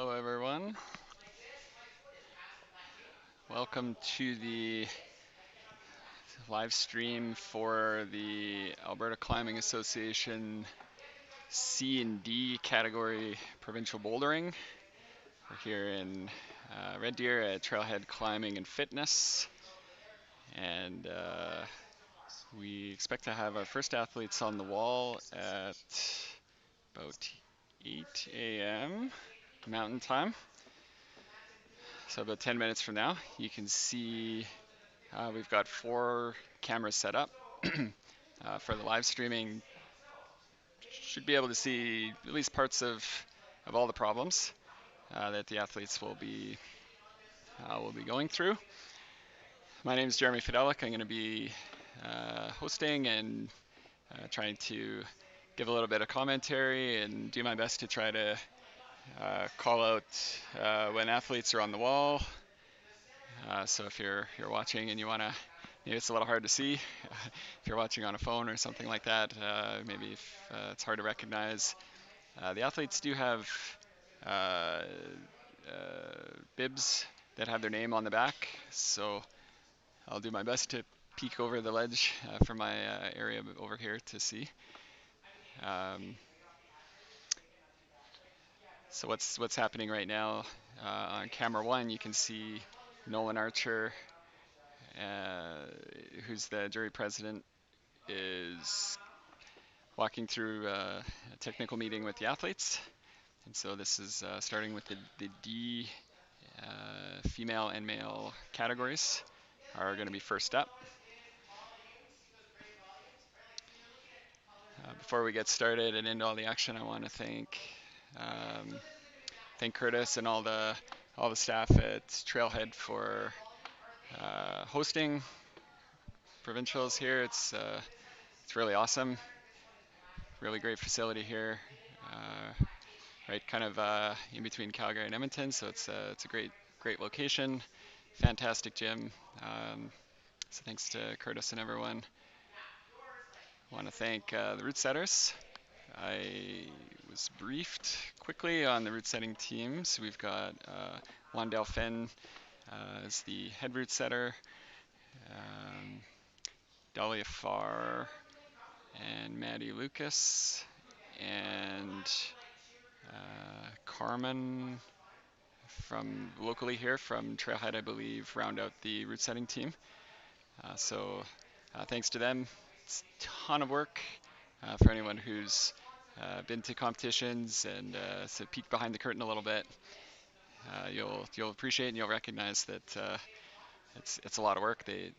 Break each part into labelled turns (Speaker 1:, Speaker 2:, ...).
Speaker 1: Hello everyone. Welcome to the live stream for the Alberta Climbing Association C and D category provincial bouldering. We're here in Red Deer at Trailhead Climbing and Fitness, and we expect to have our first athletes on the wall at about 8 a.m. Mountain Time. So about 10 minutes from now, you can see we've got 4 cameras set up for the live streaming. Should be able to see at least parts of all the problems that the athletes will be going through. My name is Jeremy Fidelic. I'm going to be hosting and trying to give a little bit of commentary and do my best to try to call out when athletes are on the wall. So if you're watching and you want to, maybe it's a little hard to see if you're watching on a phone or something like that. Maybe if it's hard to recognize. The athletes do have uh, bibs that have their name on the back, so I'll do my best to peek over the ledge from my area over here to see. Um, so what's happening right now on camera 1? You can see Nolan Archer, who's the jury president, is walking through a technical meeting with the athletes. And so this is starting with the D female and male categories are going to be first up. Before we get started and into all the action, I want to thank Curtis and all the staff at Trailhead for hosting provincials here. It's really awesome. Really great facility here. Right, kind of in between Calgary and Edmonton, so it's a great location. Fantastic gym. So thanks to Curtis and everyone. I want to thank the route setters. I was briefed quickly on the route setting teams. We've got Wandale Fenn as the head route setter, Dahlia Farr and Maddie Lucas, and Carmen from locally here from Trailhead, I believe, round out the route setting team. So thanks to them. It's a ton of work for anyone who's been to competitions and so peek behind the curtain a little bit. You'll appreciate and you'll recognize that it's a lot of work. They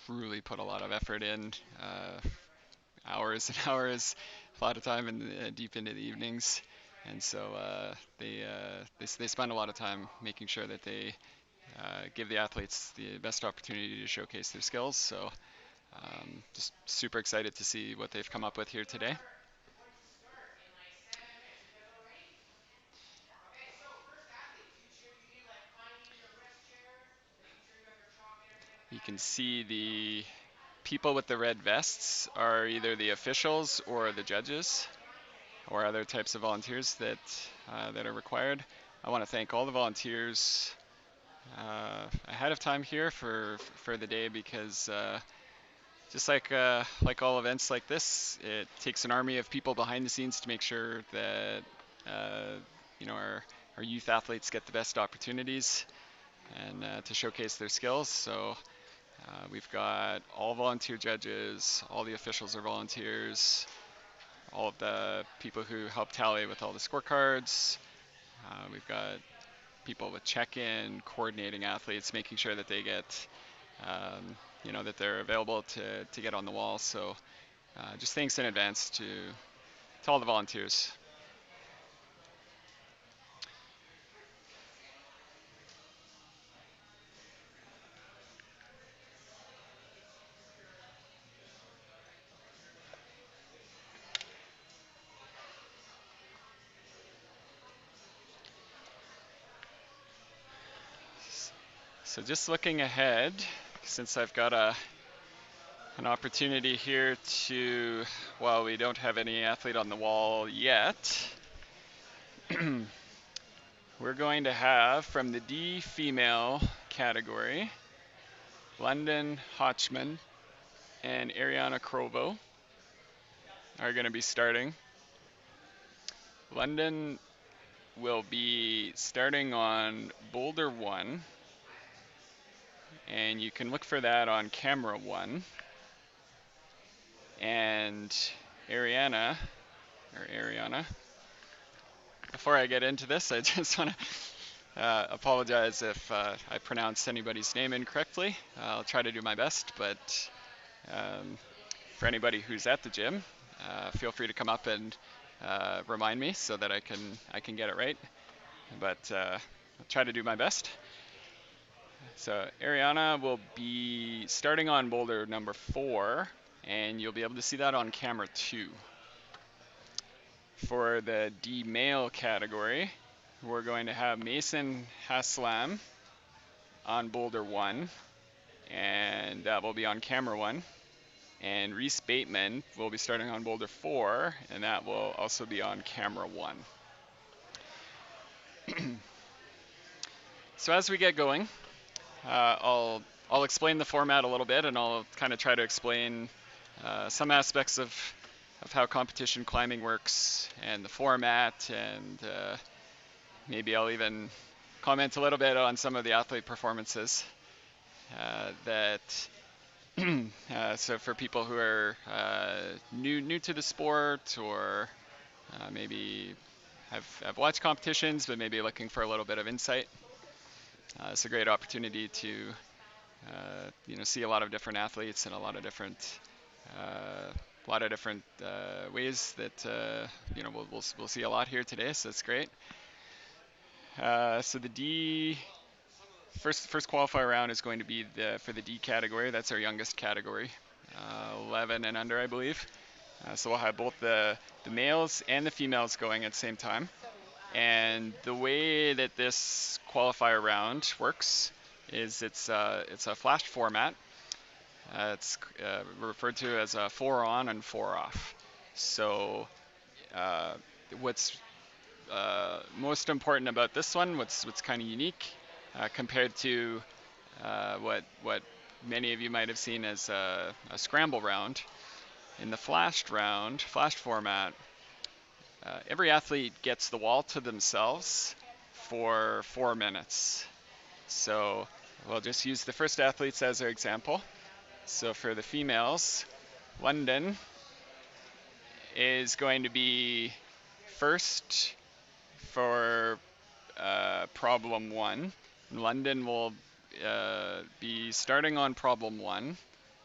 Speaker 1: truly put a lot of effort in, hours and hours, a lot of time in deep into the evenings, and so they spend a lot of time making sure that they give the athletes the best opportunity to showcase their skills. So just super excited to see what they've come up with here today. You can see the people with the red vests are either the officials or the judges or other types of volunteers that are required. I want to thank all the volunteers ahead of time here for the day because just like all events like this, it takes an army of people behind the scenes to make sure that uh, our youth athletes get the best opportunities and to showcase their skills. So we've got all volunteer judges, all the officials are volunteers, all of the people who help tally with all the scorecards. We've got people with check-in, coordinating athletes, making sure that they get, that they're available to get on the wall. So just thanks in advance to all the volunteers. So just looking ahead, since I've got an opportunity here to, while we don't have any athlete on the wall yet, we're going to have from the D female category, London Hotchman and Ariana Krovo are going to be starting. London will be starting on boulder 1, and you can look for that on camera 1. And Ariana, before I get into this, I just want to apologize if I pronounce anybody's name incorrectly. I'll try to do my best, but um, for anybody who's at the gym, feel free to come up and remind me so that I can get it right. But I'll try to do my best. So Ariana will be starting on boulder number 4, and you'll be able to see that on camera 2. For the D male category, we're going to have Mason Haslam on boulder 1, and that will be on camera 1. And Reese Bateman will be starting on boulder 4, and that will also be on camera 1. So as we get going, I'll explain the format a little bit, and I'll kind of try to explain some aspects of how competition climbing works and the format, and maybe I'll even comment a little bit on some of the athlete performances so for people who are new to the sport, or maybe have watched competitions but maybe looking for a little bit of insight. It's a great opportunity to see a lot of different athletes and a lot of different ways that we'll see a lot here today. So it's great. So the D first qualifier round is going to be for the D category. That's our youngest category, 11 and under, I believe. So we'll have both the males and the females going at the same time. And the way that this qualifier round works is it's a flashed format. It's referred to as a 4 on and 4 off. So what's most important about this one, what's kind of unique compared to what many of you might have seen as a scramble round. In the flashed format, every athlete gets the wall to themselves for 4 minutes. So we'll just use the first athletes as our example. So for the females, London is going to be first for problem 1. London will be starting on problem 1.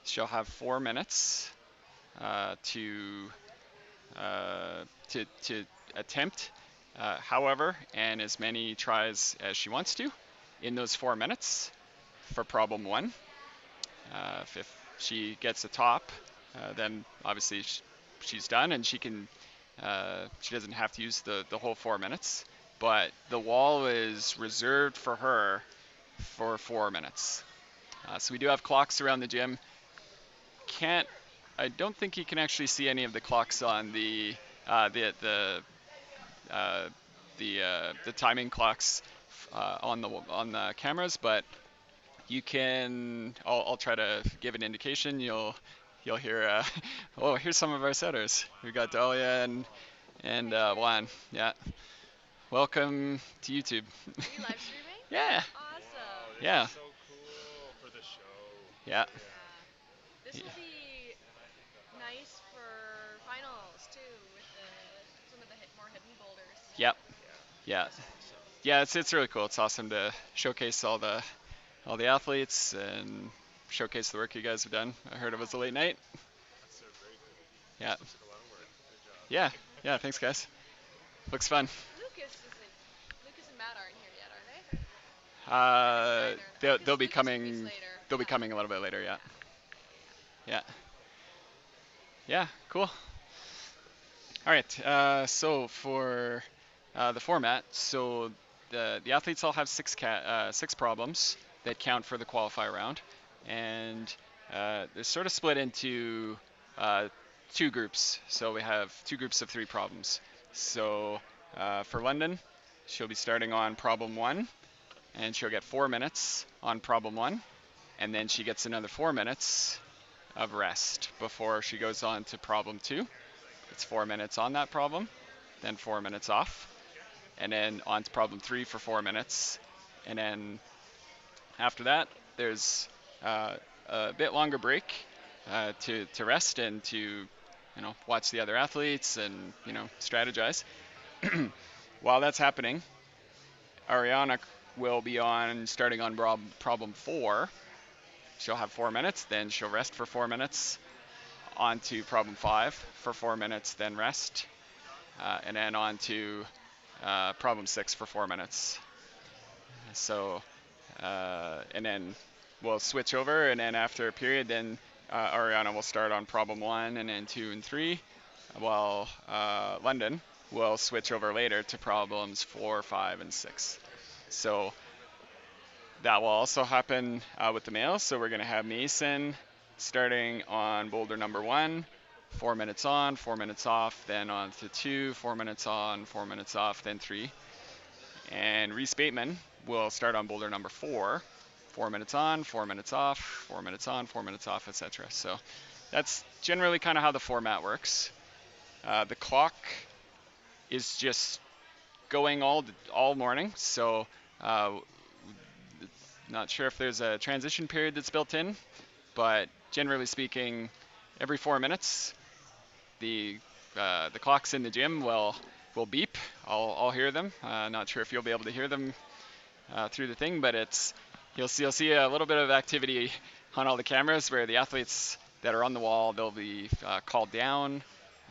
Speaker 1: She'll have 4 minutes to attempt, however, and as many tries as she wants to in those 4 minutes for problem 1. If she gets the top, then obviously she's done, and she doesn't have to use the whole 4 minutes. But the wall is reserved for her for 4 minutes. So we do have clocks around the gym. I don't think you can actually see any of the clocks on the timing clocks on the cameras, but you can. I'll try to give an indication. You'll hear. Oh, here's some of our setters. We've got Dahlia and Juan. Yeah. Welcome to YouTube.
Speaker 2: Are you live streaming?
Speaker 1: Yeah.
Speaker 2: Awesome.
Speaker 3: Oh, this
Speaker 1: Yeah.
Speaker 3: is so cool for the show.
Speaker 1: Yeah.
Speaker 2: This will be nice for finals too, with some of the more hidden boulders.
Speaker 1: Yep.
Speaker 3: Yeah.
Speaker 1: Yeah. Yeah. It's really cool. It's awesome to showcase all the athletes and showcase the work you guys have done. I heard it was a late night.
Speaker 3: That's so very cool.
Speaker 1: Yeah.
Speaker 3: Looks like a lot of work. Good job.
Speaker 1: Yeah. Yeah. Thanks, guys. Looks fun.
Speaker 2: Lucas and Matt aren't here yet, are they?
Speaker 1: They'll be
Speaker 2: Lucas
Speaker 1: coming.
Speaker 2: weeks later.
Speaker 1: They'll be coming a little bit later. Yeah. Yeah. Yeah. Cool. All right. So for the format, so the athletes all have six problems that count for the qualifier round, and they're sort of split into 2 groups. So we have 2 groups of 3 problems. So for London, she'll be starting on problem 1, and she'll get 4 minutes on problem 1, and then she gets another 4 minutes of rest before she goes on to problem 2. It's 4 minutes on that problem, then 4 minutes off, and then on to problem 3 for 4 minutes, and then after that, there's a bit longer break to rest and to watch the other athletes and strategize. While that's happening, Ariana will be on starting on problem 4. She'll have 4 minutes, then she'll rest for 4 minutes. On to problem 5 for 4 minutes, then rest, and then on to problem 6 for 4 minutes. So, and then we'll switch over, and then after a period, then Ariana will start on problem 1 and then 2 and 3, while London will switch over later to problems 4, 5, and 6. So that will also happen with the males. So we're going to have Mason starting on boulder number 1, 4 minutes on, 4 minutes off, then on to 2, 4 minutes on, 4 minutes off, then 3. And Reese Bateman will start on boulder number 4, 4 minutes on, 4 minutes off, 4 minutes on, 4 minutes off, etc. So that's generally kind of how the format works. The clock is just going all morning, so not sure if there's a transition period that's built in, but generally speaking, every 4 minutes, the clocks in the gym will beep. I'll hear them. Not sure if you'll be able to hear them through the thing, but you'll see a little bit of activity on all the cameras where the athletes that are on the wall, they'll be called down.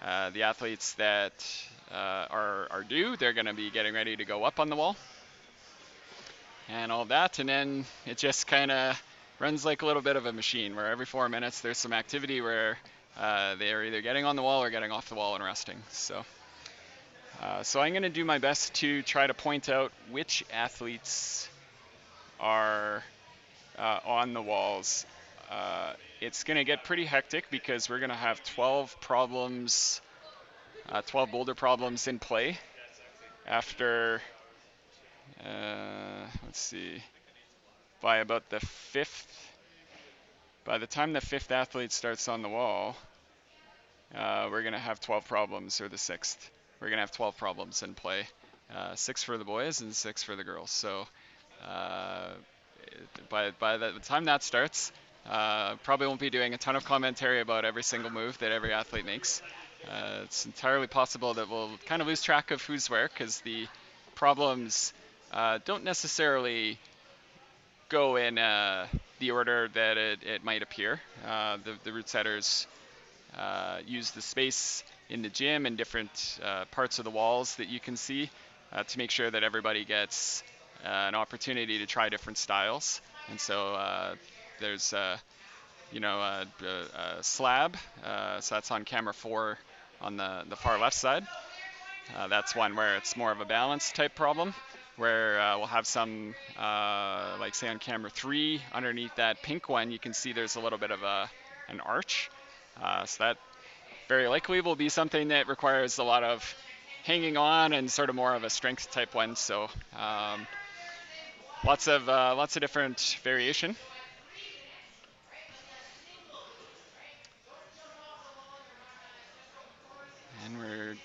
Speaker 1: The athletes that are due, they're going to be getting ready to go up on the wall and all that, and then it just kind of runs like a little bit of a machine where every 4 minutes there's some activity where they're either getting on the wall or getting off the wall and resting. So I'm going to do my best to try to point out which athletes are on the walls. It's going to get pretty hectic because we're going to have 12 boulder problems in play after, let's see, by the time the 5th athlete starts on the wall, we're going to have 12 problems, or the 6th. We're going to have 12 problems in play, 6 for the boys and 6 for the girls. So by the time that starts, probably won't be doing a ton of commentary about every single move that every athlete makes. It's entirely possible that we'll kind of lose track of who's where because the problems don't necessarily go in the order that it might appear. The route setters use the space in the gym and different parts of the walls that you can see to make sure that everybody gets an opportunity to try different styles. And so there's a slab, so that's on camera 4 on the far left side. That's one where it's more of a balance type problem, where we'll have some, like say on camera 3, underneath that pink one, you can see there's a little bit of an arch. So that very likely will be something that requires a lot of hanging on and sort of more of a strength type one. So lots of different variation. And we're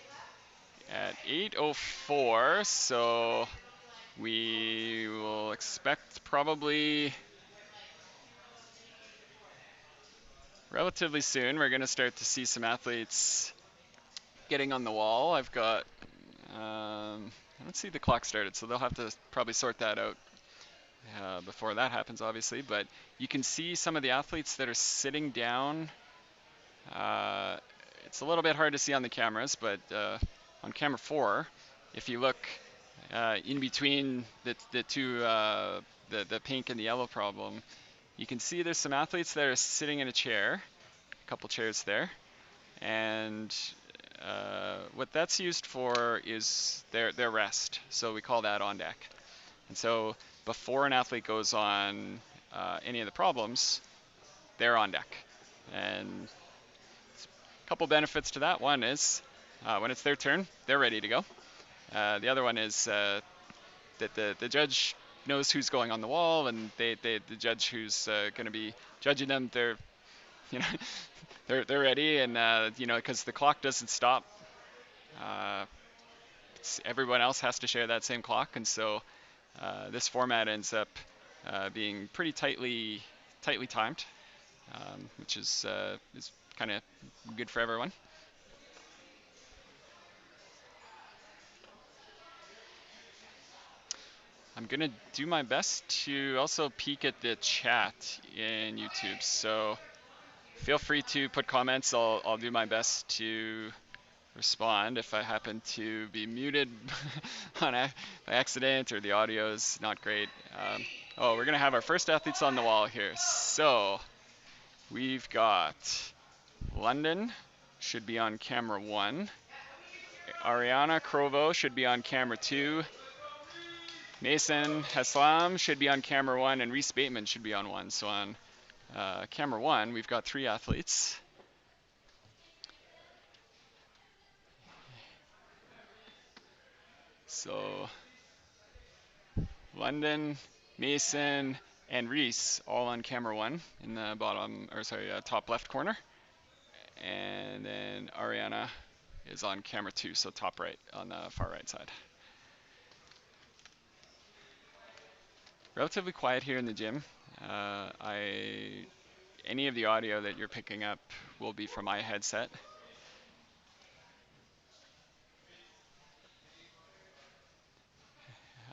Speaker 1: at 8:04, so we will expect probably relatively soon we're going to start to see some athletes getting on the wall. I've got, I don't see the clock started, so they'll have to probably sort that out before that happens, obviously. But you can see some of the athletes that are sitting down. It's a little bit hard to see on the cameras, but on camera 4, if you look in between the two, the pink and the yellow problem, you can see there's some athletes that are sitting in a chair, a couple chairs there, and what that's used for is their rest. So we call that on deck. And so before an athlete goes on any of the problems, they're on deck. And a couple benefits to that. One is when it's their turn, they're ready to go. The other one is that the judge knows who's going on the wall, and the judge who's going to be judging them, they're you know they're ready, and because the clock doesn't stop. Uh, Everyone else has to share that same clock, and so this format ends up being pretty tightly timed, which is kind of good for everyone. I'm gonna do my best to also peek at the chat in YouTube, so feel free to put comments. I'll do my best to respond if I happen to be muted by accident or the audio is not great. Oh, we're gonna have our first athletes on the wall here. So we've got London should be on camera 1. Ariana Krovo should be on camera 2. Mason Haslam should be on camera 1, and Reese Bateman should be on 1. So on camera 1, we've got 3 athletes. So London, Mason, and Reese all on camera 1 in the top left corner. And then Ariana is on camera 2, so top right on the far right side. Relatively quiet here in the gym. Any of the audio that you're picking up will be from my headset.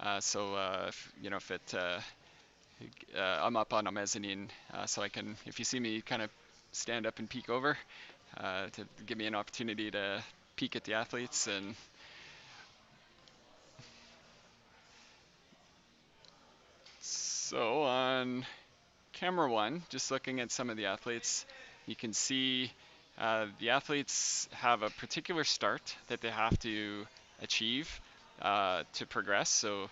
Speaker 1: I'm up on a mezzanine, so I can, if you see me kind of stand up and peek over, to give me an opportunity to peek at the athletes. And so on camera 1, just looking at some of the athletes, you can see the athletes have a particular start that they have to achieve to progress. So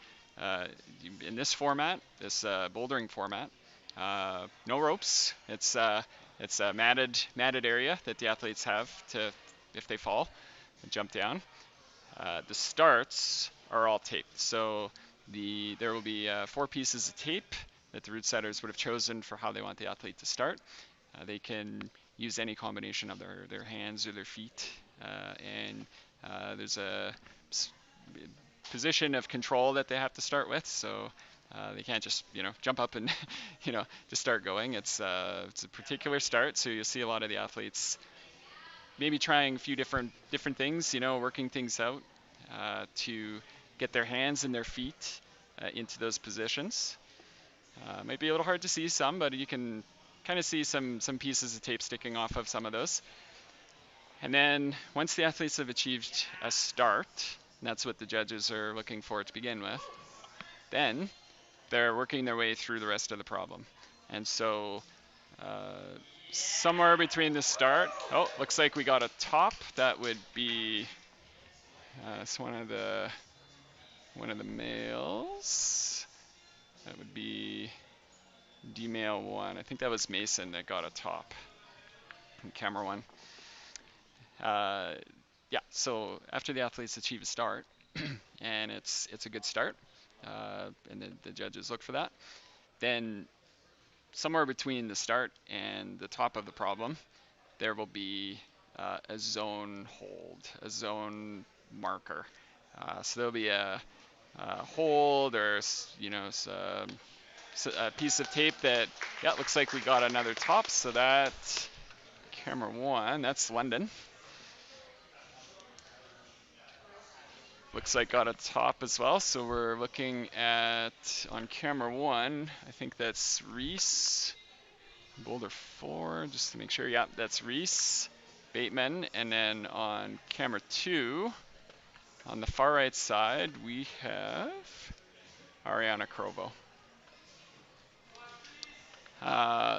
Speaker 1: in this format, this bouldering format, no ropes. It's a matted area that the athletes have to, if they fall, jump down. The starts are all taped. So there will be 4 pieces of tape that the route setters would have chosen for how they want the athlete to start. They can use any combination of their hands or their feet, and there's a position of control that they have to start with. So they can't just jump up and just start going. It's a particular start. So you'll see a lot of the athletes maybe trying a few different things, working things out to get their hands and their feet into those positions. Might be a little hard to see some, but you can kind of see some pieces of tape sticking off of some of those. And then once the athletes have achieved a start, and that's what the judges are looking for to begin with, then they're working their way through the rest of the problem. And so somewhere between the start, looks like we got a top. That would be it's one of the males. That would be D-male 1. I think that was Mason that got a top in camera 1. So after the athletes achieve a start, and it's a good start, and the judges look for that, then somewhere between the start and the top of the problem, there will be a zone hold, a zone marker. So there'll be a hold or a piece of tape that looks like we got another top. So that camera 1, that's London. Looks like got a top as well. So we're looking at on camera 1. I think that's Reese. Boulder 4, just to make sure. Yeah, that's Reese Bateman. And then on camera 2, on the far right side, we have Ariana Krovo.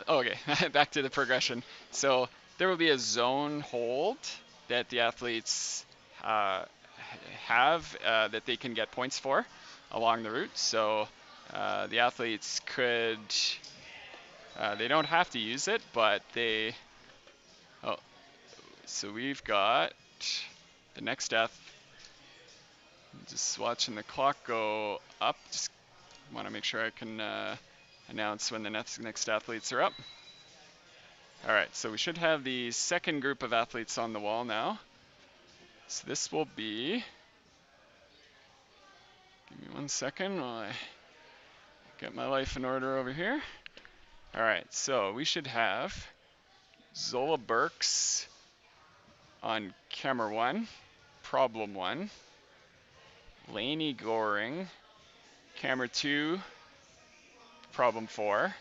Speaker 1: Okay, back to the progression. So there will be a zone hold that the athletes have that they can get points for along the route. So the athletes could, they don't have to use it, but they, so we've got the next Just watching the clock go up. Just want to make sure I can announce when the next athletes are up. All right, so we should have the second group of athletes on the wall now. So this will be, give me 1 second while I get my life in order over here. All right, so we should have Zola Burks on camera 1, problem 1. Lainey Goring, camera 2, problem 4.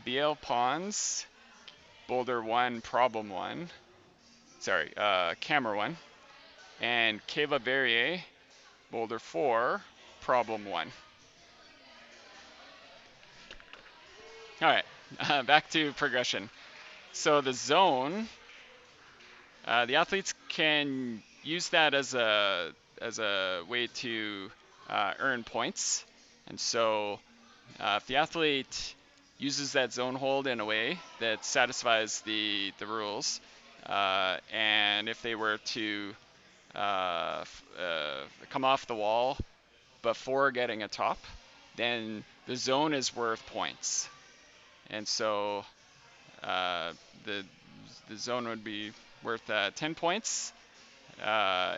Speaker 1: BL Pons, boulder 1, problem 1. Sorry, camera 1. And Kayla Verrier, boulder 4, problem 1. All right, back to progression. So the zone, the athletes can use that as a way to earn points. And so if the athlete uses that zone hold in a way that satisfies the rules, and if they were to come off the wall before getting a top, then the zone is worth points. And so the zone would be worth 10 points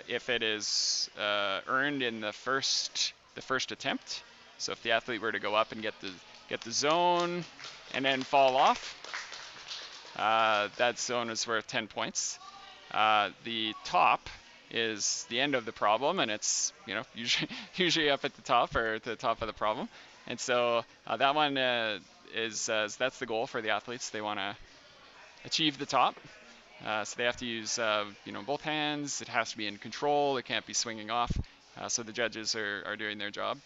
Speaker 1: if it is earned in the first attempt. So if the athlete were to go up and get the zone and then fall off, that zone is worth 10 points. The top is the end of the problem, and it's usually up at the top or at the top of the problem. And so that one is that's the goal for the athletes. They want to achieve the top. So they have to use both hands. It has to be in control. It can't be swinging off. So the judges are doing their job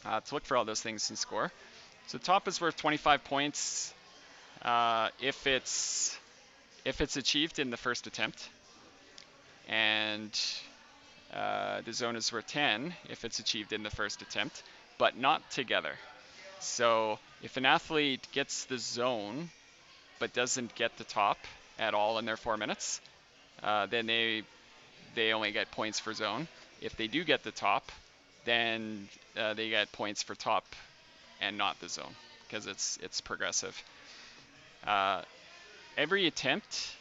Speaker 1: to look for all those things and score. So top is worth 25 points if it's achieved in the first attempt, and the zone is worth 10 if it's achieved in the first attempt, but not together. So if an athlete gets the zone but doesn't get the top at all in their 4 minutes, then they only get points for zone. If they do get the top, then they get points for top and not the zone, because it's progressive. Every attempt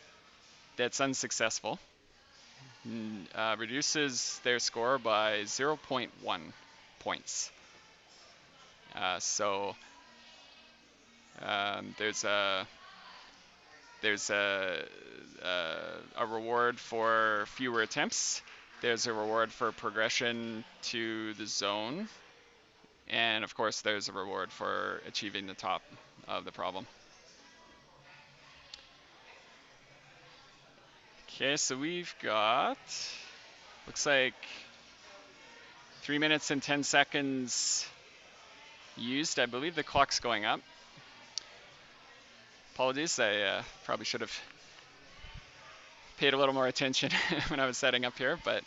Speaker 1: that's unsuccessful reduces their score by 0.1 points. So there's a reward for fewer attempts. There's a reward for progression to the zone. And of course, there's a reward for achieving the top of the problem. Okay, so we've got, looks like 3 minutes and 10 seconds used. I believe the clock's going up. Apologies, I probably should have paid a little more attention when I was setting up here, but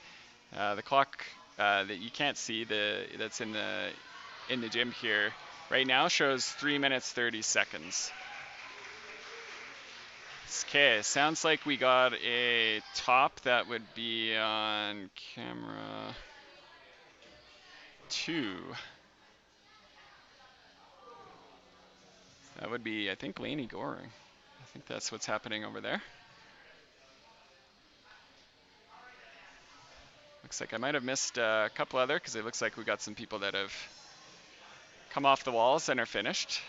Speaker 1: the clock that you can't see, that's in the gym here right now, shows 3 minutes 30 seconds. Okay, sounds like we got a top that would be on camera 2. That would be, I think, Lainey Goring. I think that's what's happening over there. Looks like I might have missed a couple other, because it looks like we got some people that have come off the walls and are finished.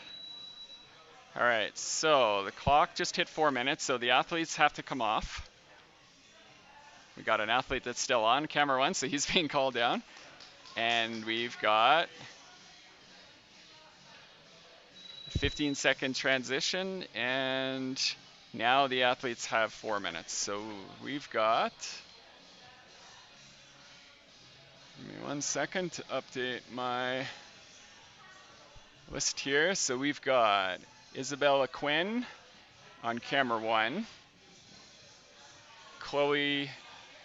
Speaker 1: All right, so the clock just hit 4 minutes, so the athletes have to come off. We got an athlete that's still on camera 1, so he's being called down. And we've got a 15-second transition, and now the athletes have 4 minutes. So we've got, give me 1 second to update my list here. So we've got Isabella Quinn on camera 1, Chloe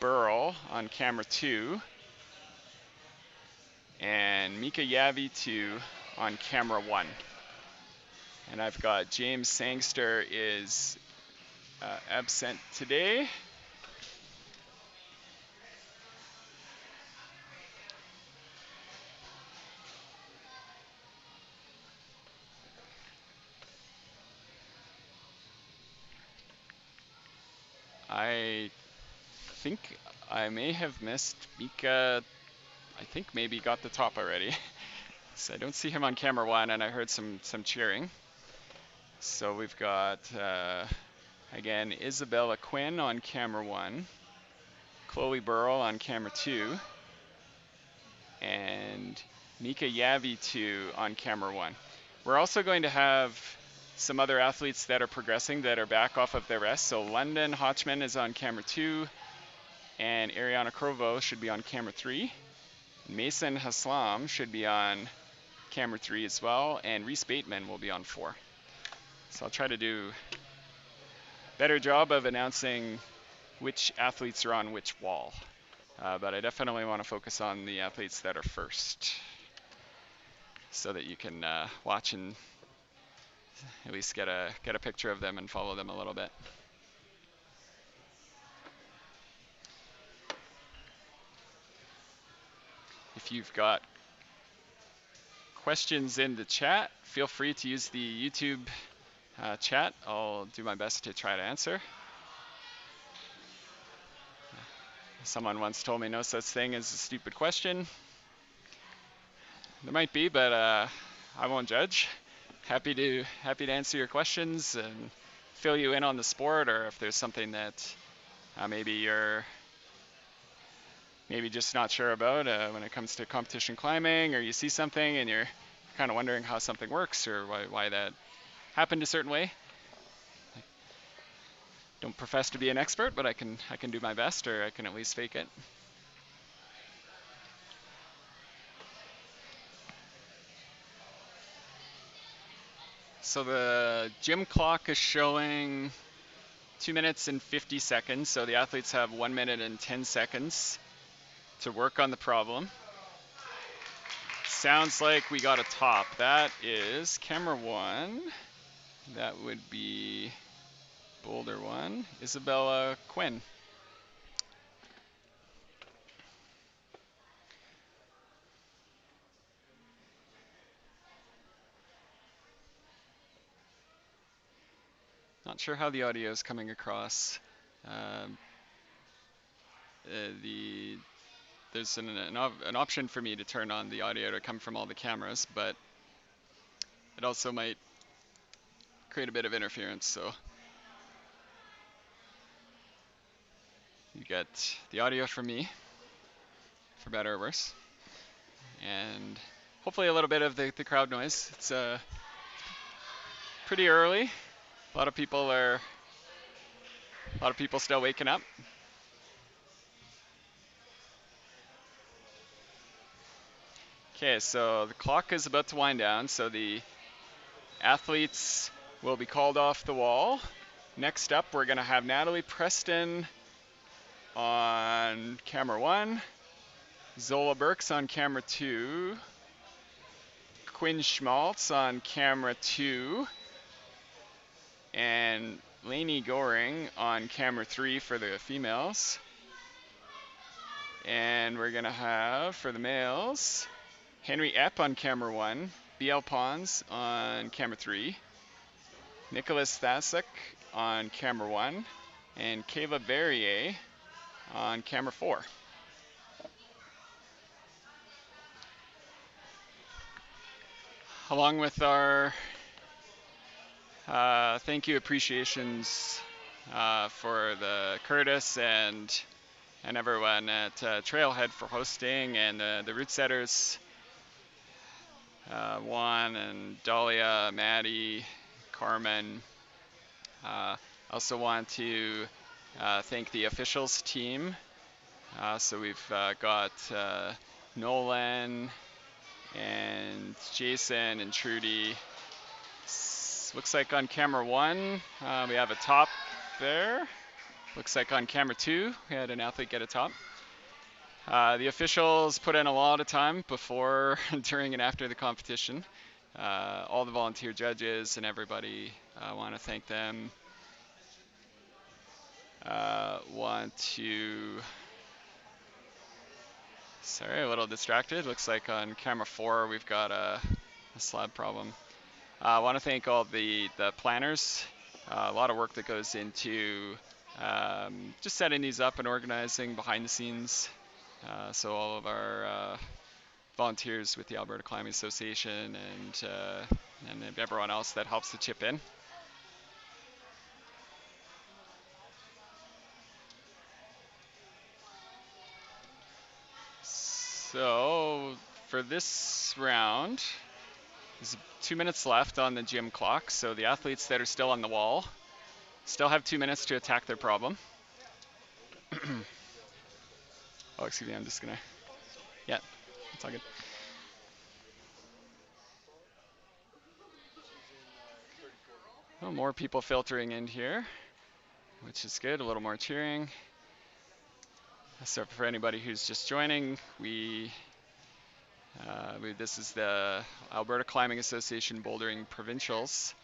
Speaker 1: Burrell on camera 2, and Mika Yavi on camera 1. And I've got James Sangster is absent today. I think I may have missed Mika. I think maybe got the top already. So I don't see him on camera one, and I heard some cheering. So we've got again Isabella Quinn on camera one, Chloe Burrell on camera two, and Mika Yavi2 on camera one. We're also going to have some other athletes that are progressing that are back off of their rest. So London Hotchman is on camera two, and Ariana Krovo should be on camera three. Mason Haslam should be on camera three as well, and Reese Bateman will be on four. So I'll try to do a better job of announcing which athletes are on which wall. But I definitely want to focus on the athletes that are first so that you can watch and at least get a picture of them and follow them a little bit. If you've got questions in the chat, feel free to use the YouTube chat. I'll do my best to try to answer. Someone once told me no such thing as a stupid question. There might be, but I won't judge. Happy to answer your questions and fill you in on the sport, or if there's something that maybe you're just not sure about when it comes to competition climbing, or you see something and you're kind of wondering how something works or why that happened a certain way. I don't profess to be an expert, but I can do my best, or I can at least fake it. So the gym clock is showing 2 minutes and 50 seconds. So the athletes have 1 minute and 10 seconds to work on the problem. Sounds like we got a top. That is camera one. That would be boulder one, Isabella Quinn. Not sure how the audio is coming across. There's an option for me to turn on the audio to come from all the cameras, but it also might create a bit of interference. So you get the audio from me, for better or worse, and hopefully a little bit of the crowd noise. It's pretty early. A lot of people still waking up. Okay, so the clock is about to wind down, so the athletes will be called off the wall. Next up, we're going to have Natalie Preston on camera one, Zola Burks on camera two, Quinn Schmaltz on camera two, and Lainey Goring on camera three for the females. And we're going to have, for the males, Henry Epp on camera one, BL Pons on camera three, Nicholas Thasek on camera one, and Caleb Verrier on camera four. Along with our thank you appreciations for the Curtis and everyone at Trailhead for hosting, and the route setters, Juan and Dahlia, Maddie, Carmen. Also want to thank the officials team. So we've got Nolan and Jason and Trudy. Looks like on camera one we have a top there. Looks like on camera two we had an athlete get a top. The officials put in a lot of time before, during, and after the competition. All the volunteer judges and everybody, want to thank them. Sorry, a little distracted. Looks like on camera four we've got a slab problem. I want to thank all the planners. A lot of work that goes into just setting these up and organizing behind the scenes. So all of our volunteers with the Alberta Climbing Association and everyone else that helps to chip in. So for this round, there's 2 minutes left on the gym clock. So the athletes that are still on the wall still have 2 minutes to attack their problem. Oh, excuse me, I'm just gonna, yeah, it's all good. Oh, more people filtering in here, which is good, a little more cheering. So for anybody who's just joining, this is the Alberta Climbing Association Bouldering Provincials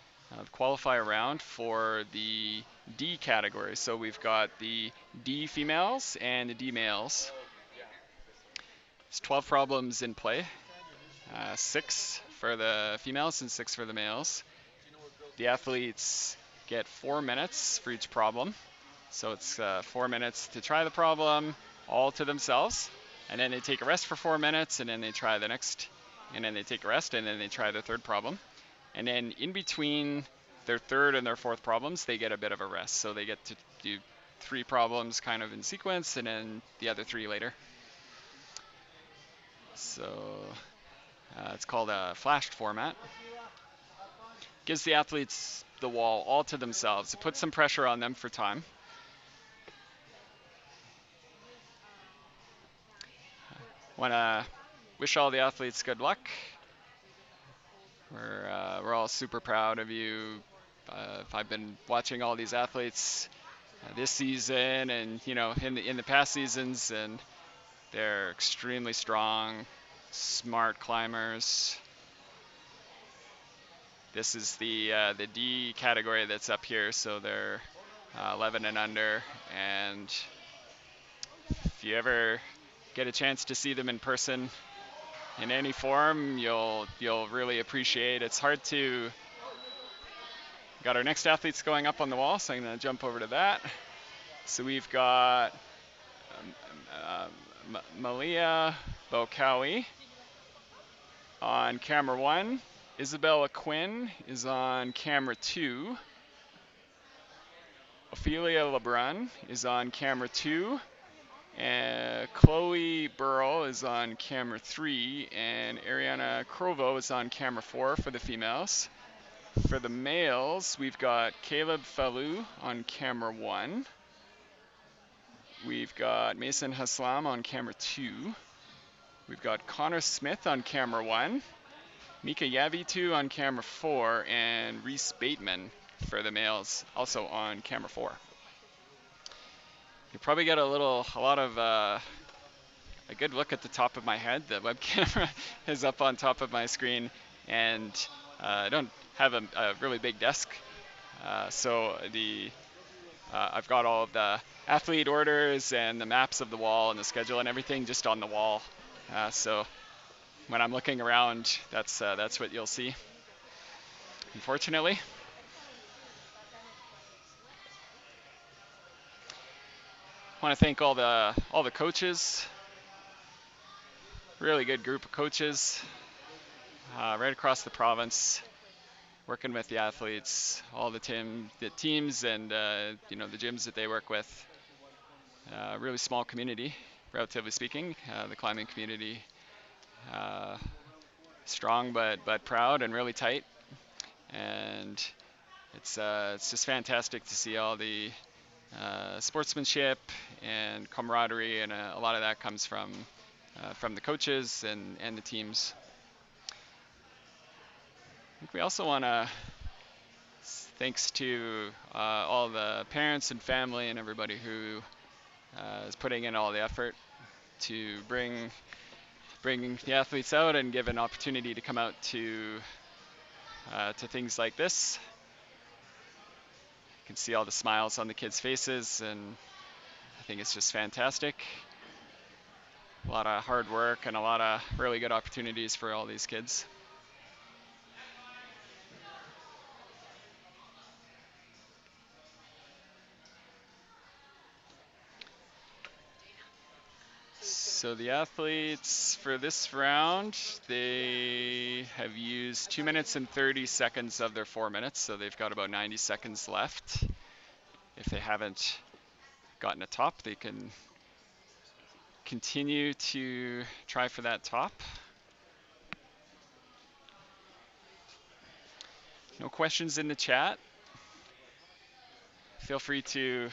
Speaker 1: qualifier round for the D category. So we've got the D females and the D males. There's 12 problems in play, 6 for the females and 6 for the males. The athletes get 4 minutes for each problem. So it's 4 minutes to try the problem all to themselves. And then they take a rest for 4 minutes, and then they try the next, and then they take a rest, and then they try the third problem. And then in between their third and their fourth problems, they get a bit of a rest. So they get to do 3 problems kind of in sequence, and then the other 3 later. So it's called a flashed format. Gives the athletes the wall all to themselves. It puts some pressure on them for time. Want to wish all the athletes good luck. We're all super proud of you. I've been watching all these athletes this season, and in the past seasons, and they're extremely strong, smart climbers. This is the D category that's up here, so they're 11 and under. And if you ever get a chance to see them in person in any form, you'll really appreciate. It's hard to. Got our next athletes going up on the wall, so I'm going to jump over to that. So we've got Malia Bokawi on camera 1. Isabella Quinn is on camera 2. Ophelia LeBrun is on camera 2. And Chloe Burrell is on camera 3. And Ariana Crovo is on camera 4 for the females. For the males, we've got Caleb Falou on camera 1. We've got Mason Haslam on camera 2. We've got Connor Smith on camera 1. Mika Yavitu on camera 4. And Reese Bateman for the males, also on camera 4. You probably get a good look at the top of my head. The web camera is up on top of my screen, and I don't have a really big desk, so I've got all of the athlete orders and the maps of the wall and the schedule and everything just on the wall. So when I'm looking around, that's what you'll see, unfortunately. I want to thank all the coaches. Really good group of coaches right across the province, working with the athletes, all the teams, and the gyms that they work with. Really small community, relatively speaking. The climbing community, strong but proud and really tight. And it's just fantastic to see all the sportsmanship and camaraderie, and a lot of that comes from the coaches and the teams. I think we also want to, thanks to all the parents and family and everybody who is putting in all the effort to bring the athletes out and give an opportunity to come out to things like this. You can see all the smiles on the kids' faces, and I think it's just fantastic. A lot of hard work and a lot of really good opportunities for all these kids. So the athletes for this round, they have used 2 minutes and 30 seconds of their 4 minutes, so they've got about 90 seconds left. If they haven't gotten a top, they can continue to try for that top. No questions in the chat. Feel free to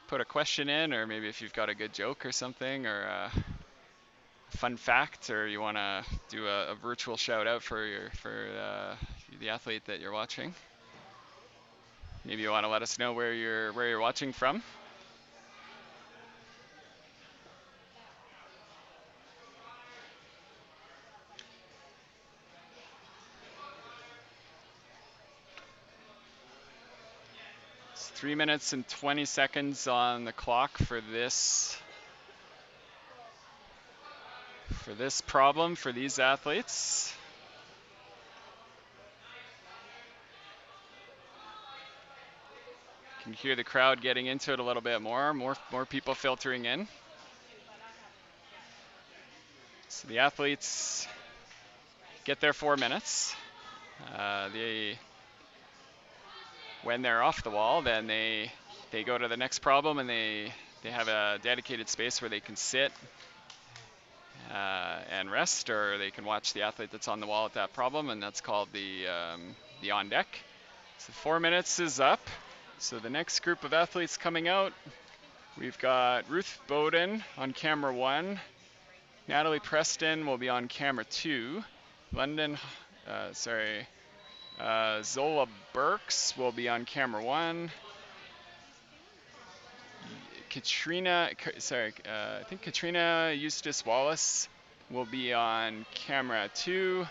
Speaker 1: put a question in, or maybe if you've got a good joke or something, or a fun fact, or you want to do a virtual shout out for the athlete that you're watching. Maybe you want to let us know where you're watching from. It's 3 minutes and 20 seconds on the clock for this problem for these athletes. You can hear the crowd getting into it a little bit more people filtering in. So the athletes get their 4 minutes. When they're off the wall, then they go to the next problem, and they have a dedicated space where they can sit and rest, or they can watch the athlete that's on the wall at that problem, and that's called the on deck. So 4 minutes is up. So the next group of athletes coming out, we've got Ruth Bowden on camera 1. Natalie Preston will be on camera 2. Zola Burks will be on camera 1. I think Katrina Eustace Wallace will be on camera 2,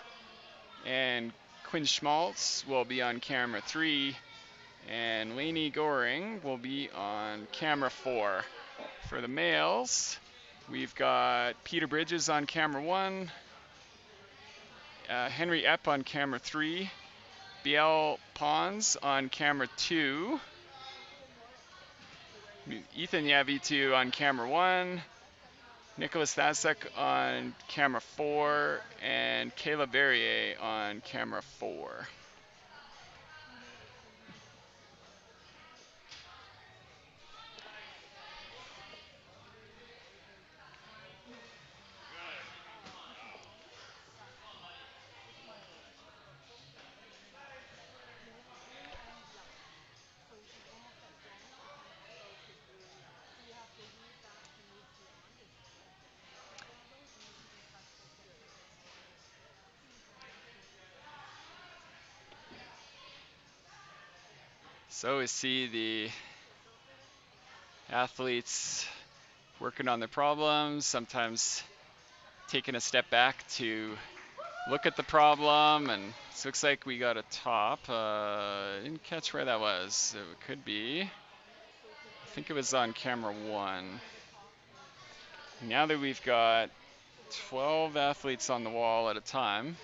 Speaker 1: and Quinn Schmaltz will be on camera 3, and Lainey Goring will be on camera 4. For the males, we've got Peter Bridges on camera 1, Henry Epp on camera 3, Biel Pons on camera 2, Ethan Yavitu on camera 1, Nicholas Thasek on camera 4, and Kayla Verrier on camera 4. So we see the athletes working on their problems, sometimes taking a step back to look at the problem, and it looks like we got a top. Didn't catch where that was. It could be. I think it was on camera 1. Now that we've got 12 athletes on the wall at a time,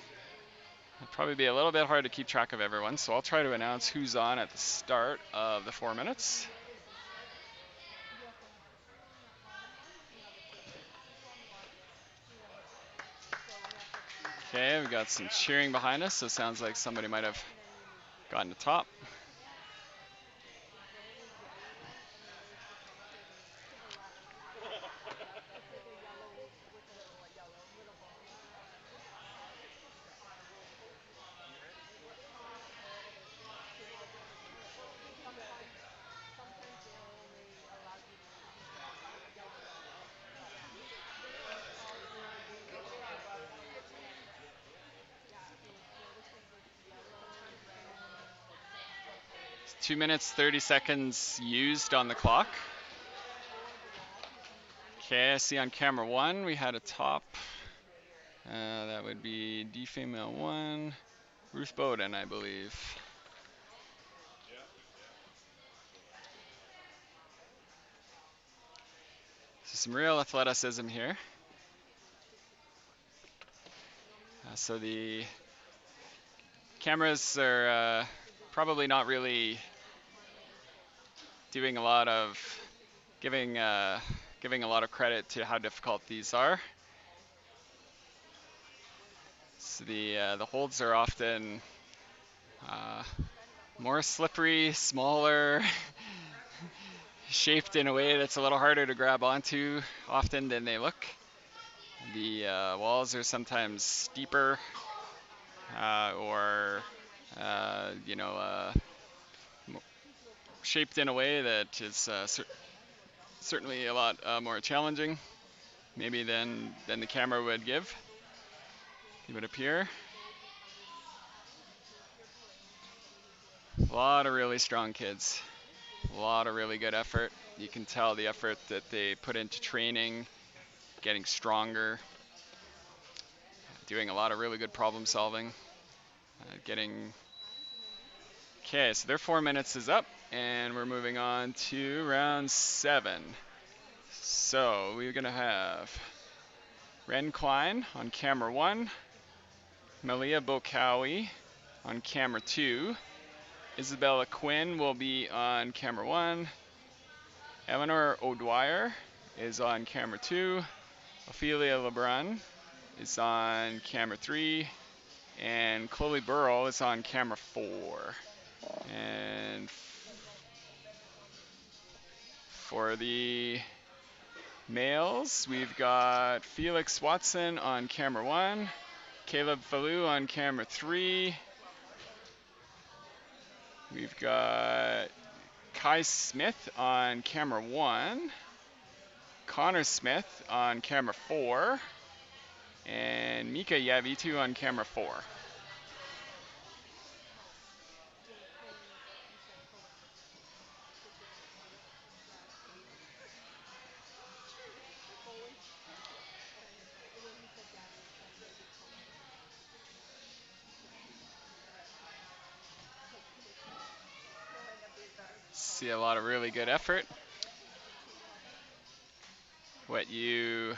Speaker 1: it'll probably be a little bit hard to keep track of everyone, so I'll try to announce who's on at the start of the 4 minutes. Okay, we got some cheering behind us, so it sounds like somebody might have gotten to top. It's 2 minutes, 30 seconds used on the clock. Okay, I see on camera 1 we had a top. That would be D female 1, Ruth Bowden, I believe. So some real athleticism here. So the cameras are probably not really doing a lot of giving giving a lot of credit to how difficult these are. So the holds are often more slippery, smaller, shaped in a way that's a little harder to grab onto often than they look. The walls are sometimes steeper or shaped in a way that is certainly a lot more challenging, maybe than the camera would give. It would appear. A lot of really strong kids. A lot of really good effort. You can tell the effort that they put into training, getting stronger, doing a lot of really good problem solving, getting. Okay, so their 4 minutes is up, and we're moving on to round 7. So we're gonna have Ren Klein on camera 1, Malia Bokawi on camera 2, Isabella Quinn will be on camera 1, Eleanor O'Dwyer is on camera 2, Ophelia LeBrun is on camera 3, and Chloe Burrow is on camera 4. And for the males, we've got Felix Watson on camera 1, Caleb Fallu on camera 3, we've got Kai Smith on camera 1, Connor Smith on camera 4, and Mika Yavitu on camera 4. See a lot of really good effort. What you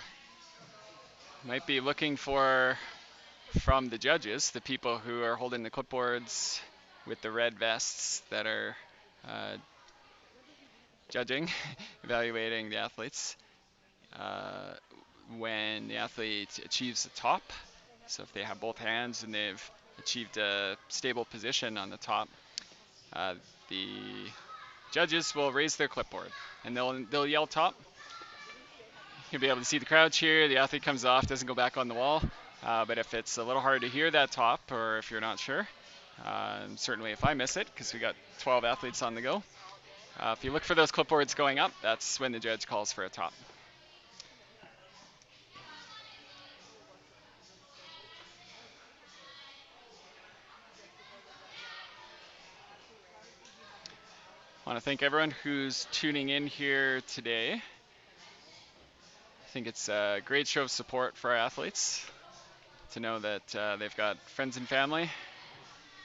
Speaker 1: might be looking for from the judges, the people who are holding the clipboards with the red vests that are judging, evaluating the athletes, uh, when the athlete achieves the top. So if they have both hands and they've achieved a stable position on the top, the judges will raise their clipboard and they'll yell top. You'll be able to see the crowd cheer. The athlete comes off, doesn't go back on the wall. But if it's a little hard to hear that top, or if you're not sure, certainly if I miss it, because we got 12 athletes on the go, if you look for those clipboards going up, that's when the judge calls for a top. I want to thank everyone who's tuning in here today. I think it's a great show of support for our athletes to know that they've got friends and family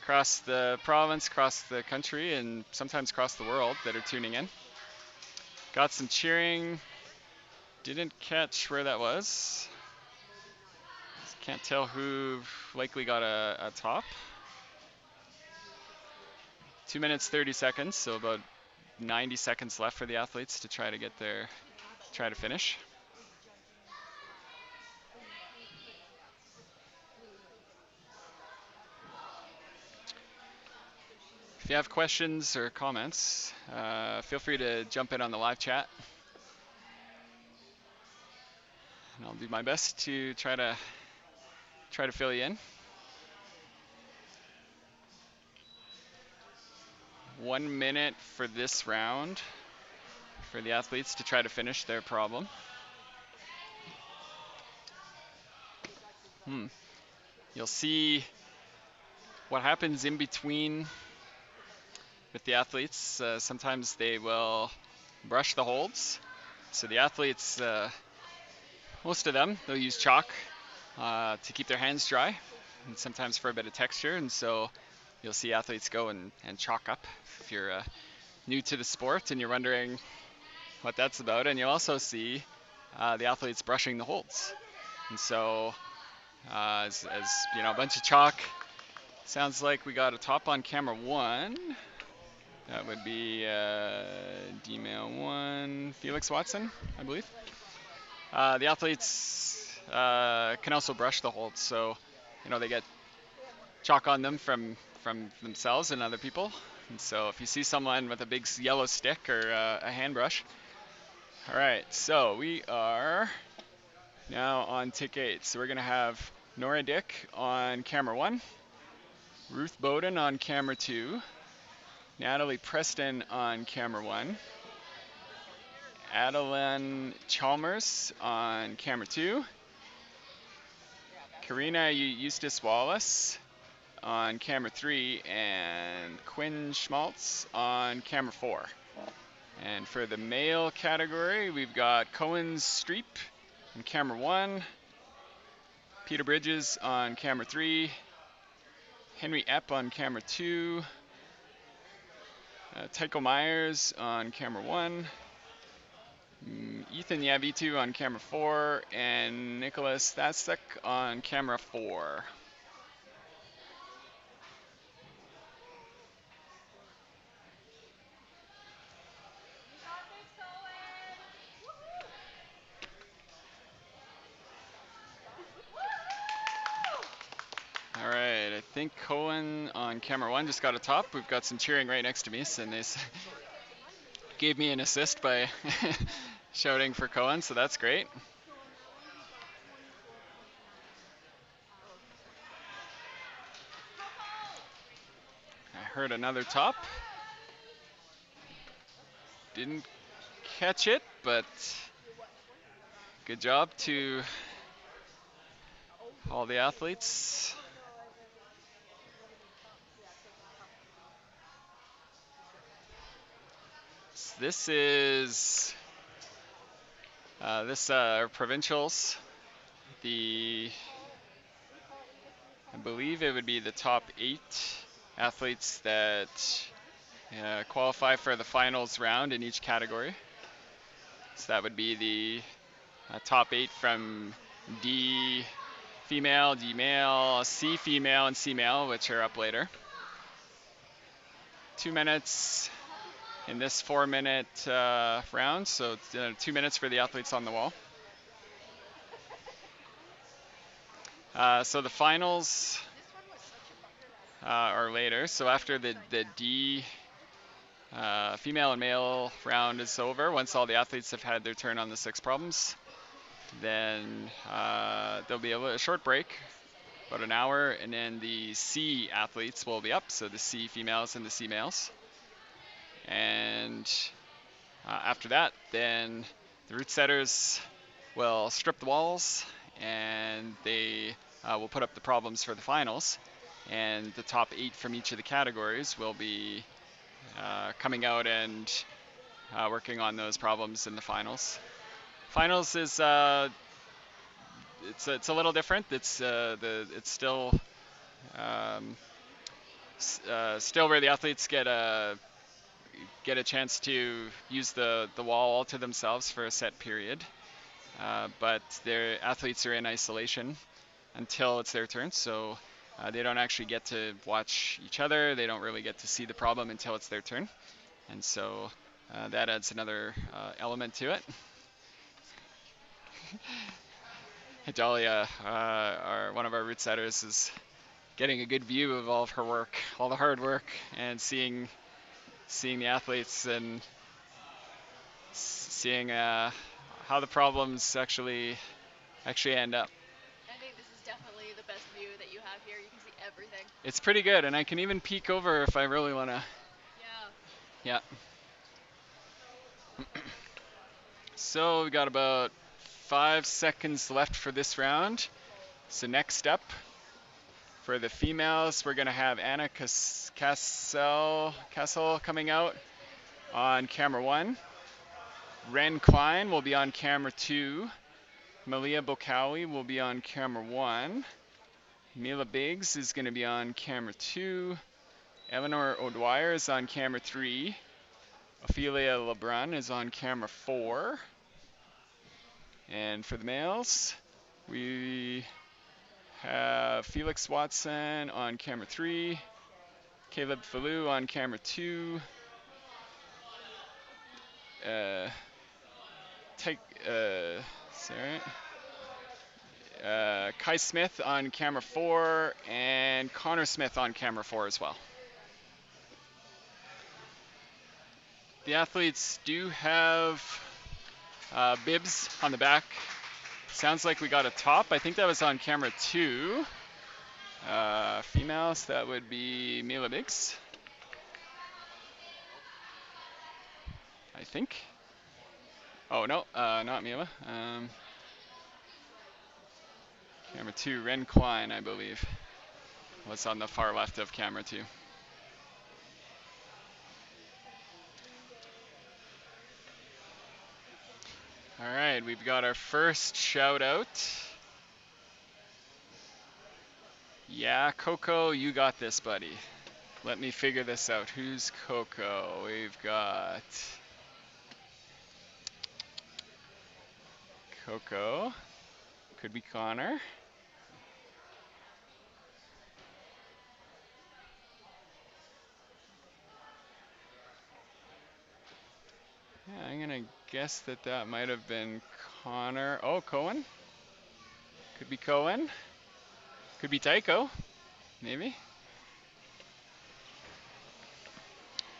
Speaker 1: across the province, across the country, and sometimes across the world that are tuning in. Got some cheering. Didn't catch where that was. Can't tell who likely got a top. 2 minutes 30 seconds, so about 90 seconds left for the athletes to try to finish. If you have questions or comments, feel free to jump in on the live chat. And I'll do my best to try to fill you in. 1 minute for this round for the athletes to try to finish their problem. You'll see what happens in between with the athletes. Sometimes they will brush the holds. So the athletes, most of them, they'll use chalk to keep their hands dry, and sometimes for a bit of texture. And so you'll see athletes go and chalk up if you're new to the sport and you're wondering what that's about. And you'll also see the athletes brushing the holds. And so as you know, a bunch of chalk. Sounds like we got a top on camera 1. That would be D-male 1, Felix Watson, I believe. The athletes can also brush the holds, so they get chalk on them from themselves and other people. And so if you see someone with a big yellow stick or a hand brush. All right, so we are now on tick 8. So we're going to have Nora Dick on camera 1, Ruth Bowden on camera 2, Natalie Preston on camera 1, Adeline Chalmers on camera 2, Karina Eustace Wallace on camera 3, and Quinn Schmaltz on camera 4. And for the male category, we've got Cohen Streep on camera 1, Peter Bridges on camera 3, Henry Epp on camera 2, Tycho Myers on camera 1, Ethan Yavitu on camera 4, and Nicholas Thasek on camera 4. All right, I think Cohen on camera 1 just got a top. We've got some cheering right next to me, so they gave me an assist by shouting for Cohen, so that's great. I heard another top. Didn't catch it, but good job to all the athletes. This is provincials. I believe it would be the top 8 athletes that qualify for the finals round in each category. So that would be the top 8 from D female, D male, C female, and C male, which are up later. 2 minutes in this 4-minute round, so 2 minutes for the athletes on the wall. So the finals are later. So after the D female and male round is over, once all the athletes have had their turn on the 6 problems, then there'll be a short break, about an hour, and then the C athletes will be up, so the C females and the C males. And after that, then the route setters will strip the walls, and they will put up the problems for the finals. And the top 8 from each of the categories will be coming out and working on those problems in the finals. Finals is it's a little different. It's still still where the athletes get a chance to use the wall all to themselves for a set period, but their athletes are in isolation until it's their turn, so they don't actually get to watch each other. They don't really get to see the problem until it's their turn, and so that adds another element to it. Dahlia, one of our route setters, is getting a good view of all of her work, all the hard work, and seeing the athletes and seeing how the problems actually end up.
Speaker 2: I think this is definitely the best view that you have here. You can see everything.
Speaker 1: It's pretty good, and I can even peek over if I really want to.
Speaker 2: Yeah.
Speaker 1: Yeah. So we got about 5 seconds left for this round. So next up, for the females, we're going to have Anna Cassell coming out on camera 1. Ren Klein will be on camera 2. Malia Bokawi will be on camera 1. Mila Biggs is going to be on camera 2. Eleanor O'Dwyer is on camera 3. Ophelia LeBrun is on camera 4. And for the males, we have Felix Watson on camera 3. Caleb Fallu on camera 2. take sorry. Kai Smith on camera 4 and Connor Smith on camera 4 as well. The athletes do have bibs on the back. Sounds like we got a top. I think that was on camera 2. Females, that would be Mila Biggs, I think. Oh, no, not Mila. Camera 2, Ren Klein, I believe, was on the far left of camera 2. All right, we've got our first shout out. Yeah, Coco, you got this, buddy. Let me figure this out. Who's Coco? We've got Coco. Could be Connor. Yeah, I'm gonna guess that that might have been Connor. Oh, Cohen. Could be Cohen. Could be Tycho. Maybe.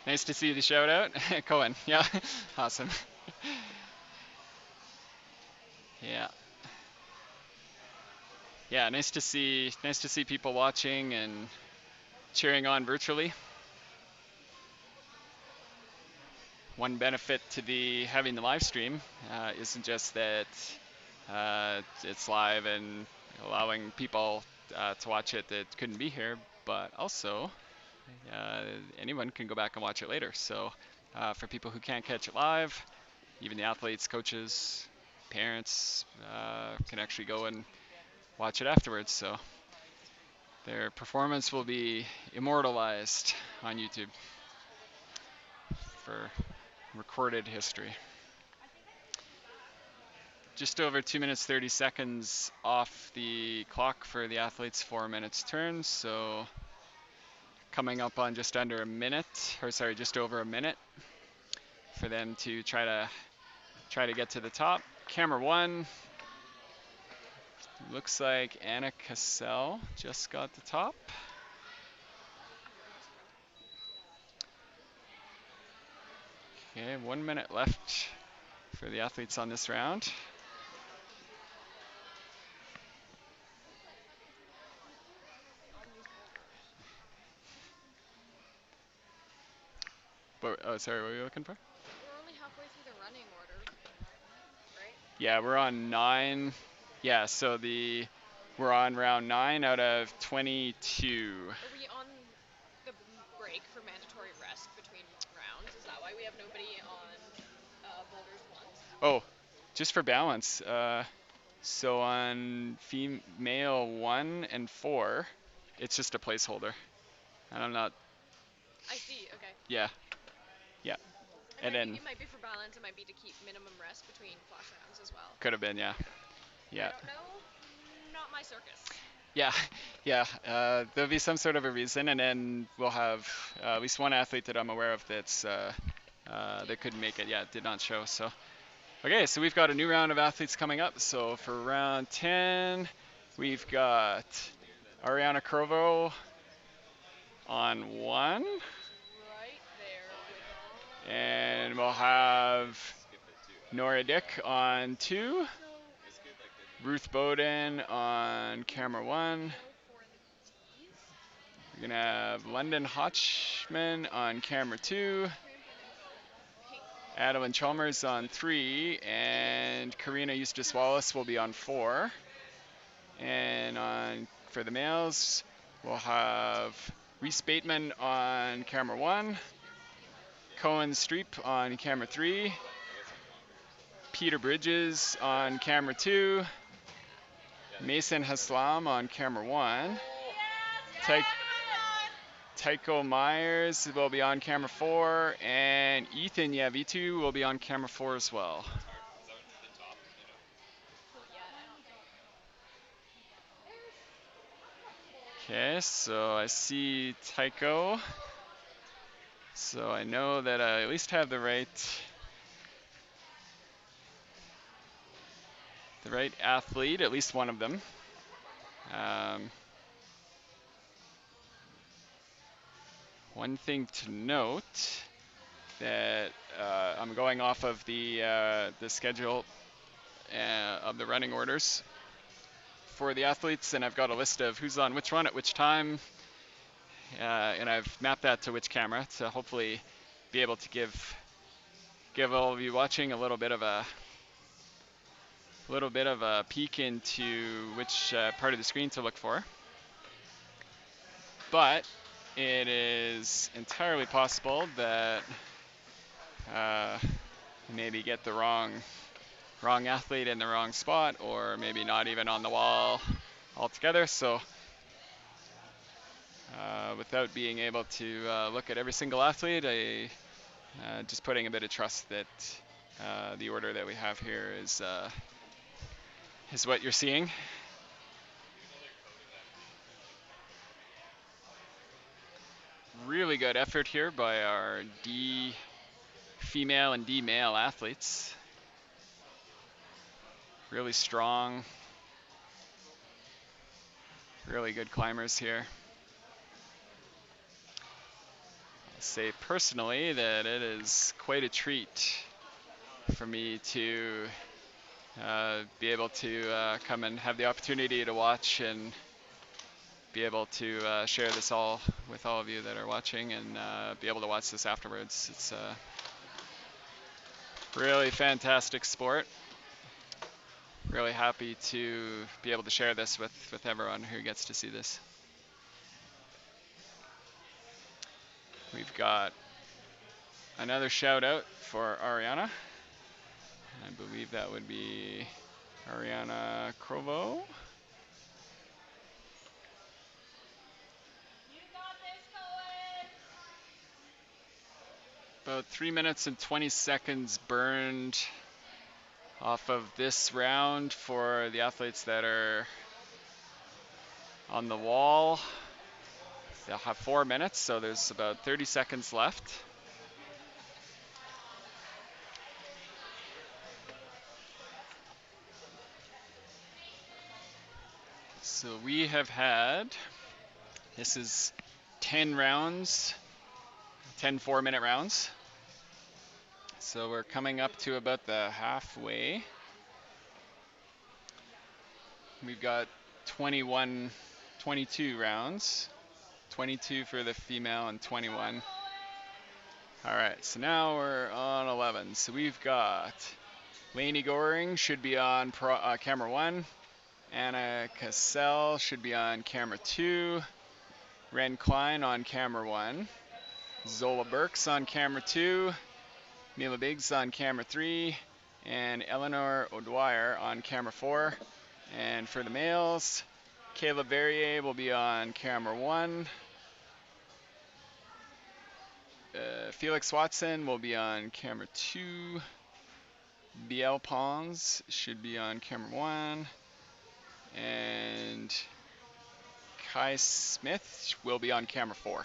Speaker 1: Nice to see the shout out. Cohen. Yeah. Awesome. Yeah. Yeah, nice to see people watching and cheering on virtually. One benefit to the having the live stream isn't just that it's live and allowing people to watch it that couldn't be here, but also anyone can go back and watch it later. So for people who can't catch it live, even the athletes, coaches, parents can actually go and watch it afterwards. So their performance will be immortalized on YouTube for recorded history. Just over 2 minutes 30 seconds off the clock for the athletes' 4 minutes turn. So coming up on just under a minute, or sorry, just over a minute for them to try to get to the top. Camera 1, looks like Anna Cassell just got the top. Okay, 1 minute left for the athletes on this round. But, oh, sorry, what were you looking for?
Speaker 2: We're only halfway through the running order, right?
Speaker 1: Yeah, we're on 9. Yeah, so we're on round 9 out of 22.
Speaker 2: Are we on the break for mandatory rest between rounds? Is that why we have nobody on boulders ones?
Speaker 1: Oh, just for balance. So on female 1 and 4, it's just a placeholder. And I'm not.
Speaker 2: I see. Okay.
Speaker 1: Yeah. Yeah. And then
Speaker 2: It might be for balance. It might be to keep minimum rest between flash rounds as well.
Speaker 1: could have been, yeah. Yeah.
Speaker 2: I don't know. Not my circus.
Speaker 1: Yeah, yeah. There'll be some sort of a reason, and then we'll have at least one athlete that I'm aware of that couldn't make it. Yeah, did not show. So, okay, so we've got a new round of athletes coming up. So for round 10, we've got Ariana Curvo on 1,
Speaker 2: Right there.
Speaker 1: and we'll have Nora Dick on 2. Ruth Bowden on camera 1. We're going to have London Hotchman on camera 2. Adeline Chalmers on 3. And Karina Eustace Wallace will be on 4. And for the males, we'll have Reese Bateman on camera 1. Cohen Streep on camera 3. Peter Bridges on camera 2. Mason Haslam on camera 1. Tycho Myers will be on camera 4, and Ethan Yavitu will be on camera 4 as well. Okay, so I see Tycho. So I know that I at least have the right the right athlete, at least one of them. Um, One thing to note that I'm going off of the schedule of the running orders for the athletes, and I've got a list of who's on which run at which time, and I've mapped that to which camera to hopefully be able to give all of you watching a little bit of a peek into which part of the screen to look for. But it is entirely possible that maybe get the wrong athlete in the wrong spot, or maybe not even on the wall altogether. So without being able to look at every single athlete, I just putting a bit of trust that the order that we have here is what you're seeing. Really good effort here by our D female and D male athletes. Really strong, really good climbers here. I'll say personally that it is quite a treat for me to be able to come and have the opportunity to watch and be able to share this all with all of you that are watching, and be able to watch this afterwards. It's a really fantastic sport. Really happy to be able to share this with everyone who gets to see this. We've got another shout out for Ariana. I believe that would be Ariana Crovo. About 3 minutes and 20 seconds burned off of this round for the athletes that are on the wall. They'll have 4 minutes, so there's about 30 seconds left. So we have had, this is 10 rounds, 10 4-minute rounds. So we're coming up to about the halfway. We've got 22 rounds, 22 for the female and 21. All right, so now we're on 11. So we've got Lainey Goring should be on camera 1. Anna Cassell should be on camera 2. Ren Klein on camera 1. Zola Burks on camera 2. Mila Biggs on camera 3. And Eleanor O'Dwyer on camera 4. And for the males, Caleb Verrier will be on camera 1. Felix Watson will be on camera 2. Biel Pons should be on camera 1. And Kai Smith will be on camera 4.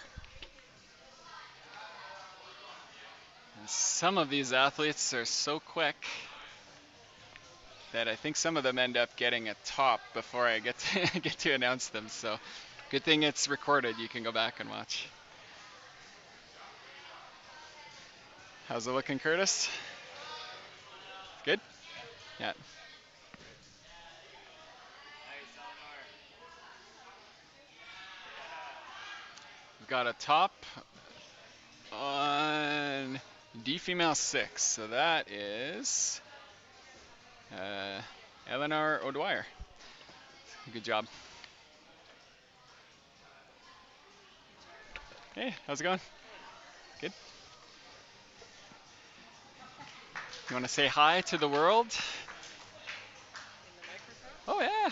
Speaker 1: And some of these athletes are so quick that I think some of them end up getting a top before I get to announce them. So good thing it's recorded. You can go back and watch. How's it looking, Curtis? Good? Yeah. We've got a top on D female 6. So that is Eleanor O'Dwyer. Good job. Hey, how's it going? Good. You want to say hi to the world? Oh yeah.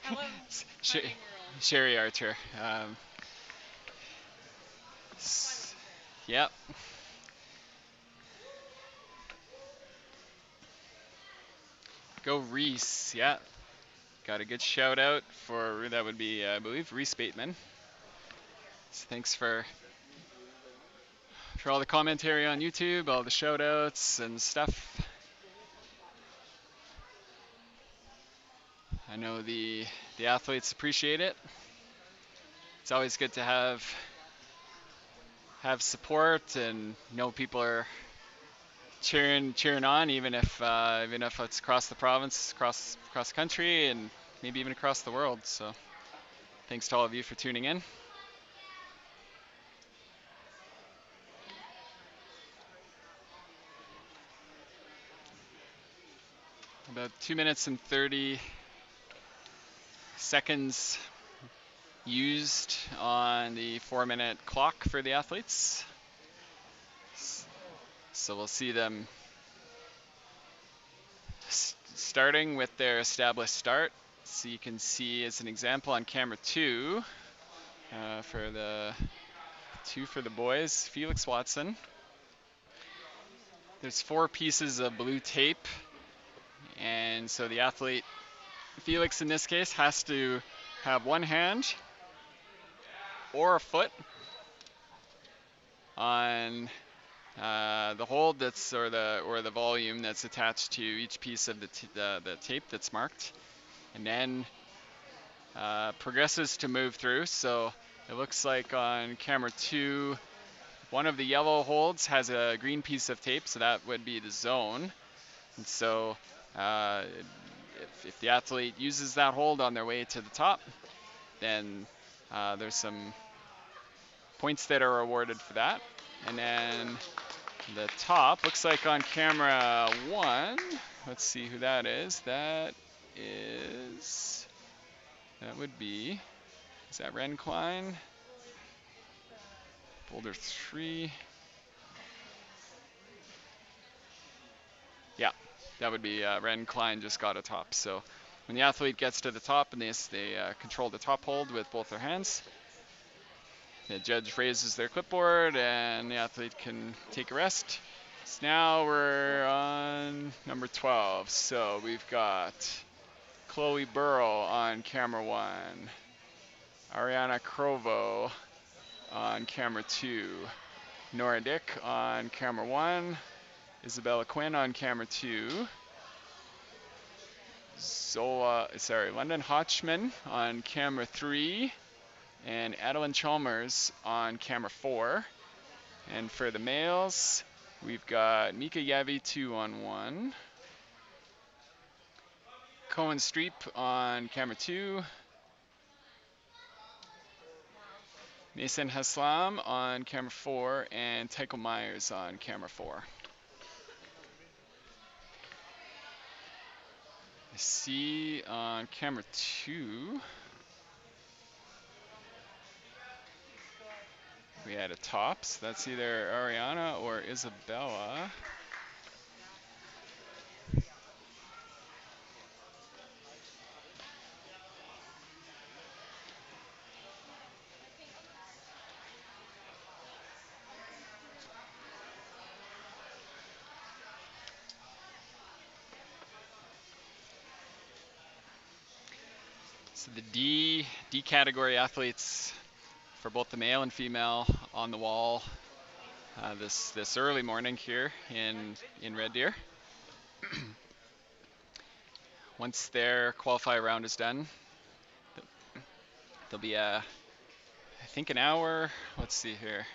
Speaker 2: Hello,
Speaker 1: Sherry Archer. Yep. Go Reese. Yeah. Got a good shout out for, that would be, I believe, Reese Bateman. So thanks for all the commentary on YouTube, all the shout outs and stuff. I know the athletes appreciate it. It's always good to have support and know people are cheering on, even if it's across the province, across the country, and maybe even across the world. So thanks to all of you for tuning in. About 2 minutes and 30 seconds used on the 4-minute clock for the athletes. So we'll see them starting with their established start. So you can see as an example on camera 2 for the boys, Felix Watson. There's 4 pieces of blue tape, and so the athlete, Felix in this case, has to have one hand or a foot on the hold or the volume that's attached to each piece of the tape that's marked, and then progresses to move through. So it looks like on camera 2, one of the yellow holds has a green piece of tape, so that would be the zone. And so if the athlete uses that hold on their way to the top, then there's some points that are awarded for that. And then the top looks like on camera 1, let's see who that is. That would be, is that Ren Klein? Boulder 3. Yeah, that would be Ren Klein just got a top. So when the athlete gets to the top and they control the top hold with both their hands, the judge raises their clipboard and the athlete can take a rest. So now we're on number 12. So we've got Chloe Burrow on camera 1, Ariana Crovo on camera 2, Nora Dick on camera 1, Isabella Quinn on camera 2, London Hotchman on camera 3, and Adeline Chalmers on camera 4. And for the males, we've got Mika Yavi 2 on 1, Cohen Streep on camera 2, Mason Haslam on camera 4, and Tycho Myers on camera 4. I see on camera 2, we had a tops. That's either Ariana or Isabella. So the D category athletes for both the male and female on the wall this early morning here in Red Deer. Once their qualifier round is done, there'll be I think an hour. Let's see here.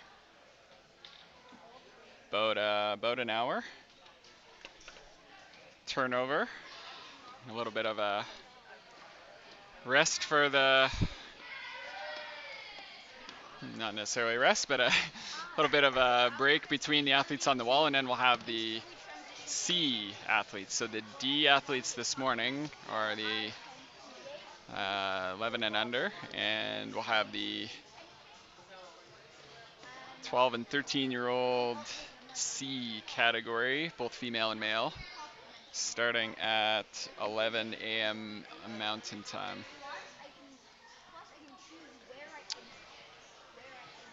Speaker 1: About an hour turnover. A little bit of a rest for not necessarily rest, but a little bit of a break between the athletes on the wall, and then we'll have the C athletes. So the D athletes this morning are the 11 and under, and we'll have the 12 and 13-year-old C category, both female and male, starting at 11 a.m. Mountain Time.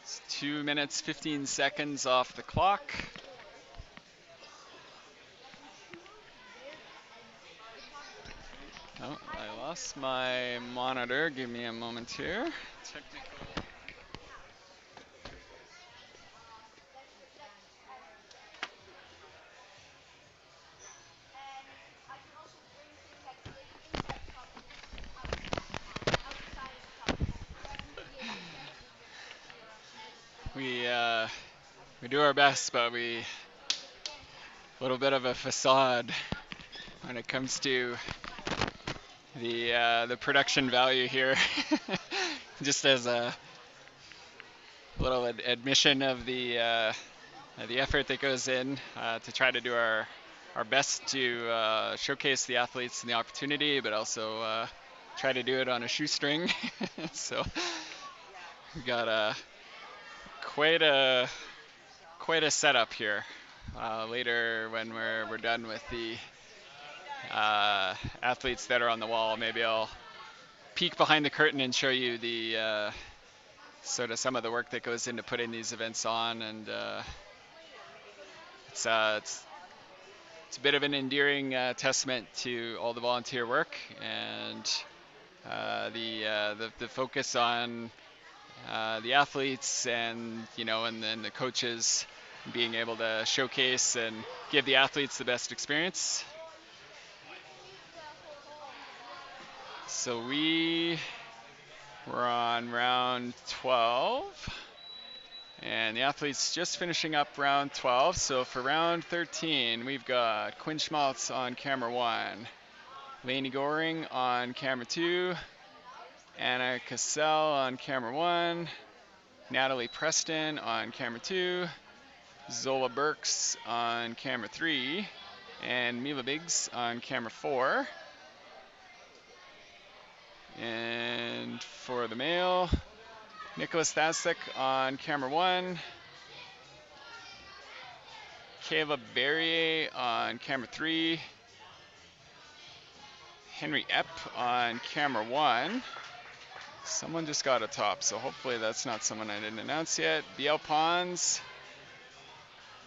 Speaker 1: It's 2 minutes 15 seconds off the clock. Oh, I lost my monitor. Give me a moment here. Technical. we do our best, but a little bit of a facade when it comes to the production value here. Just as a little admission of the effort that goes in to try to do our best to showcase the athletes and the opportunity, but also try to do it on a shoestring. So we got quite a quite a setup here. Later, when we're done with the athletes that are on the wall, maybe I'll peek behind the curtain and show you the sort of some of the work that goes into putting these events on, and it's a bit of an endearing testament to all the volunteer work and the focus on the athletes and and then the coaches being able to showcase and give the athletes the best experience. So we were on round 12, and the athletes just finishing up round 12. So for round 13, we've got Quinn Schmaltz on camera 1, Lainey Goring on camera 2, Anna Cassell on camera 1, Natalie Preston on camera 2, Zola Burks on camera 3, and Mila Biggs on camera 4. And for the male, Nicholas Thasek on camera 1, Caleb Barrier on camera 3, Henry Epp on camera 1. Someone just got a top, so hopefully that's not someone I didn't announce yet. Biel Pons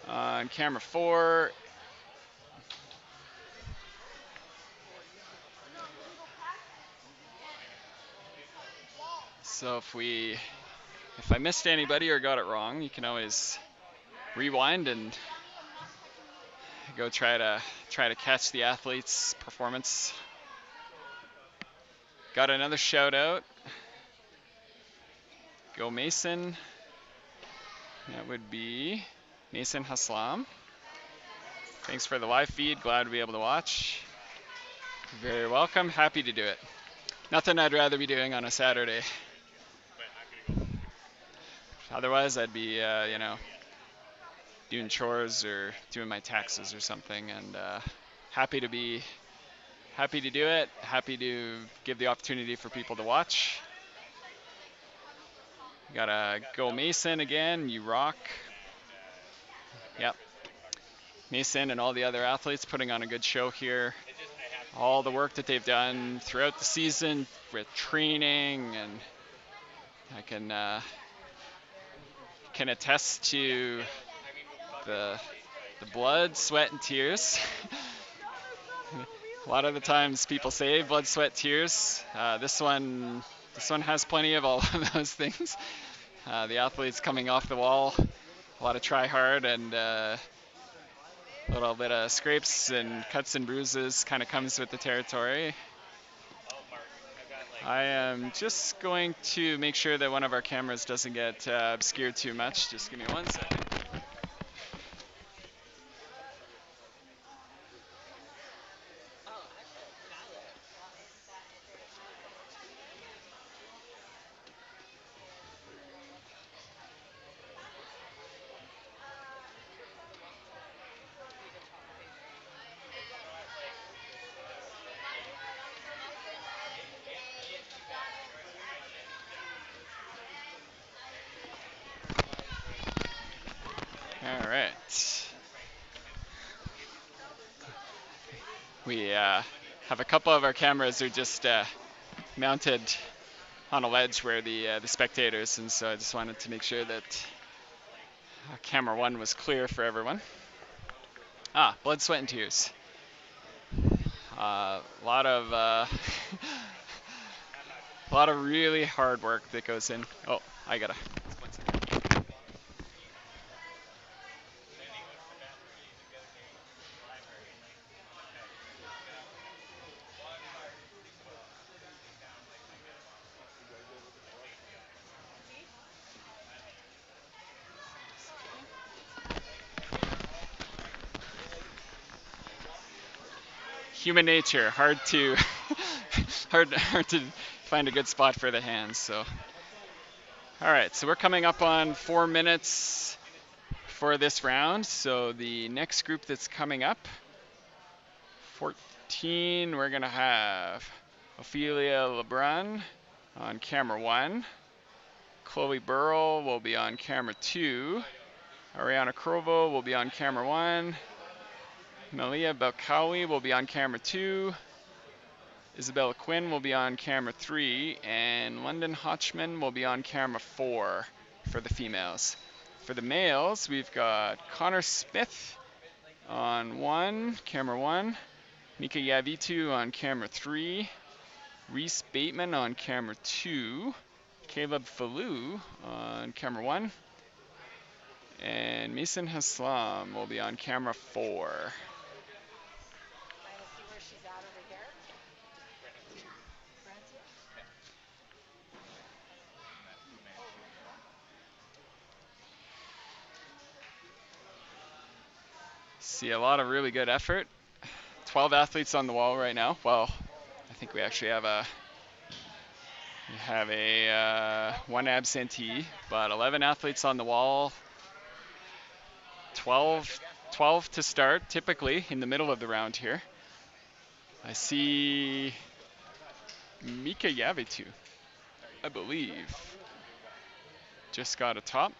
Speaker 1: on camera 4. So if I missed anybody or got it wrong, you can always rewind and go try to catch the athlete's performance. Got another shout out. Go Mason. That would be Mason Haslam. Thanks for the live feed. Glad to be able to watch. Very welcome. Happy to do it. Nothing I'd rather be doing on a Saturday. Otherwise, I'd be, doing chores or doing my taxes or something. And happy to do it. Happy to give the opportunity for people to watch. Gotta go Mason again. You rock. Yep. Mason and all the other athletes putting on a good show here. All the work that they've done throughout the season with training, and I can attest to the blood, sweat, and tears. A lot of the times people say blood, sweat, tears. This one has plenty of all of those things. The athletes coming off the wall, a lot of try hard, and a little bit of scrapes and cuts and bruises kind of comes with the territory. I am just going to make sure that one of our cameras doesn't get obscured too much. Just give me 1 second. All right. We have a couple of our cameras are just mounted on a ledge where the spectators, and so I just wanted to make sure that camera 1 was clear for everyone. Blood, sweat, and tears. A lot of a lot of really hard work that goes in. Oh, I gotta. human nature. Hard to hard to find a good spot for the hands. So, all right. So we're coming up on 4 minutes for this round. So the next group that's coming up, 14, we're gonna have Ophelia LeBrun on camera 1. Chloe Burrell will be on camera 2. Ariana Krovo will be on camera 1. Malia Belkawi will be on camera 2. Isabella Quinn will be on camera 3. And London Hotchman will be on camera 4 for the females. For the males, we've got Connor Smith on camera 1. Mika Yavitu on camera 3. Reese Bateman on camera 2. Caleb Falou on camera 1. And Mason Haslam will be on camera 4. See a lot of really good effort. 12 athletes on the wall right now. Well, I think we actually have a one absentee, but 11 athletes on the wall. 12 to start, typically in the middle of the round here. I see Mika Yavitu, I believe, just got a top.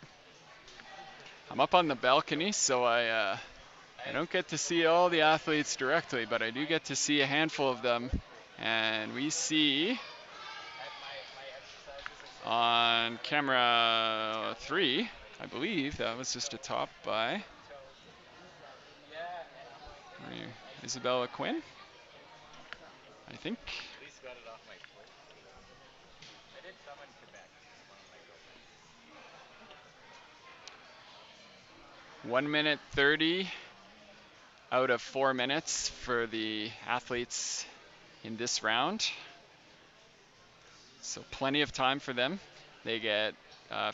Speaker 1: I'm up on the balcony, so I don't get to see all the athletes directly, but I do get to see a handful of them. And we see on camera 3, I believe that was just a top by Isabella Quinn, I think. 1 minute 30 out of 4 minutes for the athletes in this round. So plenty of time for them. They get,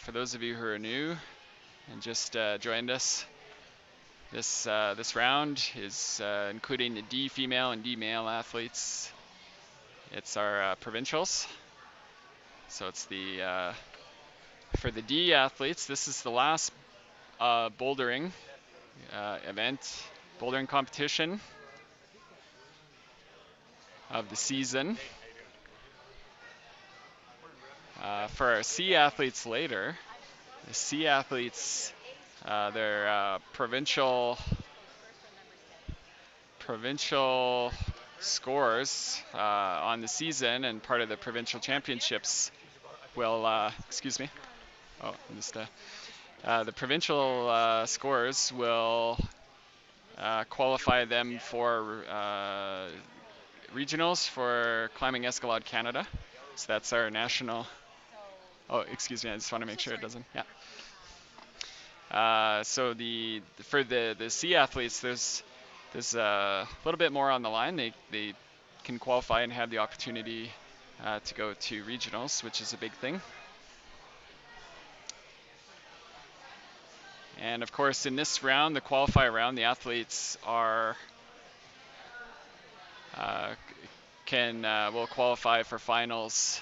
Speaker 1: for those of you who are new and just joined us, this round is including the D female and D male athletes. It's our provincials. So it's the for the D athletes, this is the last bouldering bouldering competition of the season. For our C athletes later, the C athletes, their provincial scores on the season and part of the provincial championships will, excuse me, oh, I missed the provincial scores will qualify them for regionals for Climbing Escalade Canada. So that's our national. Oh, excuse me. I just want to make sure it doesn't. Yeah. So for the C athletes, there's a little bit more on the line. They can qualify and have the opportunity to go to regionals, which is a big thing. And of course, in this round, the qualifier round, the athletes are will qualify for finals.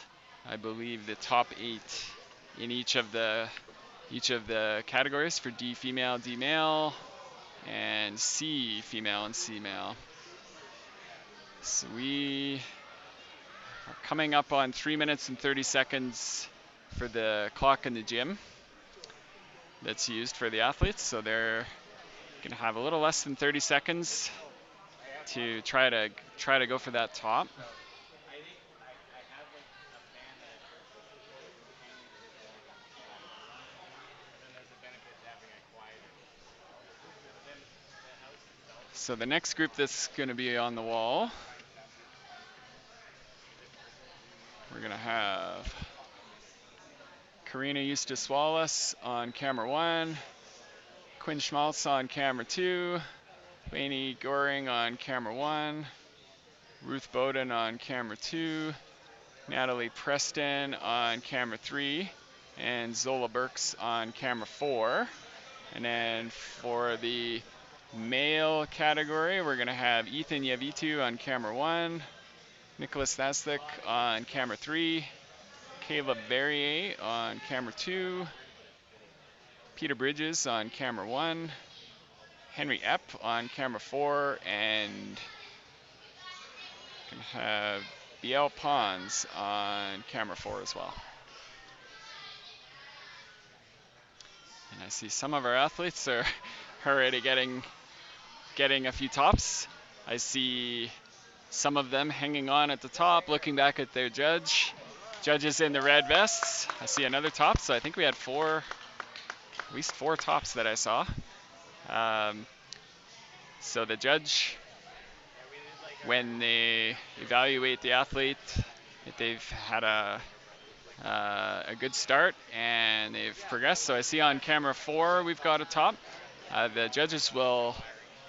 Speaker 1: I believe the top 8 in each of the categories for D female, D male, and C female and C male. So we are coming up on 3 minutes and 30 seconds for the clock in the gym that's used for the athletes. So they're gonna have a little less than 30 seconds to try to go for that top. So the next group that's going to be on the wall, we're going to have Karina Eustace Wallace on camera 1, Quinn Schmaltz on camera 2, Lainey Goring on camera 1, Ruth Bowden on camera 2, Natalie Preston on camera 3, and Zola Burks on camera 4. And then for the male category, we're going to have Ethan Yavitu on camera 1, Nicholas Naslik on camera 3, Caleb Verrier on camera 2, Peter Bridges on camera 1, Henry Epp on camera 4, and can have BL Pons on camera 4 as well. And I see some of our athletes are already getting a few tops. I see some of them hanging on at the top, looking back at their judges in the red vests. I see another top, so I think we had at least four tops that I saw. So the judge, when they evaluate the athlete, if they've had a good start and they've progressed. So I see on camera 4 we've got a top. The judges will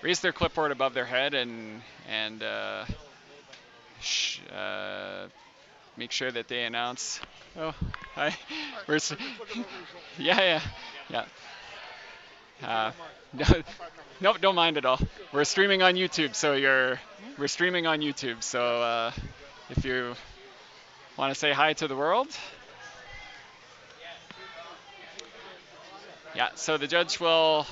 Speaker 1: raise their clipboard above their head and make sure that they announce. Oh, hi. Yeah. No, no, don't mind at all. We're streaming on YouTube, we're streaming on YouTube. So if you want to say hi to the world. Yeah, so the judge will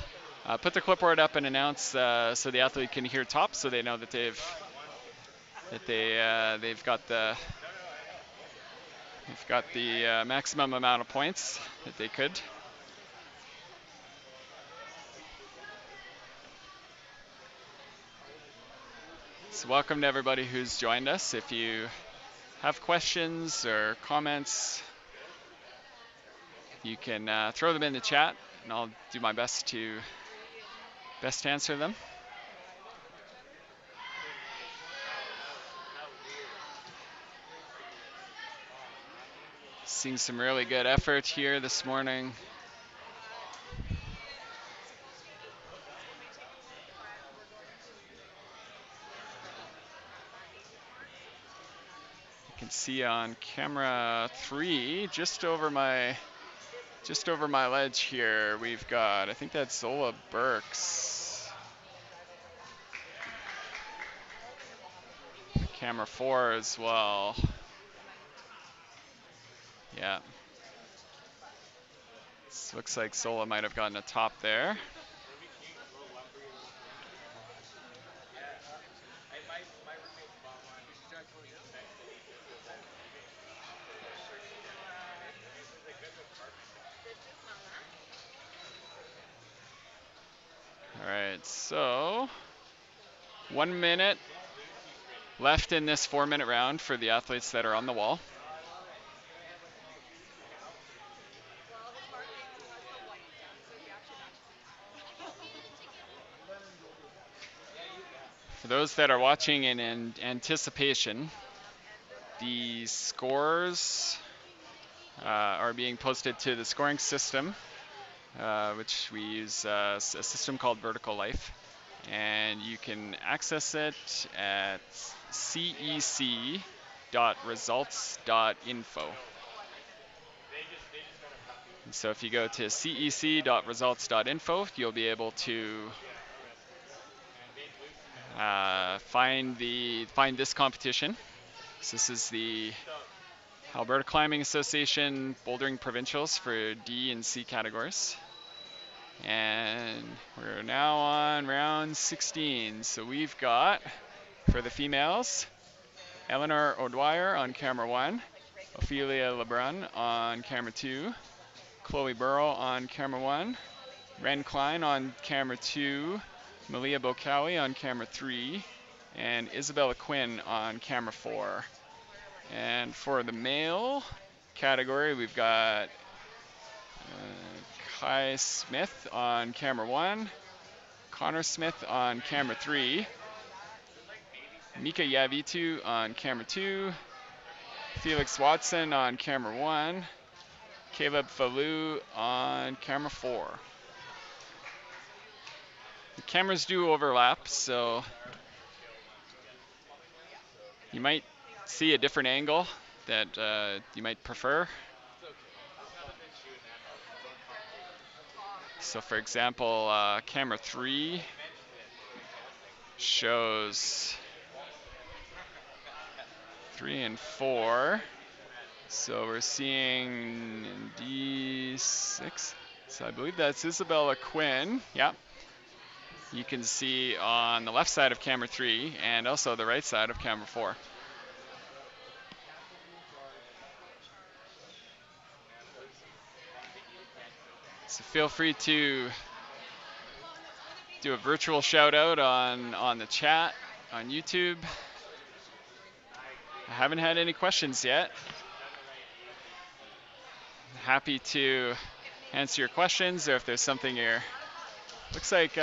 Speaker 1: put the clipboard up and announce so the athlete can hear top, so they know that they've got the maximum amount of points that they could. So welcome to everybody who's joined us. If you have questions or comments, you can throw them in the chat, and I'll do my best to answer them. Seeing some really good effort here this morning. You can see on camera 3, just over my ledge here, we've got, I think that's Zola Burks. Camera 4 as well. Yeah. This looks like Zola might have gotten a top there. All right, so 1 minute left in this 4-minute round for the athletes that are on the wall. For those that are watching in anticipation, the scores are being posted to the scoring system, which we use a system called Vertical Life. And you can access it at cec.results.info. So if you go to cec.results.info, you'll be able to find this competition. So this is the Alberta Climbing Association Bouldering Provincials for D and C categories. And we're now on round 16. So we've got, for the females, Eleanor O'Dwyer on camera 1, Ophelia Lebrun on camera 2, Chloe Burrow on camera 1, Ren Klein on camera 2, Malia Bokawi on camera 3, and Isabella Quinn on camera 4. And for the male category, we've got Kai Smith on camera 1, Connor Smith on camera 3, Mika Yavitu on camera 2, Felix Watson on camera 1, Caleb Fallu on camera 4. The cameras do overlap, so you might see a different angle that you might prefer. So for example, camera 3 shows 3 and 4. So we're seeing D6. So I believe that's Isabella Quinn. Yeah. You can see on the left side of camera 3 and also the right side of camera 4. So feel free to do a virtual shout out on the chat on YouTube. I haven't had any questions yet. Happy to answer your questions, or if there's something you're... Looks like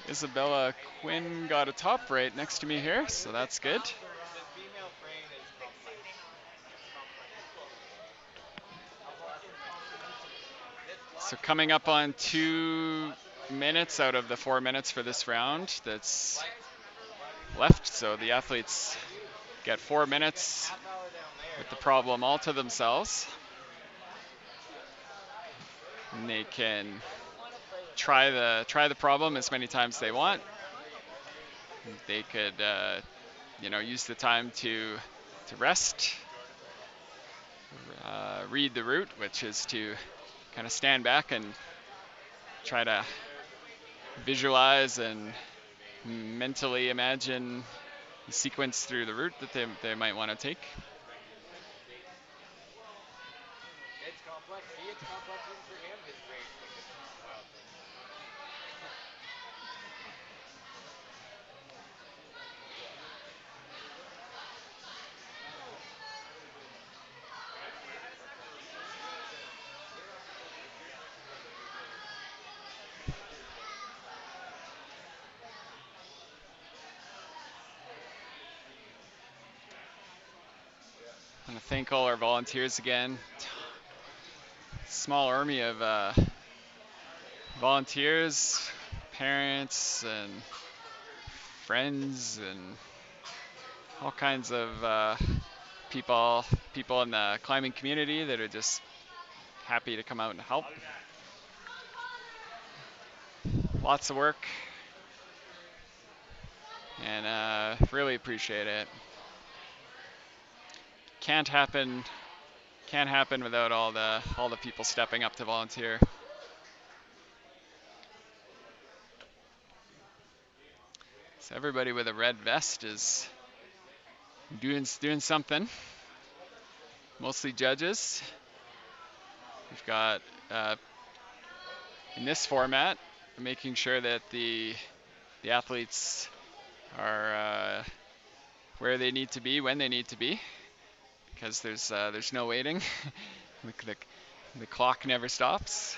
Speaker 1: Isabella Quinn got a top right next to me here, so that's good. So coming up on 2 minutes out of the 4 minutes for this round that's left. So the athletes get 4 minutes with the problem all to themselves. And they can try the problem as many times they want. They could use the time to rest, read the route, which is to kind of stand back and try to visualize and mentally imagine the sequence through the route that they might want to take. I want to thank all our volunteers again. Small army of volunteers, parents, and friends, and all kinds of people in the climbing community that are just happy to come out and help. Lots of work, and really appreciate it. Can't happen without all the people stepping up to volunteer. So everybody with a red vest is doing something. Mostly judges. We've got in this format, making sure that the athletes are where they need to be when they need to be, because there's no waiting. the clock never stops.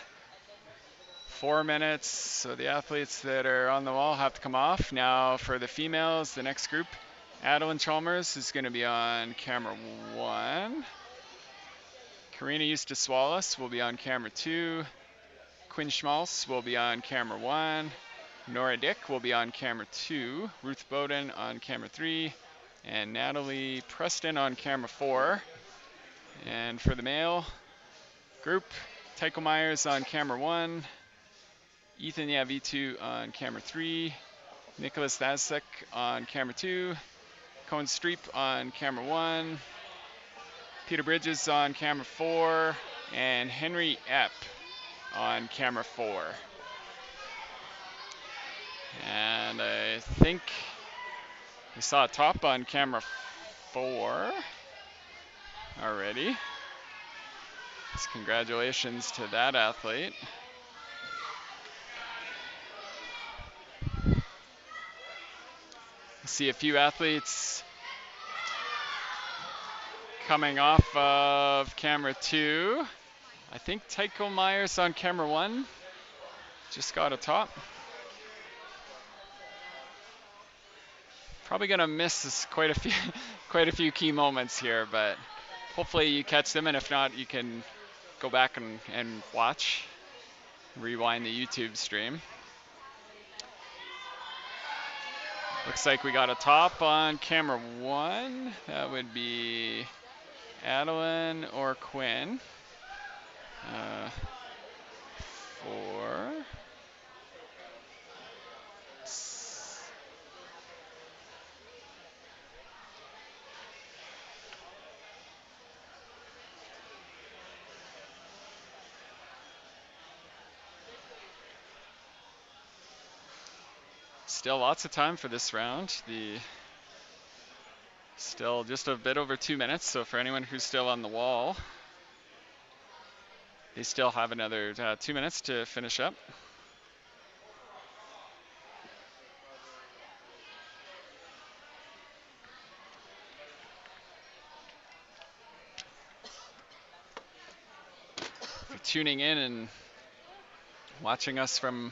Speaker 1: 4 minutes, so the athletes that are on the wall have to come off. Now for the females, the next group, Adeline Chalmers is going to be on camera 1. Karina Eustace Wallace will be on camera 2. Quinn Schmaltz will be on camera 1. Nora Dick will be on camera 2. Ruth Bowden on camera 3. And Natalie Preston on camera 4. And for the male group, Tycho Myers on camera 1. Ethan Yavitu on camera 3. Nicholas Dasek on camera 2. Cohen Streep on camera 1. Peter Bridges on camera 4. And Henry Epp on camera 4. And I think we saw a top on camera 4 already. So congratulations to that athlete. I see a few athletes coming off of camera 2. I think Tycho Myers on camera 1 just got a top. Probably gonna miss quite a few key moments here, but hopefully you catch them, and if not, you can go back and watch, rewind the YouTube stream. Looks like we got a top on camera 1. That would be Adeline or Quinn. 4. Still lots of time for this round. Still just a bit over 2 minutes, so for anyone who's still on the wall, they still have another 2 minutes to finish up. If you're tuning in and watching us from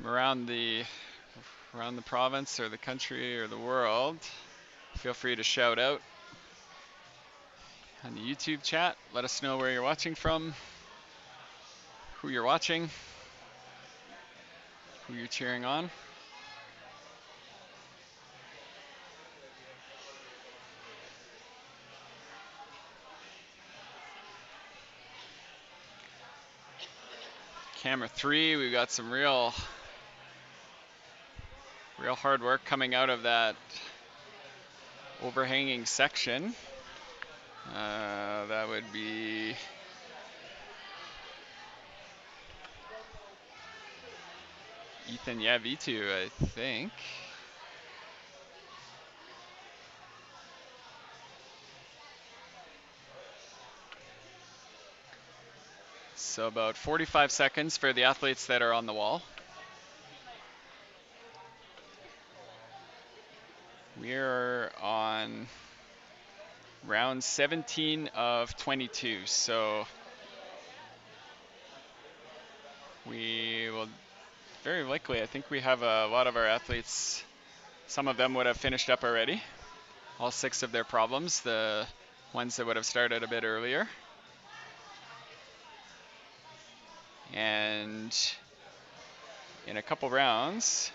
Speaker 1: around the province or the country or the world, feel free to shout out on the YouTube chat. Let us know where you're watching from, who you're watching, who you're cheering on. Camera 3, we've got some real hard work coming out of that overhanging section. That would be Ethan Yavitu, I think. So about 45 seconds for the athletes that are on the wall. We're on round 17 of 22, so we will very likely, I think we have a lot of our athletes, some of them would have finished up already, all 6 of their problems, the ones that would have started a bit earlier. And in a couple rounds,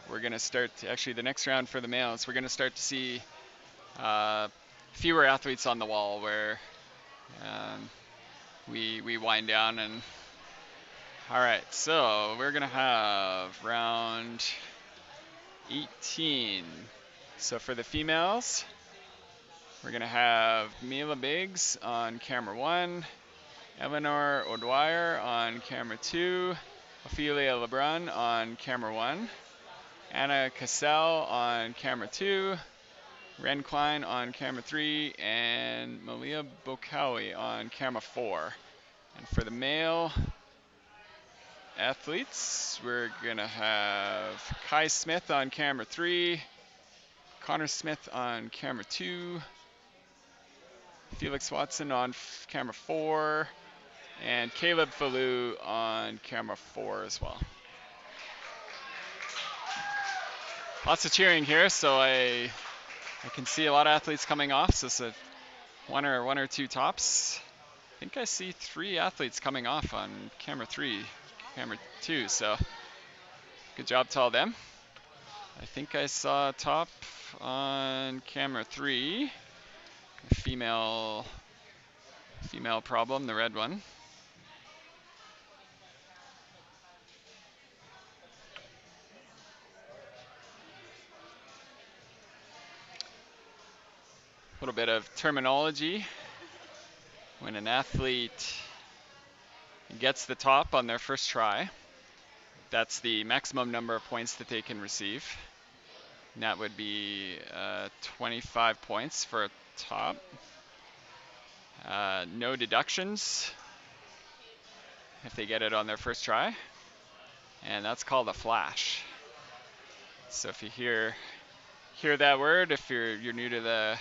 Speaker 1: we're going to start, actually the next round for the males, we're going to start to see fewer athletes on the wall where we wind down. And all right, so we're going to have round 18. So for the females, we're going to have Mila Biggs on camera 1, Eleanor O'Dwyer on camera 2, Ophelia LeBrun on camera 1, Anna Cassell on camera 2, Ren Klein on camera 3, and Malia Bokawi on camera 4. And for the male athletes, we're going to have Kai Smith on camera 3, Connor Smith on camera 2, Felix Watson on camera 4, and Caleb Fallu on camera 4 as well. Lots of cheering here, so I can see a lot of athletes coming off, so it's one or two tops. I think I see 3 athletes coming off on camera 3, camera 2, so good job to all them. I think I saw a top on camera 3, female problem, the red one. A little bit of terminology. When an athlete gets the top on their first try, that's the maximum number of points that they can receive. And that would be 25 points for a top. No deductions if they get it on their first try. And that's called a flash. So if you hear that word, if you're new to the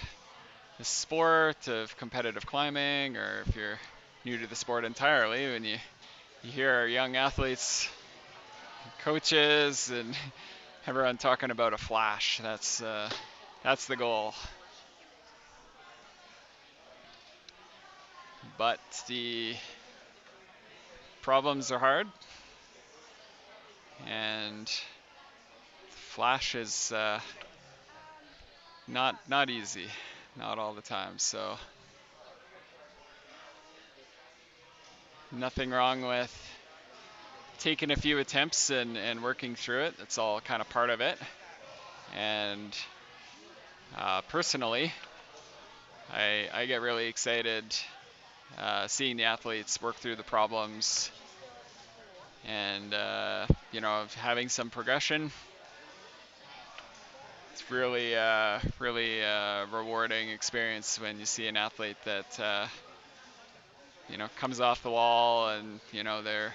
Speaker 1: sport of competitive climbing, or if you're new to the sport entirely, when you hear our young athletes, coaches, and everyone talking about a flash, that's the goal. But the problems are hard, and flash is not easy, not all the time. So nothing wrong with taking a few attempts and working through it. That's all kind of part of it. And personally, I get really excited seeing the athletes work through the problems and having some progression. It's really rewarding experience when you see an athlete that comes off the wall and they're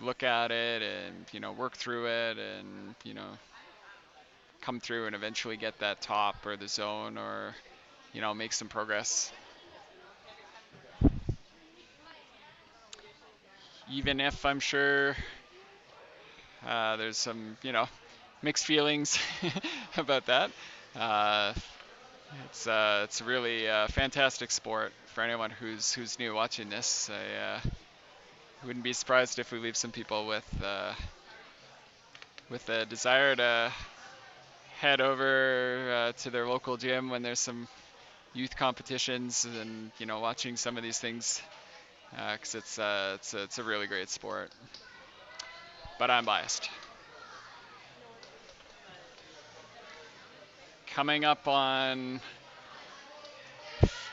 Speaker 1: look at it and work through it and come through and eventually get that top or the zone or make some progress. Even if I'm sure there's some mixed feelings about that. Uh, it's really a fantastic sport for anyone who's new watching this. I wouldn't be surprised if we leave some people with a desire to head over to their local gym when there's some youth competitions and watching some of these things because it's a really great sport. But I'm biased. Coming up on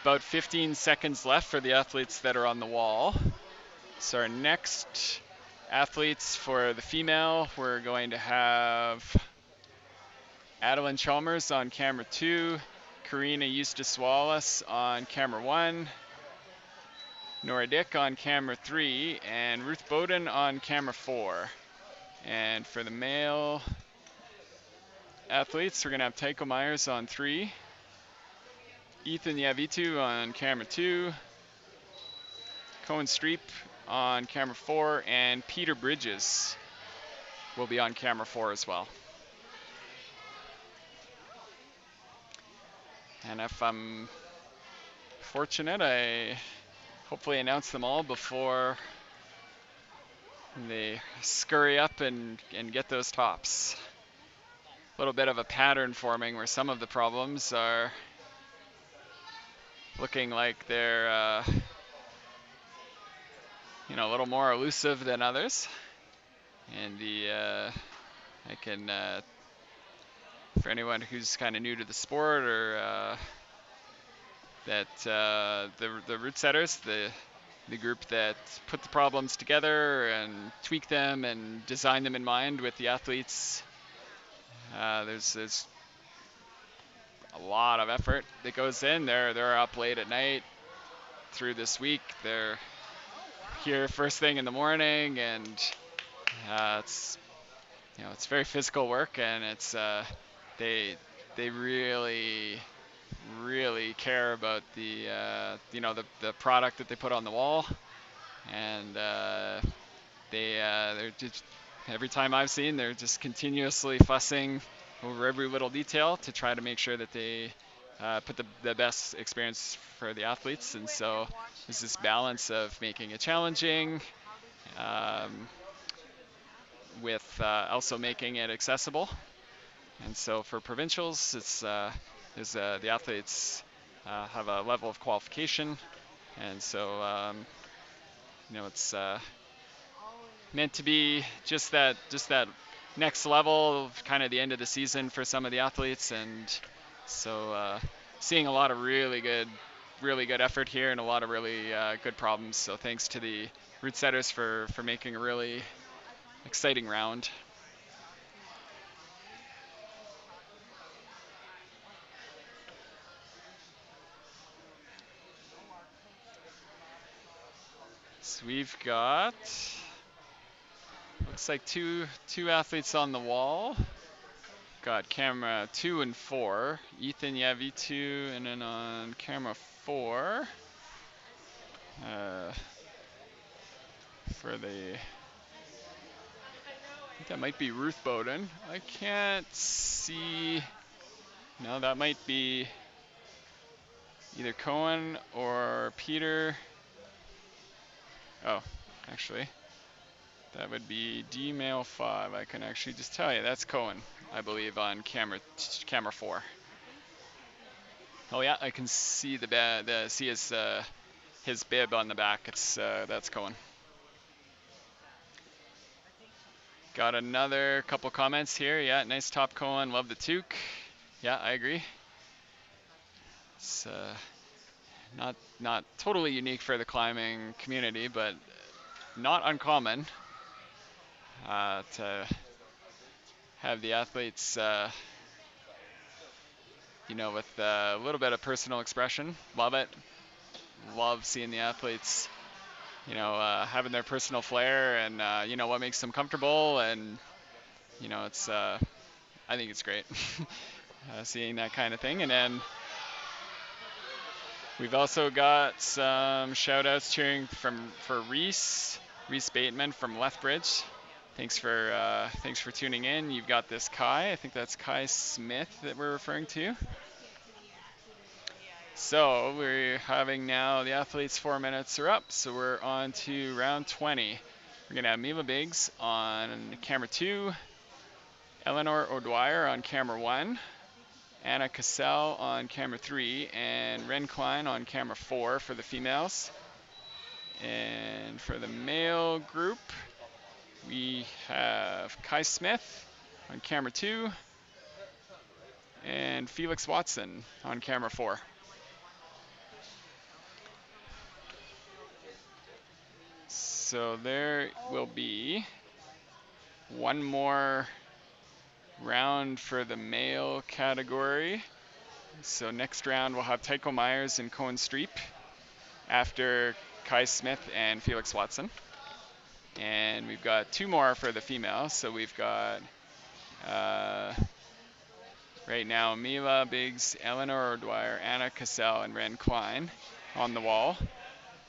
Speaker 1: about 15 seconds left for the athletes that are on the wall. So our next athletes for the female, we're going to have Adeline Chalmers on camera 2, Karina Eustace Wallace on camera 1, Nora Dick on camera 3, and Ruth Bowden on camera 4. And for the male athletes, we're going to have Tycho Myers on 3, Ethan Yavitu on camera 2, Cohen Streep on camera 4, and Peter Bridges will be on camera 4 as well. And if I'm fortunate, I hopefully announce them all before they scurry up and get those tops. A little bit of a pattern forming where some of the problems are looking like they're a little more elusive than others. And I can for anyone who's kind of new to the sport or that the route setters, the group that put the problems together and tweak them and design them in mind with the athletes. There's a lot of effort that goes in. They're up late at night through this week. They're here first thing in the morning, and it's very physical work, and it's they really care about the product that they put on the wall, and they're just every time I've seen they're just continuously fussing over every little detail to try to make sure that they put the best experience for the athletes. And so there's this balance of making it challenging um, with also making it accessible. And so for provincials, it's the athletes have a level of qualification, and so it's meant to be just that next level, kind of the end of the season for some of the athletes. And so seeing a lot of really good effort here and a lot of really good problems. So thanks to the route setters for making a really exciting round. So we've got, looks like two athletes on the wall. Got camera 2 and 4, Ethan Yavitu, and then on camera 4, for the, I think that might be Ruth Bowden. I can't see, no, that might be either Cohen or Peter. Oh, actually, that would be D male 5. I can actually just tell you, that's Cohen, I believe, on camera 4. Oh yeah, I can see see his bib on the back. It's that's Cohen. Got another couple comments here. Yeah, nice top, Cohen. Love the toque. Yeah, I agree. It's not totally unique for the climbing community, but not uncommon to have the athletes, with a little bit of personal expression. Love it. Love seeing the athletes, having their personal flair and, what makes them comfortable. And, it's, I think it's great seeing that kind of thing. And then we've also got some shout outs cheering for Reese Bateman from Lethbridge. Thanks for tuning in. You've got this Kai. I think that's Kai Smith that we're referring to. So we're having now the athletes 4 minutes are up. So we're on to round 20. We're gonna have Mila Biggs on camera 2, Eleanor O'Dwyer on camera 1, Anna Cassell on camera 3, and Ren Klein on camera 4 for the females. And for the male group, we have Kai Smith on camera 2 and Felix Watson on camera 4. So there will be one more round for the male category. So next round we'll have Tycho Myers and Cohen Streep after Kai Smith and Felix Watson. And we've got two more for the female. So we've got right now Mila Biggs, Eleanor O'Dwyer, Anna Cassell, and Ren Klein on the wall.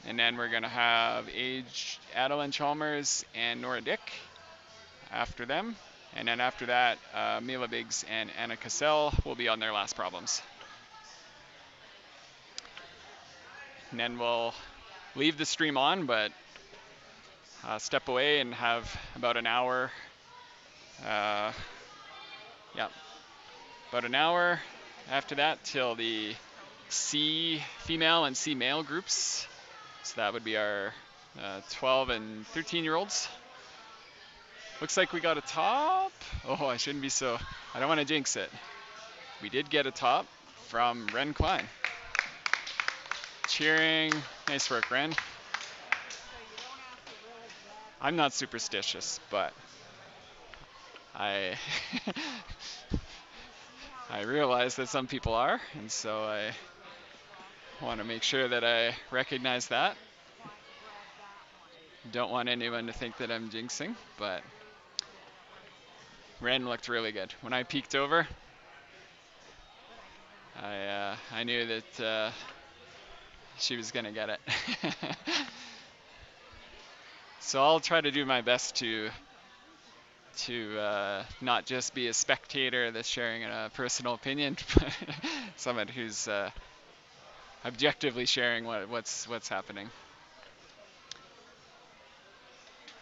Speaker 1: And then we're going to have Adeline Chalmers and Nora Dick after them. And then after that, Mila Biggs and Anna Cassell will be on their last problems. And then we'll leave the stream on, but step away and have about an hour. About an hour after that till the C female and C male groups. So that would be our 12 and 13-year-olds. Looks like we got a top. Oh, I shouldn't be so. I don't want to jinx it. We did get a top from Ren Klein. Cheering. Nice work, Ren. I'm not superstitious, but I I realize that some people are, and so I want to make sure that I recognize that. Don't want anyone to think that I'm jinxing, but Ren looked really good. When I peeked over, I knew that she was going to get it. So I'll try to do my best to not just be a spectator that's sharing a personal opinion, but someone who's objectively sharing what's happening.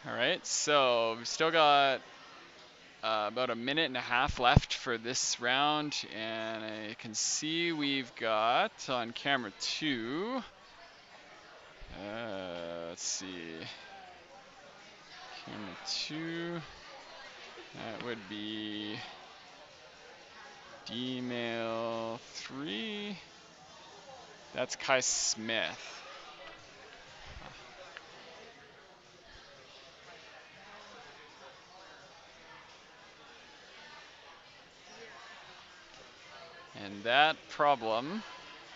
Speaker 1: All right, so we've still got about a minute and a half left for this round, and I can see we've got on camera 2. Let's see. Camera 2. That would be D-male 3. That's Kai Smith. And that problem,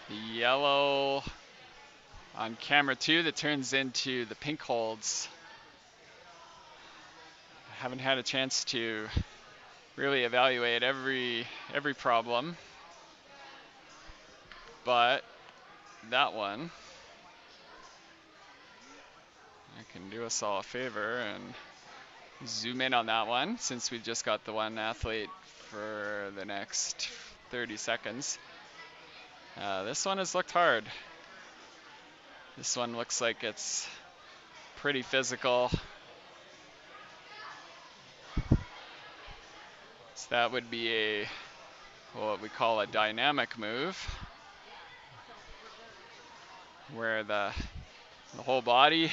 Speaker 1: the yellow on camera 2 that turns into the pink holds. I haven't had a chance to really evaluate every problem, but that one, I can do us all a favor and zoom in on that one since we've just got the one athlete for the next 30 seconds. This one has looked hard. This one looks like it's pretty physical. So that would be what we call a dynamic move, where the whole body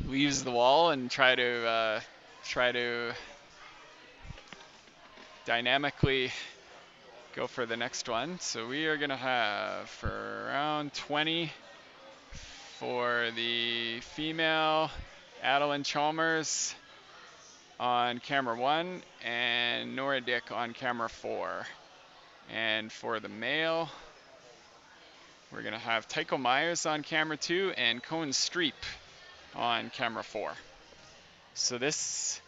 Speaker 1: leaves the wall and try to dynamically go for the next one. So we are going to have for round 20 For the female, Adeline Chalmers on camera 1 and Nora Dick on camera 4. And for the male, we're going to have Tycho Myers on camera 2 and Cohen Streep on camera 4. So this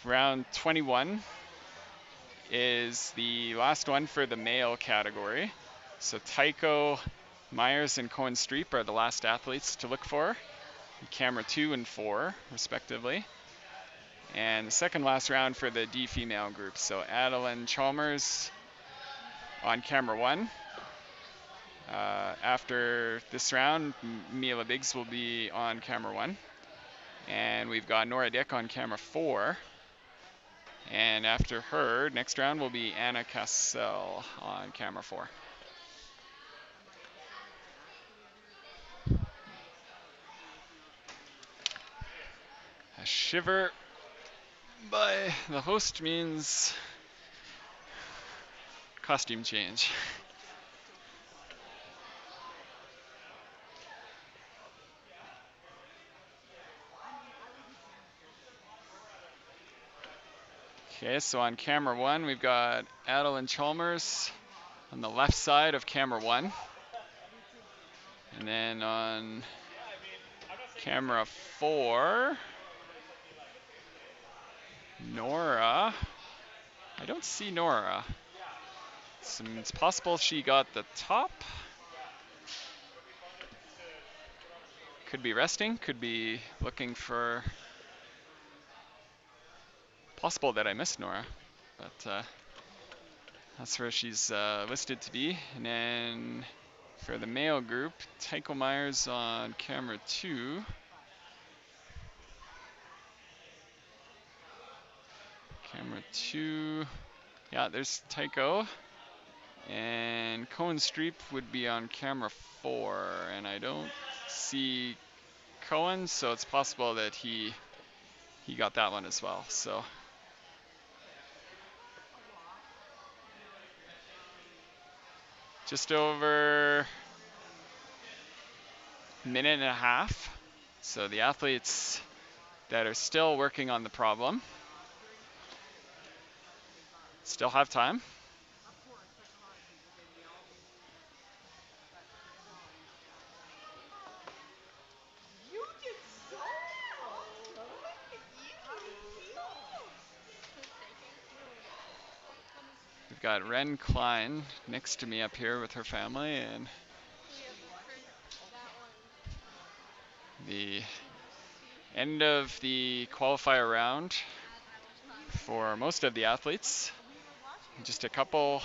Speaker 1: round 21 is the last one for the male category. So Tycho Myers and Cohen Streep are the last athletes to look for, camera 2 and 4 respectively. And the second last round for the D female group. So Adeline Chalmers on camera 1. After this round, Mila Biggs will be on camera 1. And we've got Nora Dick on camera 4. And after her, next round will be Anna Cassell on camera 4. A shiver by the host means costume change. Okay, so on camera 1, we've got Adeline Chalmers on the left side of camera 1. And then on camera 4, Nora. I don't see Nora. So it's possible she got the top. Could be resting, could be looking for. Possible that I missed Nora, but that's where she's listed to be. And then for the male group, Tycho Myers on camera 2. Camera 2. Yeah, there's Tycho. And Cohen Streep would be on camera 4. And I don't see Cohen, so it's possible that he got that one as well. So just over a minute and a half. So the athletes that are still working on the problem still have time.
Speaker 2: You did so well. Look at you. Thank you.
Speaker 1: We've got Ren Klein next to me up here with her family, and
Speaker 2: We have to print that one.
Speaker 1: the end of the qualifier round for most of the athletes. Just a couple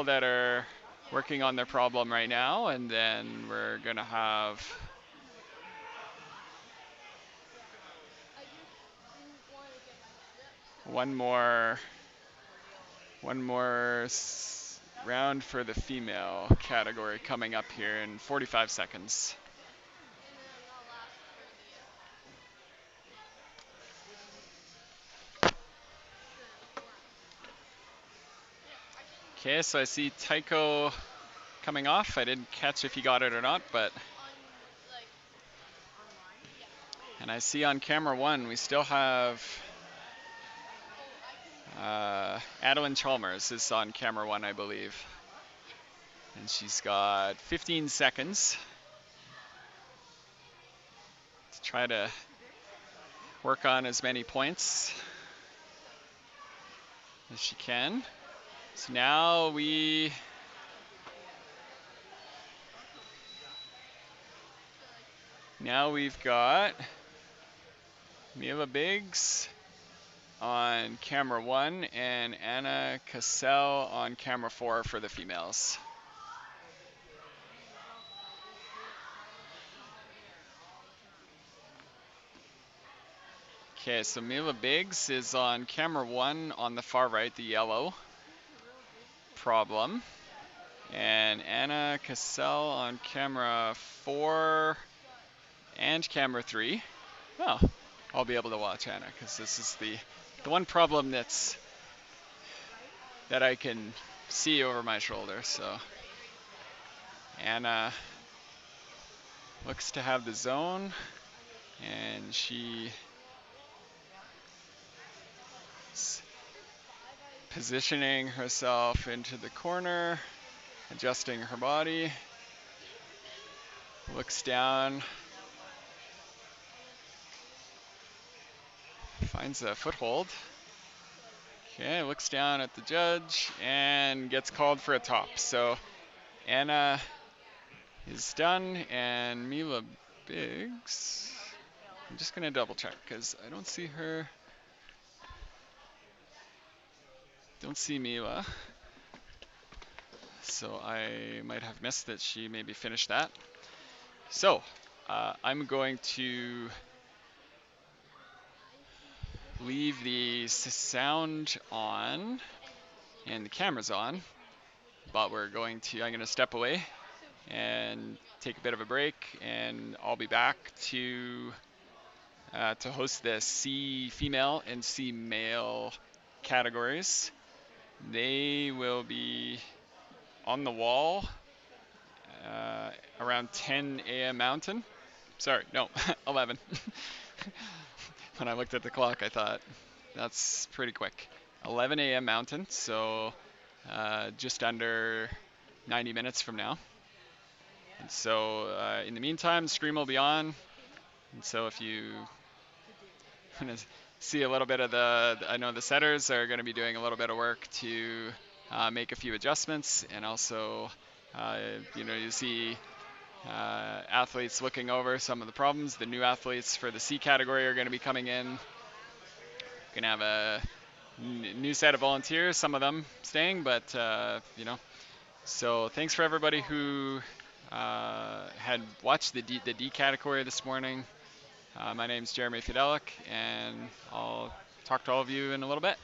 Speaker 1: that are working on their problem right now, and then we're gonna have
Speaker 2: I just didn't want to get my slip.
Speaker 1: one more round for the female category coming up here in 45 seconds.
Speaker 2: And then the last for the forum.
Speaker 1: Okay, so I see Tycho coming off. I didn't catch if he got it or not, but
Speaker 2: Online? Yeah.
Speaker 1: and I see on camera 1 we still have Adeline Chalmers is on camera 1, I believe. And she's got 15 seconds to try to work on as many points as she can. So now we've got Mila Biggs on camera 1 and Anna Cassell on camera 4 for the females. Okay, so Mila Biggs is on camera 1 on the far right, the yellow problem. And Anna Cassell on camera 4 and camera 3. Oh, I'll be able to watch Anna because this is the one problem that I can see over my shoulder. So Anna looks to have the zone, and she's positioning herself into the corner, adjusting her body, looks down, finds a foothold. Okay, looks down at the judge and gets called for a top. So Anna is done, and Mila Biggs. I'm just gonna double check because I don't see her. Don't see Mila. So I might have missed that she maybe finished that. So I'm going to leave the sound on and the camera's on, but I'm going to step away and take a bit of a break, and I'll be back to host the C female and C male categories. They will be on the wall around 10 a.m. Mountain. Sorry, no, 11. When I looked at the clock, I thought that's pretty quick. 11 a.m. Mountain, so just under 90 minutes from now. And so in the meantime, the stream will be on. And so if you want to see a little bit of I know the setters are going to be doing a little bit of work to make a few adjustments, and also, you see athletes looking over some of the problems. The new athletes for the C category are going to be coming in. Going to have a new set of volunteers, some of them staying, but So thanks for everybody who had watched the D category this morning. My name is Jeremy Fidelik, and I'll talk to all of you in a little bit.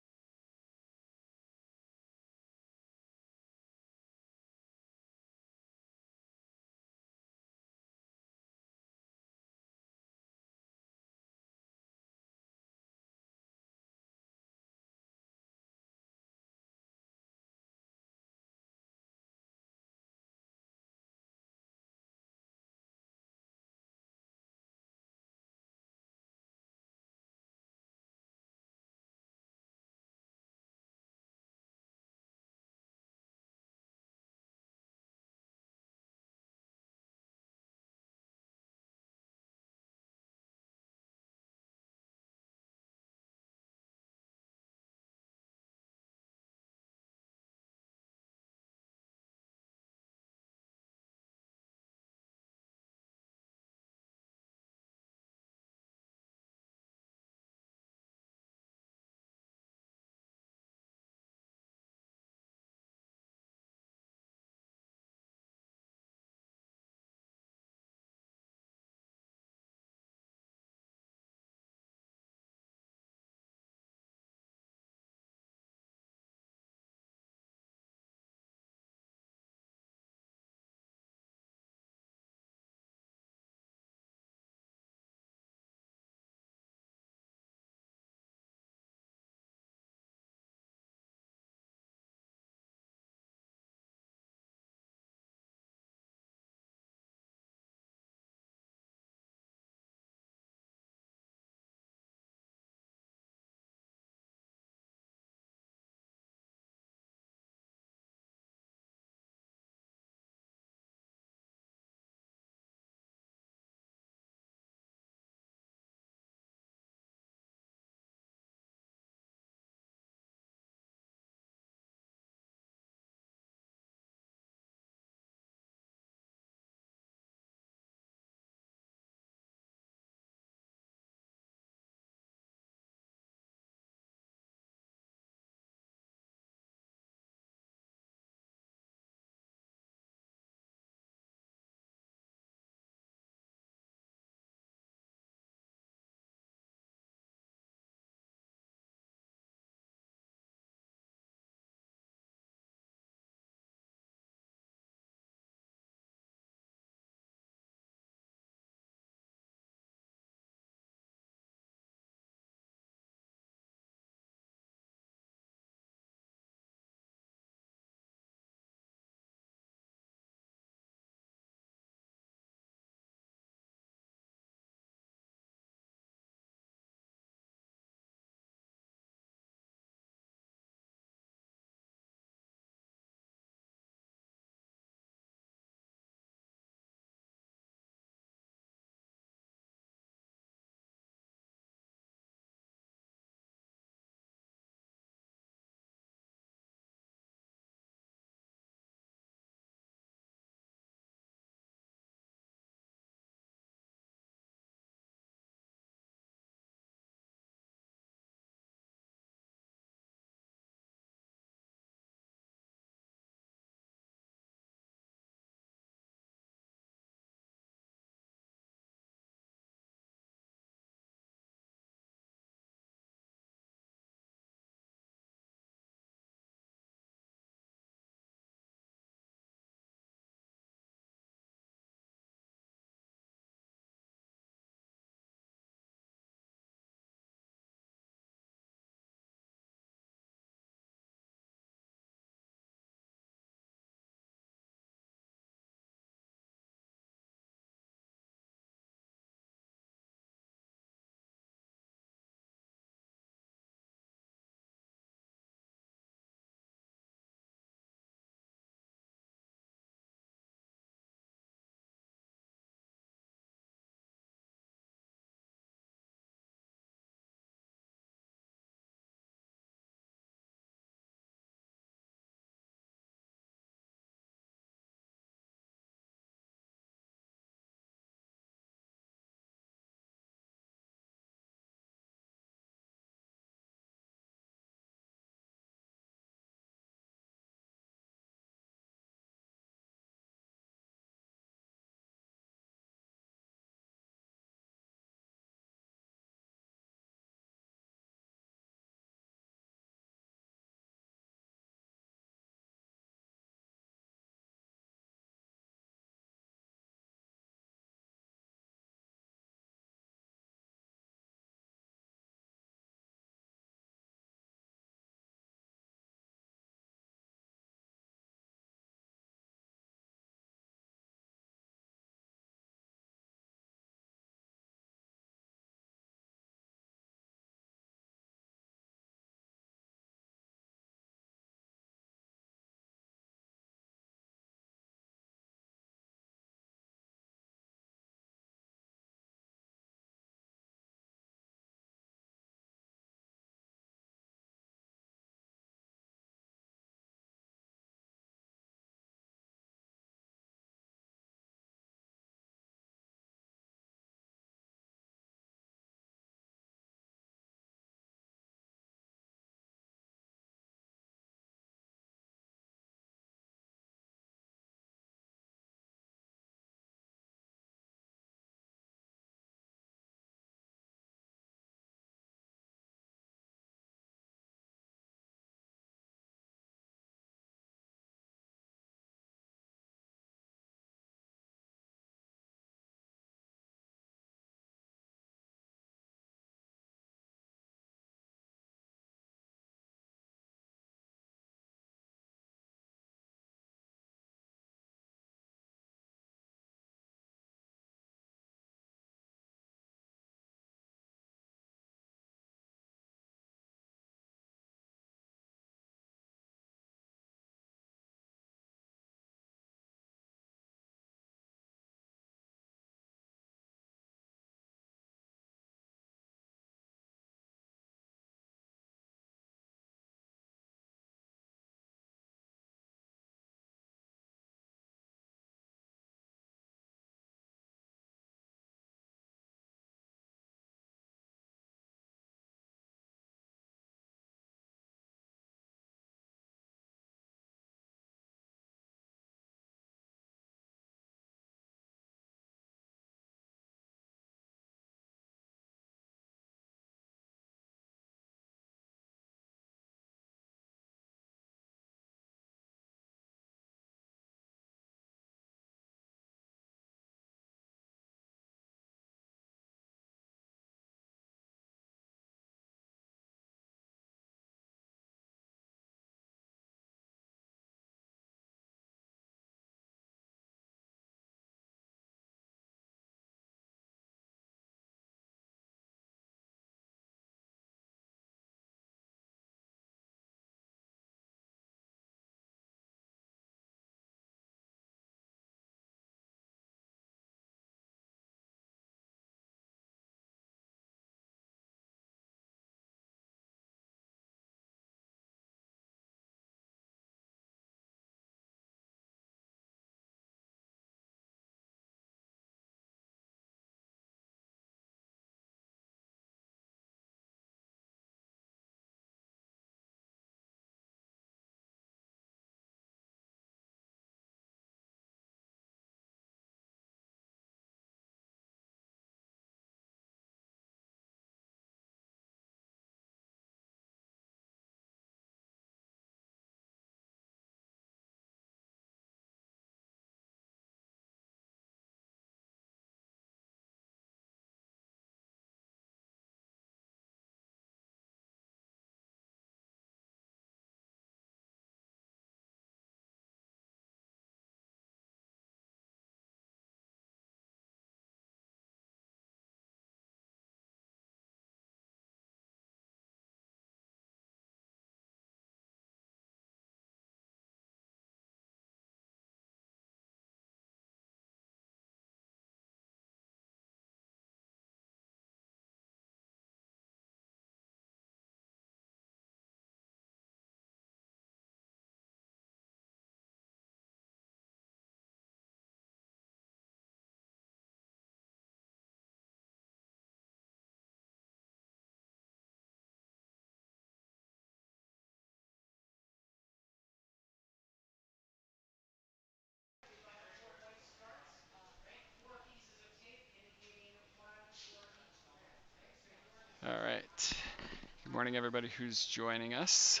Speaker 1: morning, everybody who's joining us.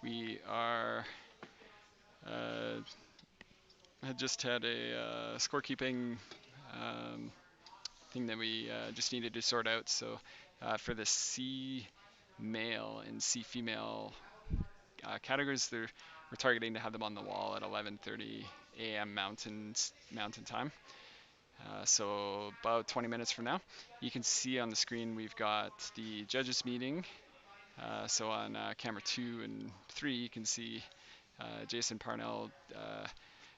Speaker 1: We are had just had a scorekeeping thing that we just needed to sort out. So for the C male and C female categories, we're targeting to have them on the wall at 11:30 a.m. Mountain time. So about 20 minutes from now, you can see on the screen we've got the judges meeting. So on camera 2 and 3, you can see Jason Parnell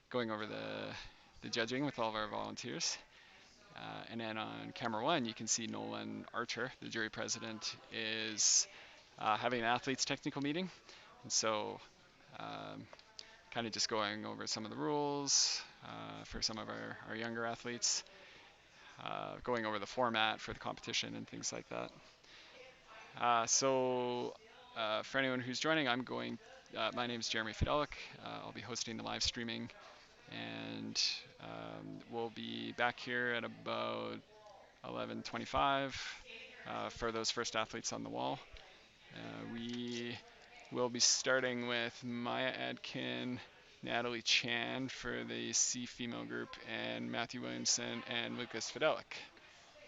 Speaker 1: going over the judging with all of our volunteers. And then on camera 1, you can see Nolan Archer, the jury president, is having an athletes technical meeting. And so kind of just going over some of the rules for some of our younger athletes, going over the format for the competition and things like that. So for anyone who's joining, my name is Jeremy Fidelic. I'll be hosting the live streaming, and we'll be back here at about 11:25 for those first athletes on the wall. We will be starting with Maya Adkin, Natalie Chan for the C female group, and Matthew Williamson and Lucas Fidelic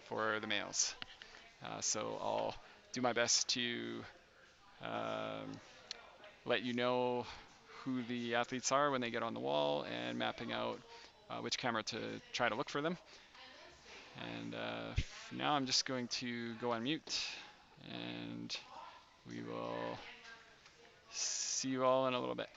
Speaker 1: for the males. So I'll do my best to let you know who the athletes are when they get on the wall and mapping out which camera to try to look for them. And now I'm just going to go on mute, and we will see you all in a little bit.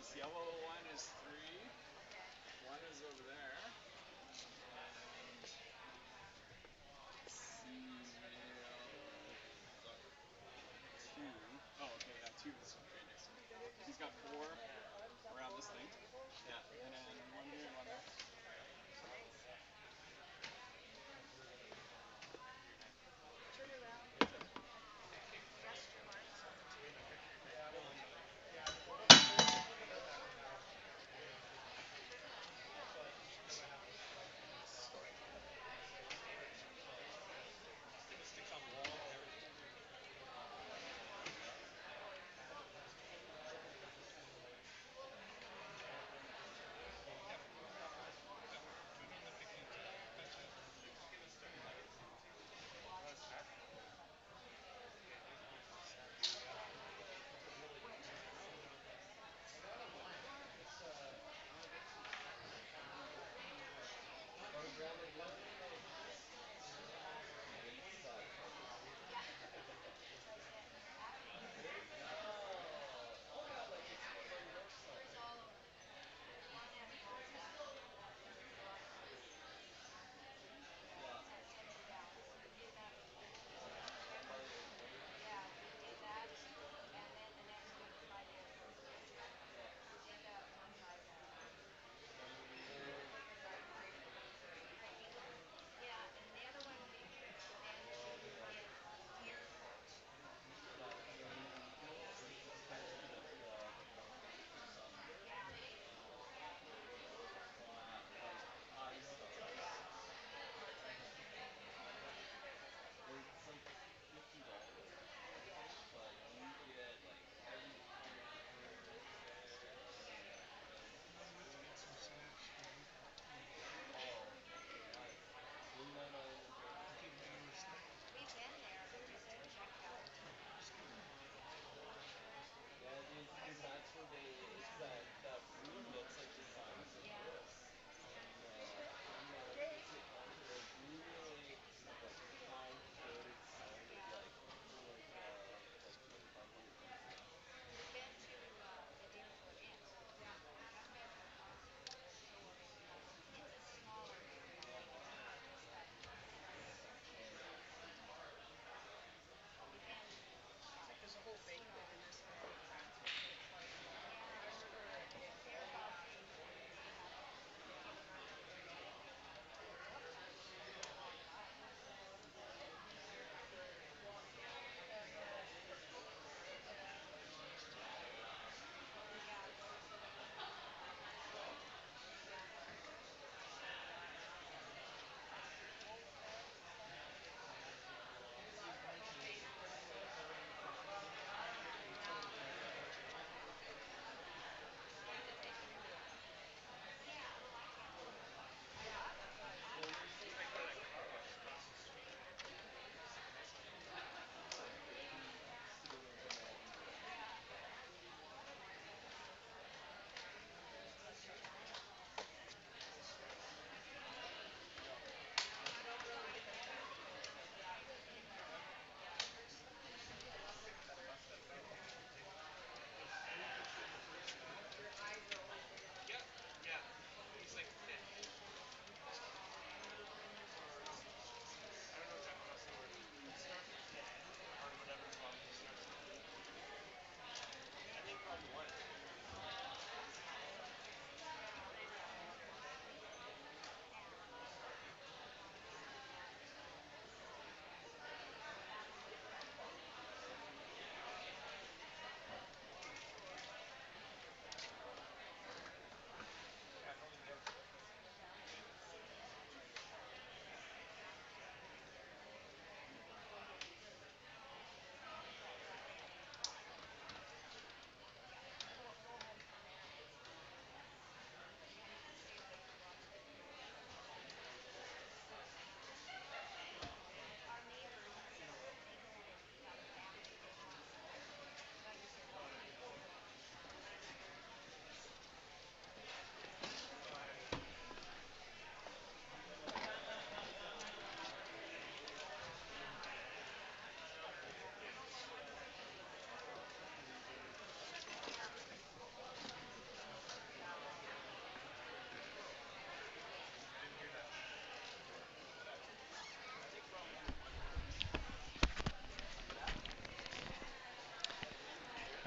Speaker 1: This yellow one is 3.
Speaker 2: Okay.
Speaker 1: One is over there. And two. Oh, okay, yeah, 2 is right next to me.
Speaker 2: Okay.
Speaker 1: He's got 4 around this thing. Yeah, and then one here and one there.
Speaker 2: Nice. Turn around to rest your marks on the table.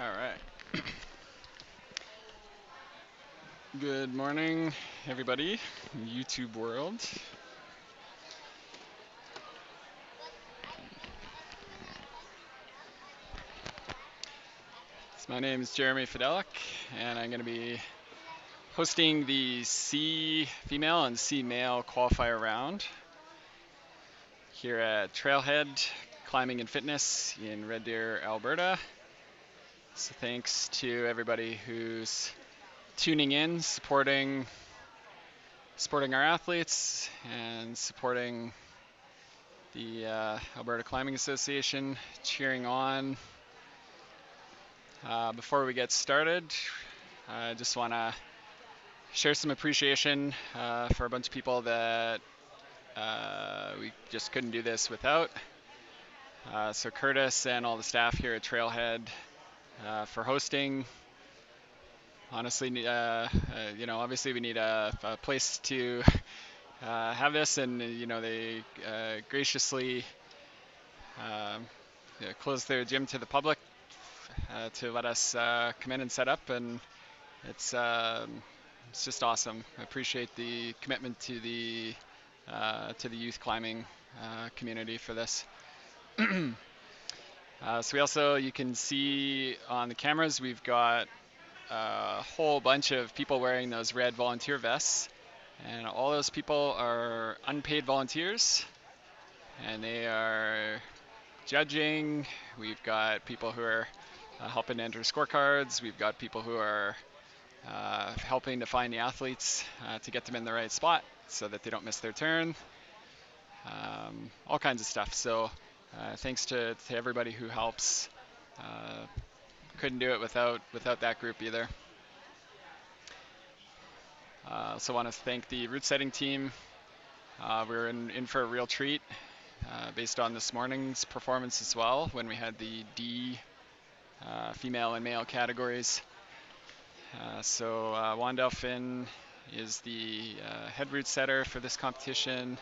Speaker 1: All right. Good morning, everybody, YouTube world. So my name is Jeremy Fidelik, and I'm going to be hosting the C female and C male qualifier round here at Trailhead Climbing and Fitness in Red Deer, Alberta. So thanks to everybody who's tuning in, supporting our athletes and supporting the Alberta Climbing Association, cheering on. Before we get started, I just want to share some appreciation for a bunch of people that we just couldn't do this without. So Curtis and all the staff here at Trailhead for hosting. Honestly, obviously we need a place to have this, and they graciously closed their gym to the public to let us come in and set up, and it's just awesome. I appreciate the commitment to the youth climbing community for this. So we also, you can see on the cameras, we've got a whole bunch of people wearing those red volunteer vests, and all those people are unpaid volunteers, and they are judging. We've got people who are helping enter scorecards. We've got people who are helping to find the athletes to get them in the right spot so that they don't miss their turn. All kinds of stuff. So thanks to everybody who helps. Couldn't do it without that group either. Also want to thank the route setting team. We're in for a real treat based on this morning's performance as well, when we had the D female and male categories. So Wandel Finn is the head route setter for this competition.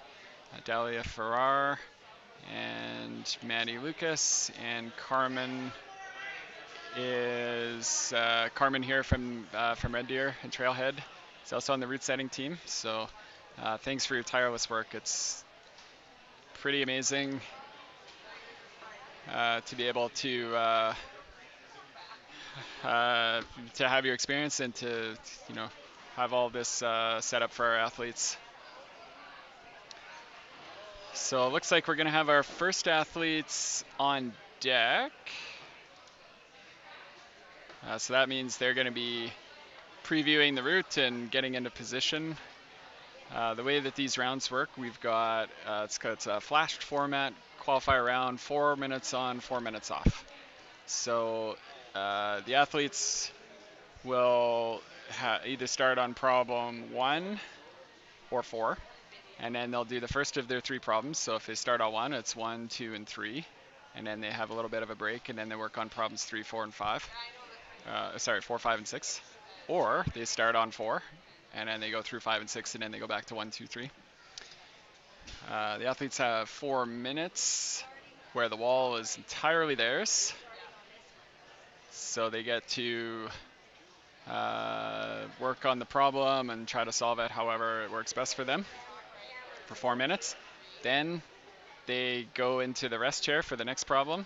Speaker 1: Dalia Farrar and Maddie Lucas, and Carmen is Carmen here from Red Deer and Trailhead. He's also on the route setting team. So thanks for your tireless work. It's pretty amazing to be able to have your experience and to have all this set up for our athletes. So it looks like we're going to have our first athletes on deck. So that means they're going to be previewing the route and getting into position. The way that these rounds work, we've got it's a flashed format qualifier round, 4 minutes on, 4 minutes off. So the athletes will either start on problem 1 or 4, and then they'll do the first of their 3 problems. So if they start on 1, it's 1, 2, and 3, and then they have a little bit of a break, and then they work on problems 3, 4, and 5. 4, 5, and 6. Or they start on 4, and then they go through 5 and 6, and then they go back to 1, 2, 3. The athletes have 4 minutes where the wall is entirely theirs. So they get to work on the problem and try to solve it however it works best for them for 4 minutes. Then they go into the rest chair for the next problem.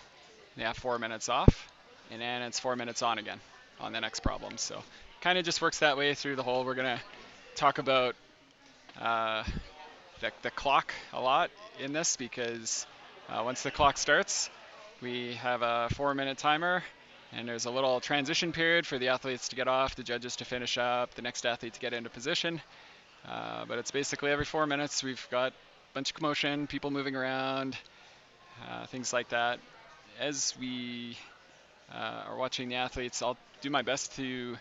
Speaker 1: They have 4 minutes off, and then it's 4 minutes on again on the next problem. So kind of just works that way through the whole. We're going to talk about the clock a lot in this, because once the clock starts, we have a 4-minute timer, and there's a little transition period for the athletes to get off, the judges to finish up, the next athlete to get into position. But it's basically every 4 minutes we've got a bunch of commotion, people moving around, things like that. As we are watching the athletes, I'll do my best to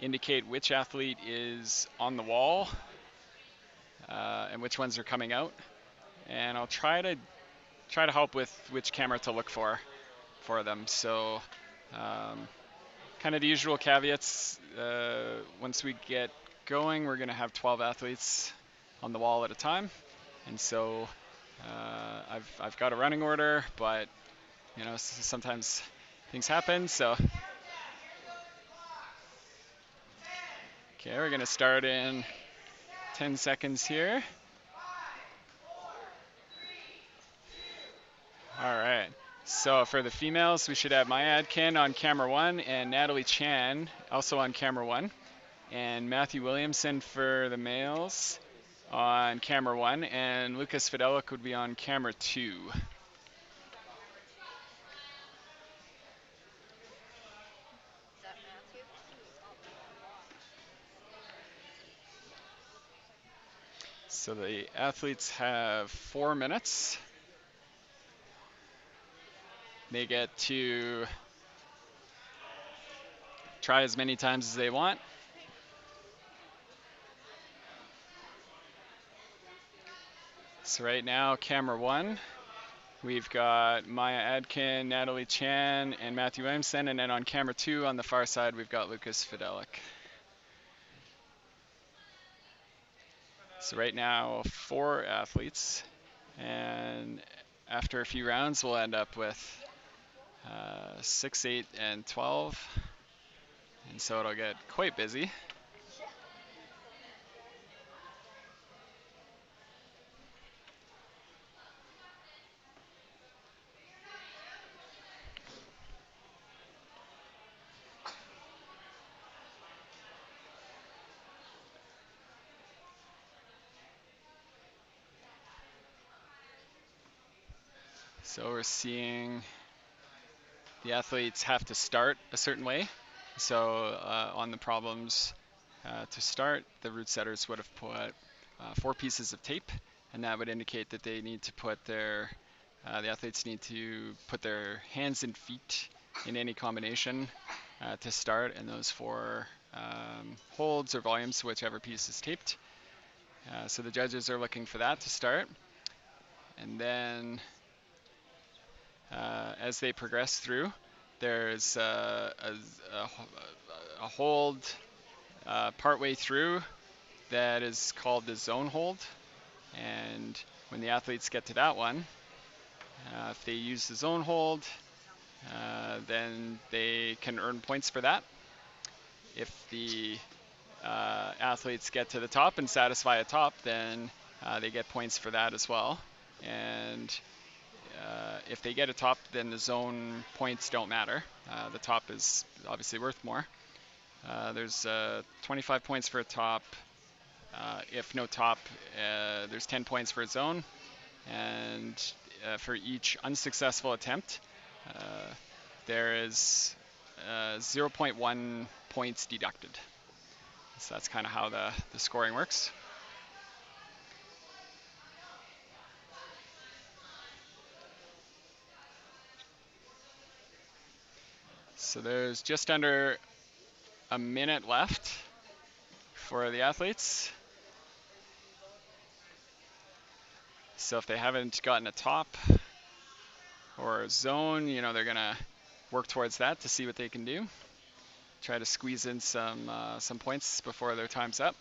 Speaker 1: indicate which athlete is on the wall and which ones are coming out, and I'll try to help with which camera to look for them. So kind of the usual caveats. Once we get going, we're going to have 12 athletes on the wall at a time, and so I've got a running order, but sometimes things happen. So Okay, we're gonna start in 10 seconds here. All right. So for the females, we should have Maya Adkin on camera 1 and Natalie Chan also on camera 1. And Matthew Williamson for the males on camera 1. And Lucas Fidelic would be on camera 2.
Speaker 2: Is that Matthew?
Speaker 1: So the athletes have 4 minutes. They get to try as many times as they want. So right now, camera 1, we've got Maya Adkin, Natalie Chan, and Matthew Williamson. And then on camera 2 on the far side, we've got Lucas Fidelic. So right now, 4 athletes. And after a few rounds, we'll end up with 6, 8, and 12. And so it'll get quite busy. So we're seeing the athletes have to start a certain way. So on the problems to start, the route setters would have put 4 pieces of tape, and that would indicate that they need to put the athletes need to put their hands and feet in any combination to start, and those 4 holds or volumes, whichever piece is taped. So the judges are looking for that to start, and then as they progress through, there's a hold partway through that is called the zone hold. And when the athletes get to that one, if they use the zone hold, then they can earn points for that. If the athletes get to the top and satisfy a top, then they get points for that as well. And if they get a top, then the zone points don't matter. The top is obviously worth more. There's 25 points for a top. If no top, there's 10 points for a zone. And for each unsuccessful attempt, there is 0.1 points deducted. So that's kind of how the scoring works. So there's just under a minute left for the athletes. So if they haven't gotten a top or a zone, they're gonna work towards that to see what they can do. Try to squeeze in some points before their time's up.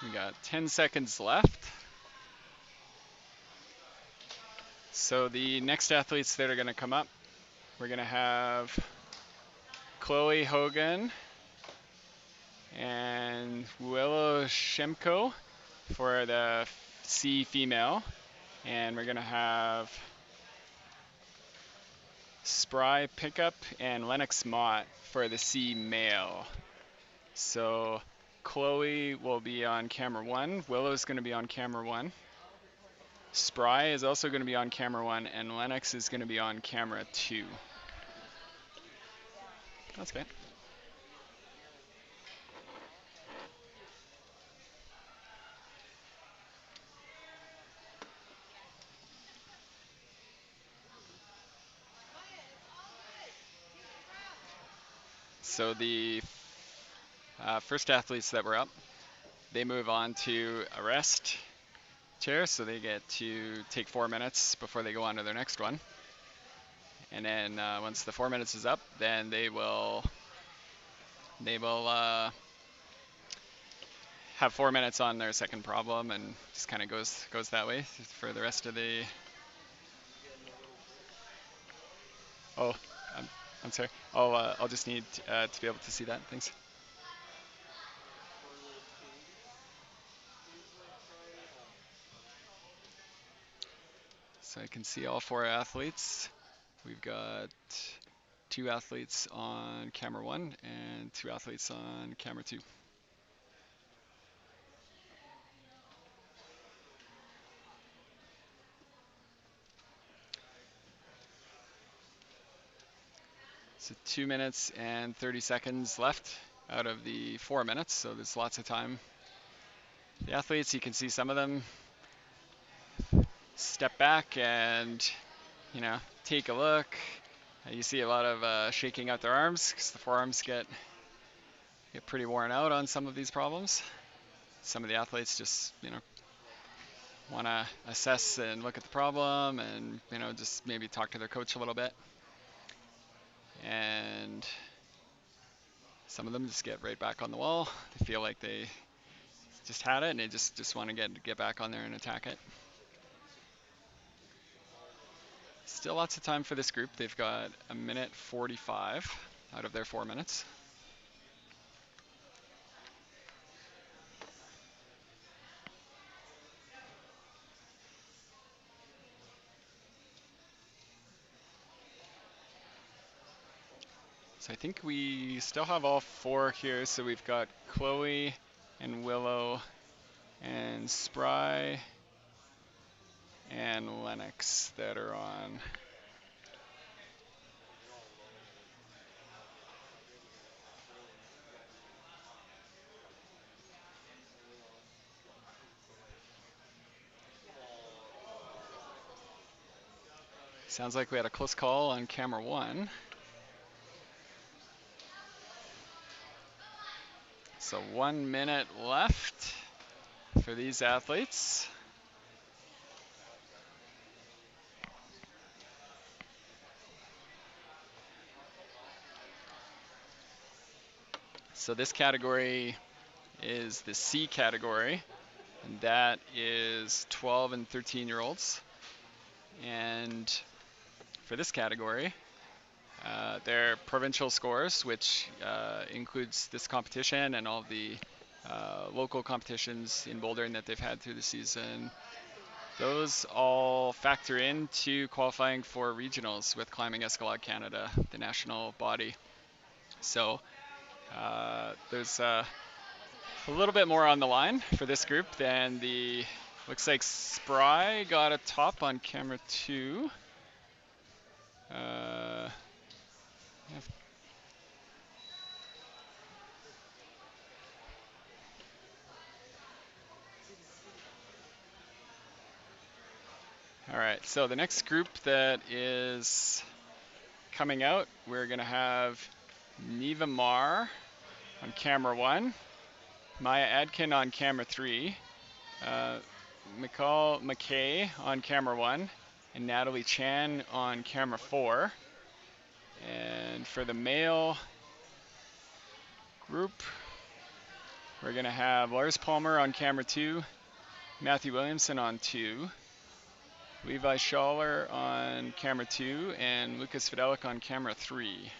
Speaker 1: We got 10 seconds left. So the next athletes that are going to come up, we're going to have Chloe Hogan and Willow Shemko for the C female. And we're going to have Spry Pickup and Lennox Mott for the C male. So Chloe will be on camera 1. Willow's going to be on camera 1. Spry is also going to be on camera 1, and Lennox is going to be on camera 2. That's okay. So the first athletes that were up, they move on to a rest chair, so they get to take 4 minutes before they go on to their next one. And then once the 4 minutes is up, then they will have 4 minutes on their second problem, and just kind of goes that way for the rest of the. Oh, I'm, I'm sorry. I'll just need to be able to see that. Thanks. So I can see all four athletes. We've got two athletes on camera one and two athletes on camera two. So 2 minutes and 30 seconds left out of the 4 minutes, so there's lots of time. The athletes, you can see some of them step back and, take a look. You see a lot of shaking out their arms because the forearms get pretty worn out on some of these problems. Some of the athletes just, want to assess and look at the problem and, just maybe talk to their coach a little bit. And some of them just get right back on the wall. They feel like they just had it and they just want to get back on there and attack it. Still lots of time for this group. They've got 1:45 out of their 4 minutes. So I think we still have all four here. So we've got Chloe and Willow and Spry and Lennox that are on. Sounds like we had a close call on camera one. So 1 minute left for these athletes. So this category is the C category, and that is 12 and 13-year-olds. And for this category, their provincial scores, which includes this competition and all the local competitions in bouldering that they've had through the season, those all factor into qualifying for regionals with Climbing Escalade Canada, the national body. So there's a little bit more on the line for this group than the. Looks like Spry got a top on camera two. Yeah. All right, so the next group that is coming out, we're going to have Neva Marr on camera one, Maya Adkin on camera three, McCall McKay on camera one, and Natalie Chan on camera four. And for the male group, we're going to have Lars Palmer on camera two, Matthew Williamson on two, Levi Schaller on camera two, and Lucas Fidelik on camera three.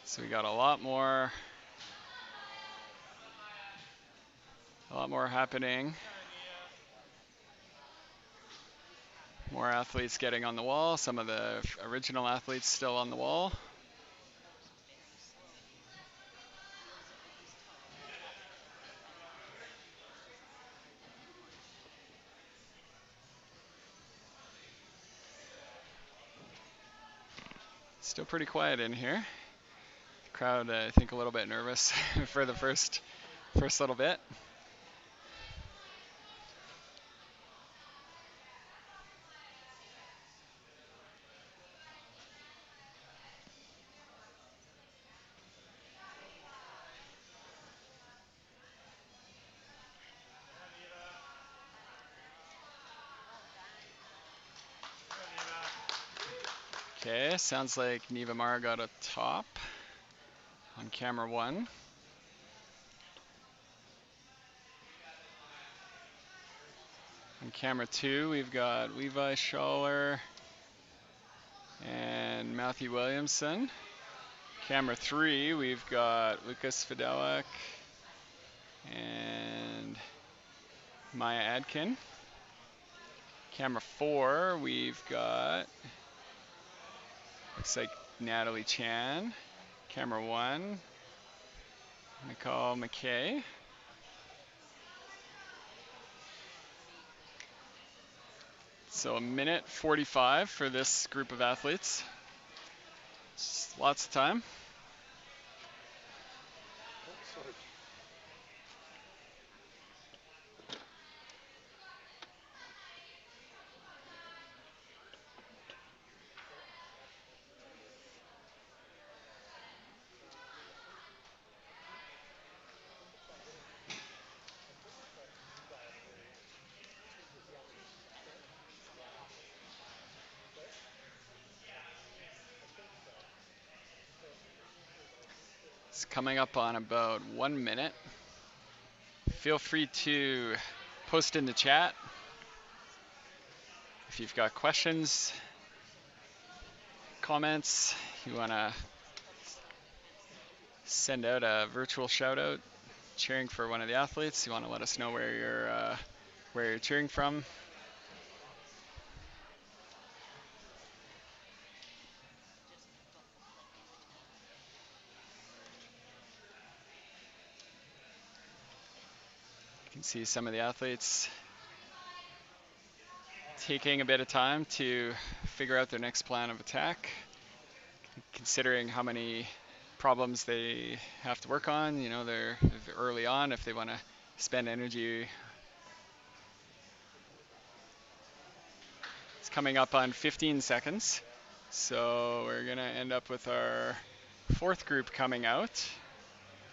Speaker 1: So we got a lot more happening. More athletes getting on the wall. Some of the original athletes still on the wall. Still pretty quiet in here. The crowd, I think, a little bit nervous for the first little bit. Okay, sounds like Neva Mara got a top on camera 1. On camera 2, we've got Levi Schaller and Matthew Williamson. Camera 3, we've got Lucas Fidelek and Maya Adkin. Camera 4, we've got, looks like Natalie Chan. Camera 1, Nicole McKay. So a minute 45 for this group of athletes. Just lots of time. It's coming up on about 1 minute. Feel free to post in the chat if you've got questions, comments, you want to send out a virtual shout out cheering for one of the athletes, you want to let us know where you're cheering from. You can see some of the athletes taking a bit of time to figure out their next plan of attack, considering how many problems they have to work on. You know, they're early on if they want to spend energy. It's coming up on 15 seconds. So we're going to end up with our fourth group coming out.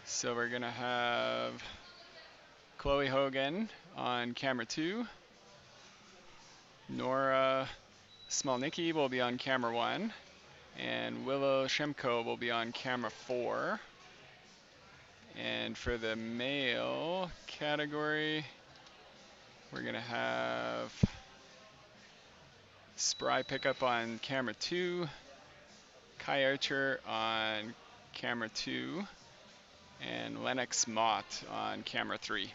Speaker 1: So we're going to have Chloe Hogan on camera 2. Nora Smolnicki will be on camera 1. And Willow Shemko will be on camera 4. And for the male category, we're going to have Spry Pickup on camera 2, Kai Archer on camera 2, and Lennox Mott on camera 3.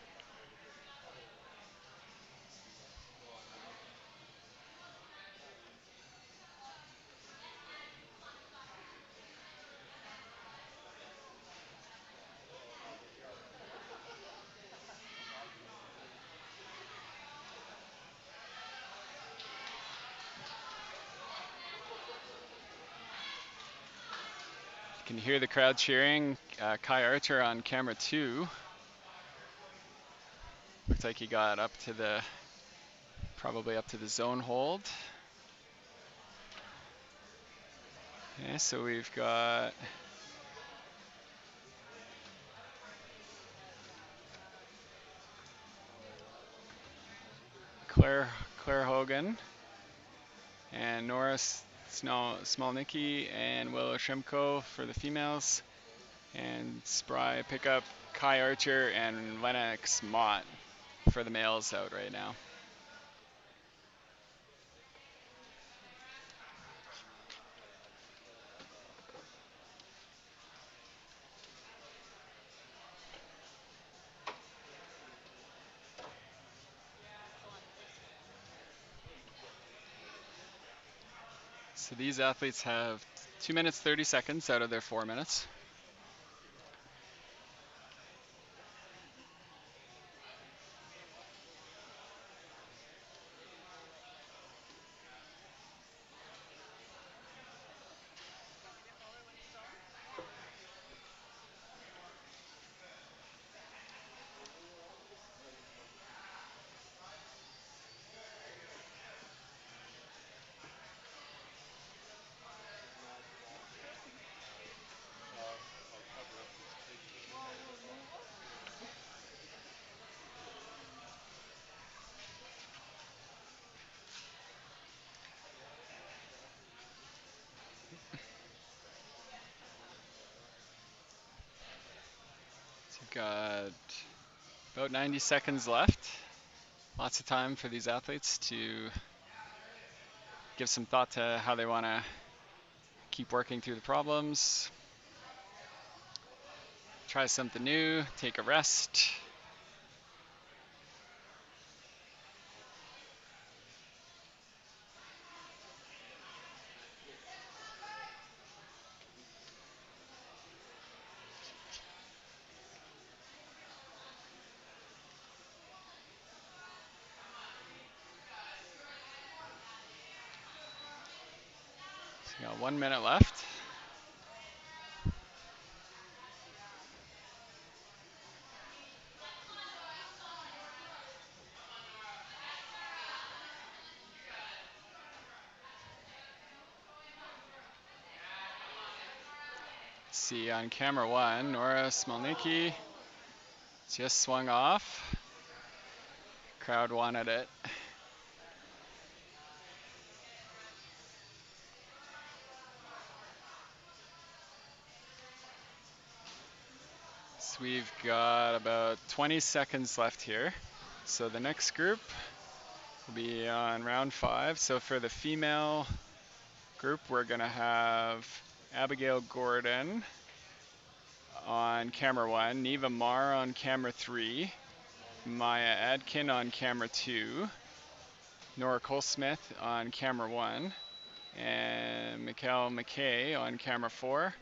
Speaker 1: You can hear the crowd cheering. Kai Archer on camera 2. Looks like he got up to the, probably up to the zone hold. Okay, so we've got Claire Hogan and Nora Smolnicki and Willow Shemko for the females, and Spry Pickup, Kai Archer, and Lennox Mott for the males out right now. So these athletes have 2 minutes 30 seconds out of their 4 minutes. Got about 90 seconds left. Lots of time for these athletes to give some thought to how they want to keep working through the problems. Try something new, take a rest. So we got 1 minute left. See on camera 1, Nora Smolnicki just swung off. Crowd wanted it. So we've got about 20 seconds left here. So the next group will be on round 5. So for the female group, we're going to have Abigail Gordon on camera 1, Neva Marr on camera 3, Maya Adkin on camera 2, Nora Colesmith on camera 1, and Mikkel McKay on camera 4,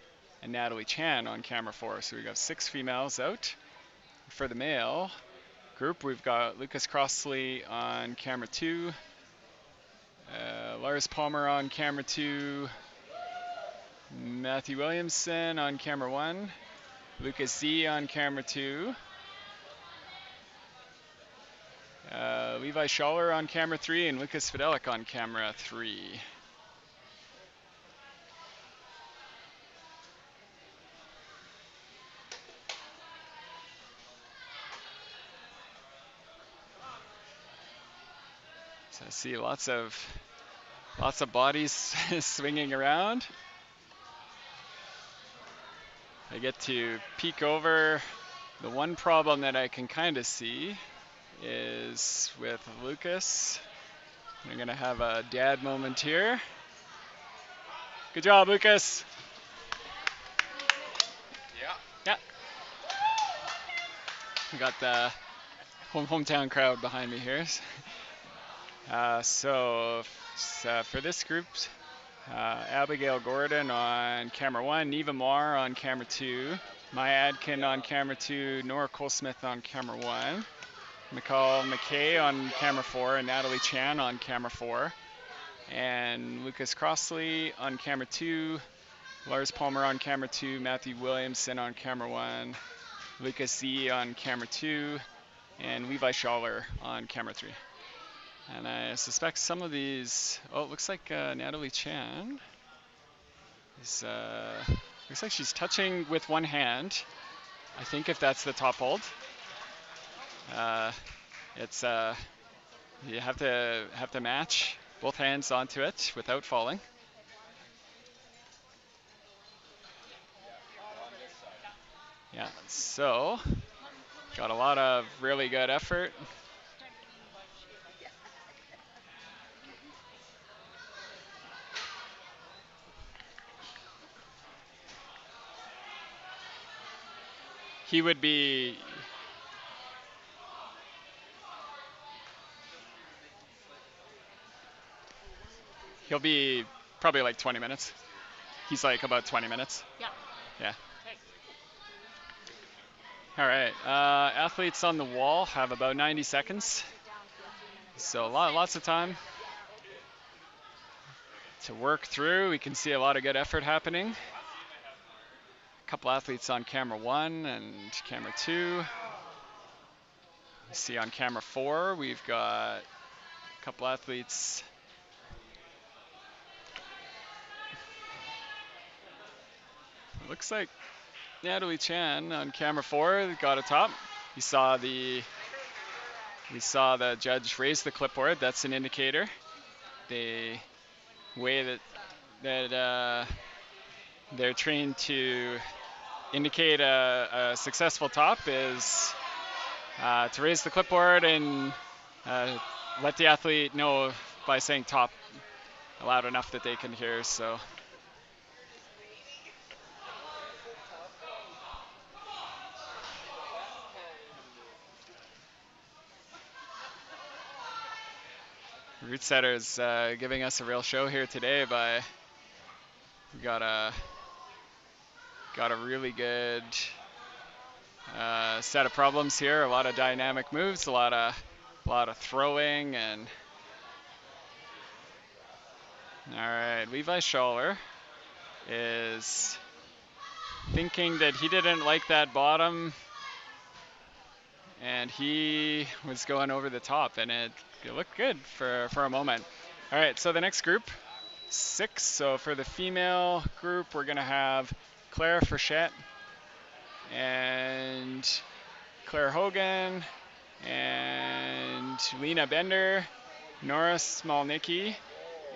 Speaker 1: and Natalie Chan on camera 4. So we've got 6 females out. For the male group, we've got Lucas Crossley on camera 2, Lars Palmer on camera 2, Matthew Williamson on camera 1, Lucas Z on camera 2, Levi Schaller on camera 3, and Lucas Fidelik on camera 3. So I see lots of bodies swinging around. I get to peek over. The one problem that I can kind of see is with Lucas. I'm going to have a dad moment here. Good job, Lucas. Yeah. We got the hometown crowd behind me here. So for this group, Abigail Gordon on camera 1, Neva Marr on camera 2, Maya Adkin on camera 2, Nora Colesmith on camera 1, Mikkel McKay on camera 4, and Natalie Chan on camera 4, and Lucas Crossley on camera 2, Lars Palmer on camera 2, Matthew Williamson on camera 1, Lucas Z on camera 2, and Levi Schaller on camera 3. And I suspect some of these, it looks like Natalie Chan is, looks like she's touching with one hand. I think if that's the top hold. It's, you have to match both hands onto it without falling. Yeah, so got a lot of really good effort. He would be, he'll be probably like 20 minutes. He's like about 20 minutes.
Speaker 2: Yeah.
Speaker 1: Yeah. All right. Athletes on the wall have about 90 seconds. So lots of time to work through. We can see a lot of good effort happening. A couple athletes on camera 1 and camera 2. See on camera 4, we've got a couple athletes. It looks like Natalie Chan on camera 4 got a top. You saw the judge raise the clipboard. That's an indicator. The way that they're trained to indicate a successful top is to raise the clipboard and let the athlete know by saying top loud enough that they can hear. So Root Setters giving us a real show here today by we got a really good set of problems here. A lot of dynamic moves, a lot of throwing, and all right, Levi Schaller is thinking that he didn't like that bottom, and he was going over the top, and it looked good for a moment. All right, so the next group, 6. So for the female group, we're gonna have Claire Frechette and Claire Hogan and Lena Bender, Nora Smolnicki,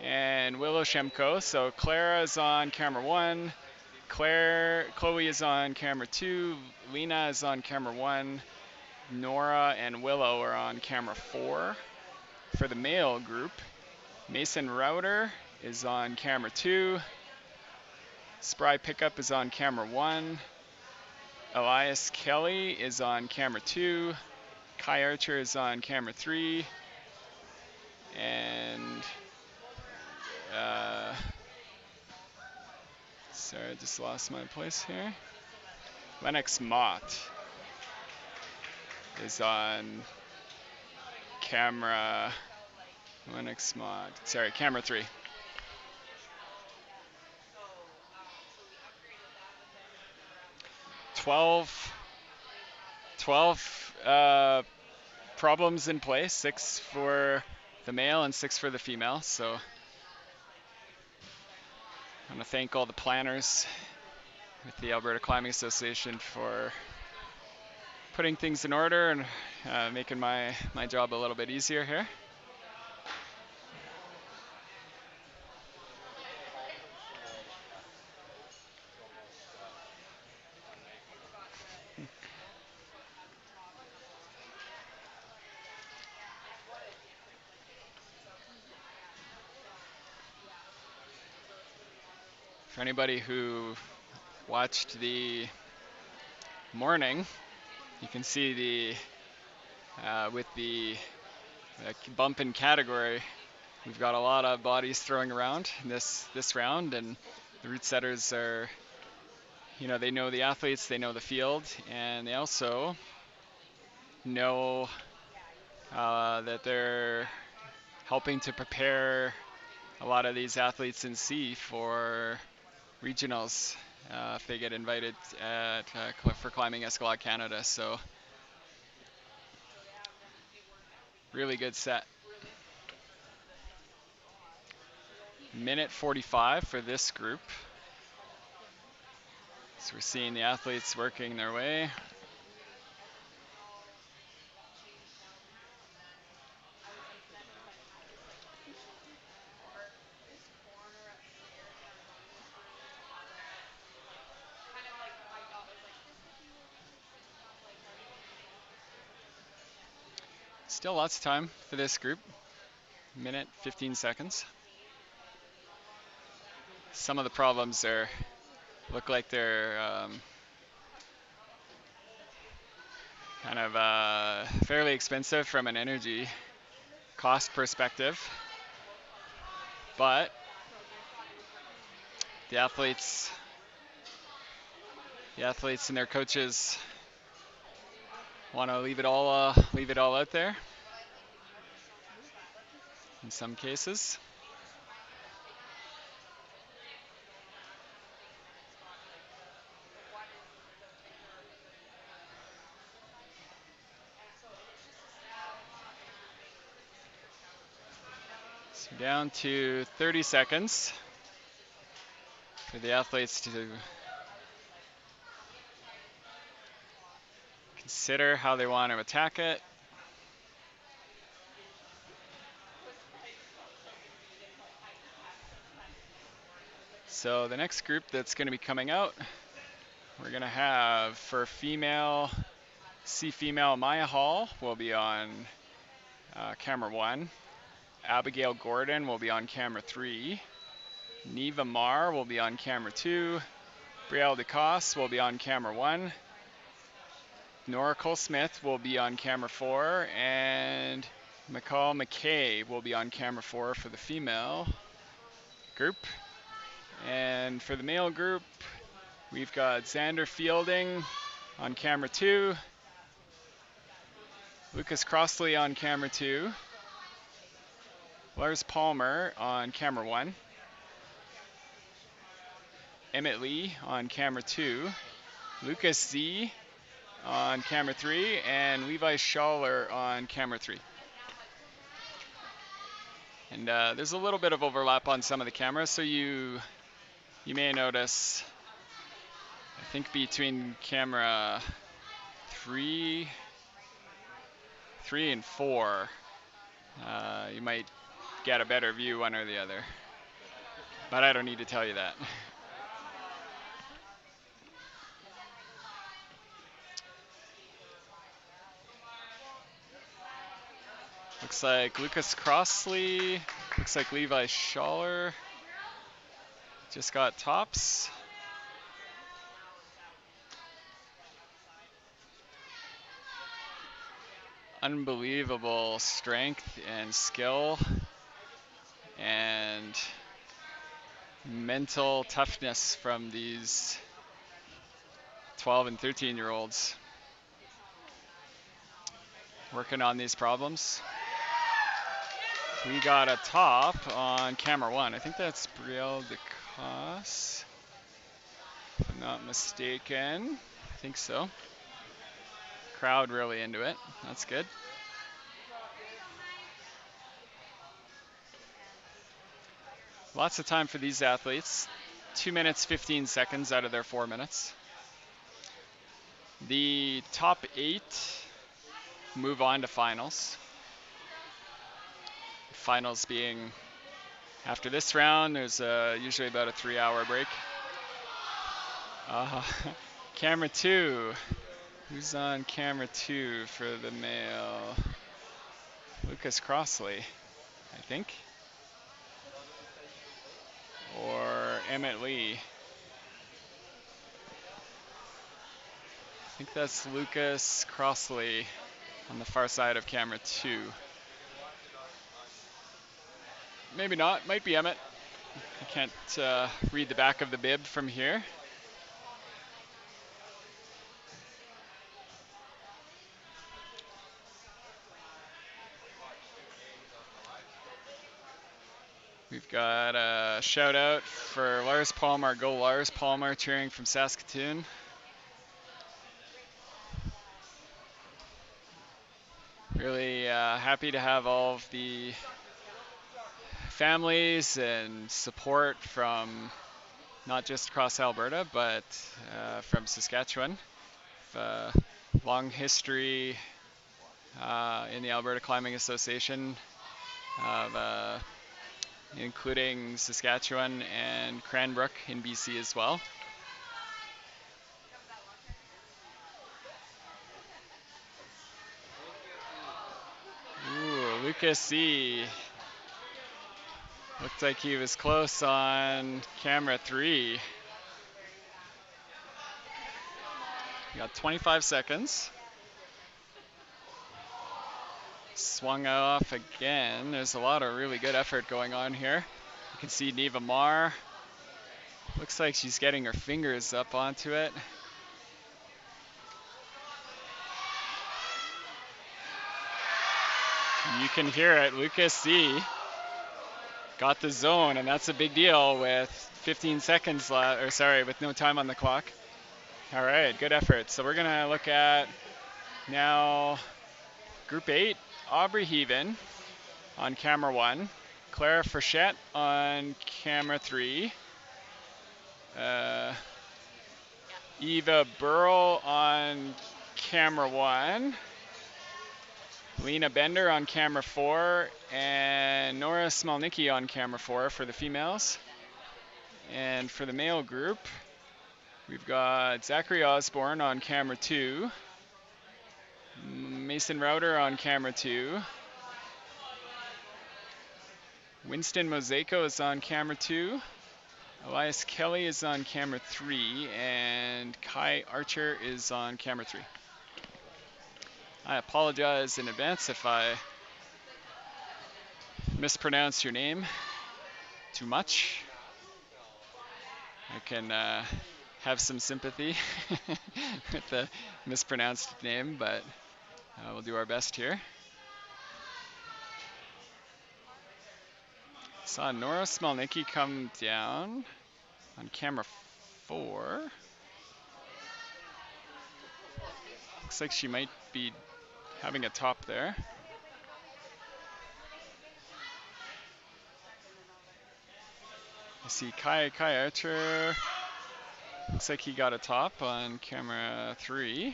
Speaker 1: and Willow Shemko. So Clara is on camera 1, Chloe is on camera 2, Lena is on camera 1, Nora and Willow are on camera 4. For the male group, Mason Router is on camera 2, Spry Pickup is on camera 1, Elias Kelly is on camera 2, Kai Archer is on camera 3, and sorry, I just lost my place here. Lennox Mott is on camera. Lennox Mott. Sorry, camera 3. Twelve problems in place, 6 for the male and 6 for the female. So I want to thank all the planners with the Alberta Climbing Association for putting things in order and making my job a little bit easier here. For anybody who watched the morning, you can see with the bump in category, we've got a lot of bodies throwing around in this round, and the root setters are, they know the athletes, they know the field, and they also know that they're helping to prepare a lot of these athletes in C for regionals if they get invited for Climbing Escalade Canada. So really good set. Minute 45 for this group. So we're seeing the athletes working their way. Still lots of time for this group. Minute 15 seconds. Some of the problems look like they're kind of fairly expensive from an energy cost perspective, but the athletes and their coaches want to leave it all out there in some cases. So down to 30 seconds for the athletes to consider how they want to attack it. So the next group that's going to be coming out we're going to have for female, female Maya Hall will be on camera 1. Abigail Gordon will be on camera 3. Neva Marr will be on camera 2. Brielle DeCoste will be on camera 1. Nora Cole Smith will be on camera 4. And McCall McKay will be on camera 4 for the female group. And for the male group, we've got Xander Fielding on camera 2. Lucas Crossley on camera 2. Lars Palmer on camera 1. Emmett Lee on camera 2. Lucas Z on camera 3. And Levi Schaller on camera 3. And there's a little bit of overlap on some of the cameras, so you may notice, I think between camera 3 and 4, you might get a better view one or the other. But I don't need to tell you that. Looks like Lucas Crossley, looks like Levi Schaller just got tops. Unbelievable strength and skill and mental toughness from these 12 and 13-year-olds working on these problems. We got a top on camera 1. I think that's Brielle DeCoste, if I'm not mistaken. I think so. Crowd really into it. That's good. Lots of time for these athletes. 2 minutes, 15 seconds out of their 4 minutes. The top 8 move on to finals. Finals being after this round, there's usually about a 3-hour break. Camera 2. Who's on camera 2 for the male? Lucas Crossley, I think. Or Emmett Lee. I think that's Lucas Crossley on the far side of camera 2. Maybe not, might be Emmett. I can't read the back of the bib from here. We've got a shout out for Lars Palmer. Go Lars Palmer, cheering from Saskatoon. Really happy to have all of the families and support from not just across Alberta, but from Saskatchewan. Long history in the Alberta Climbing Association, of, including Saskatchewan and Cranbrook in BC as well. Ooh, Lucas C. Looked like he was close on camera 3. We got 25 seconds. Swung off again. There's a lot of really good effort going on here. You can see Neva Marr. Looks like she's getting her fingers up onto it. You can hear it. Lucas C. got the zone, and that's a big deal with 15 seconds left, or sorry, with no time on the clock. All right, good effort. So we're gonna look at now Group 8, Aubrey Heaven on camera 1, Clara Frechette on camera 3, Eva Burrell on camera 1, Lena Bender on camera 4, and Nora Smolnicki on camera 4 for the females. And for the male group, We've got Zachary Osborne on camera 2, Mason Router on camera 2, Winston Mosaico is on camera 2, Elias Kelly is on camera 3, and Kai Archer is on camera 3. I apologize in advance if I mispronounce your name too much. I can have some sympathy with the mispronounced name, but we'll do our best here. Saw Nora Smelnicki come down on camera 4. Looks like she might be having a top there. I see Kai Archer. Looks like he got a top on camera 3.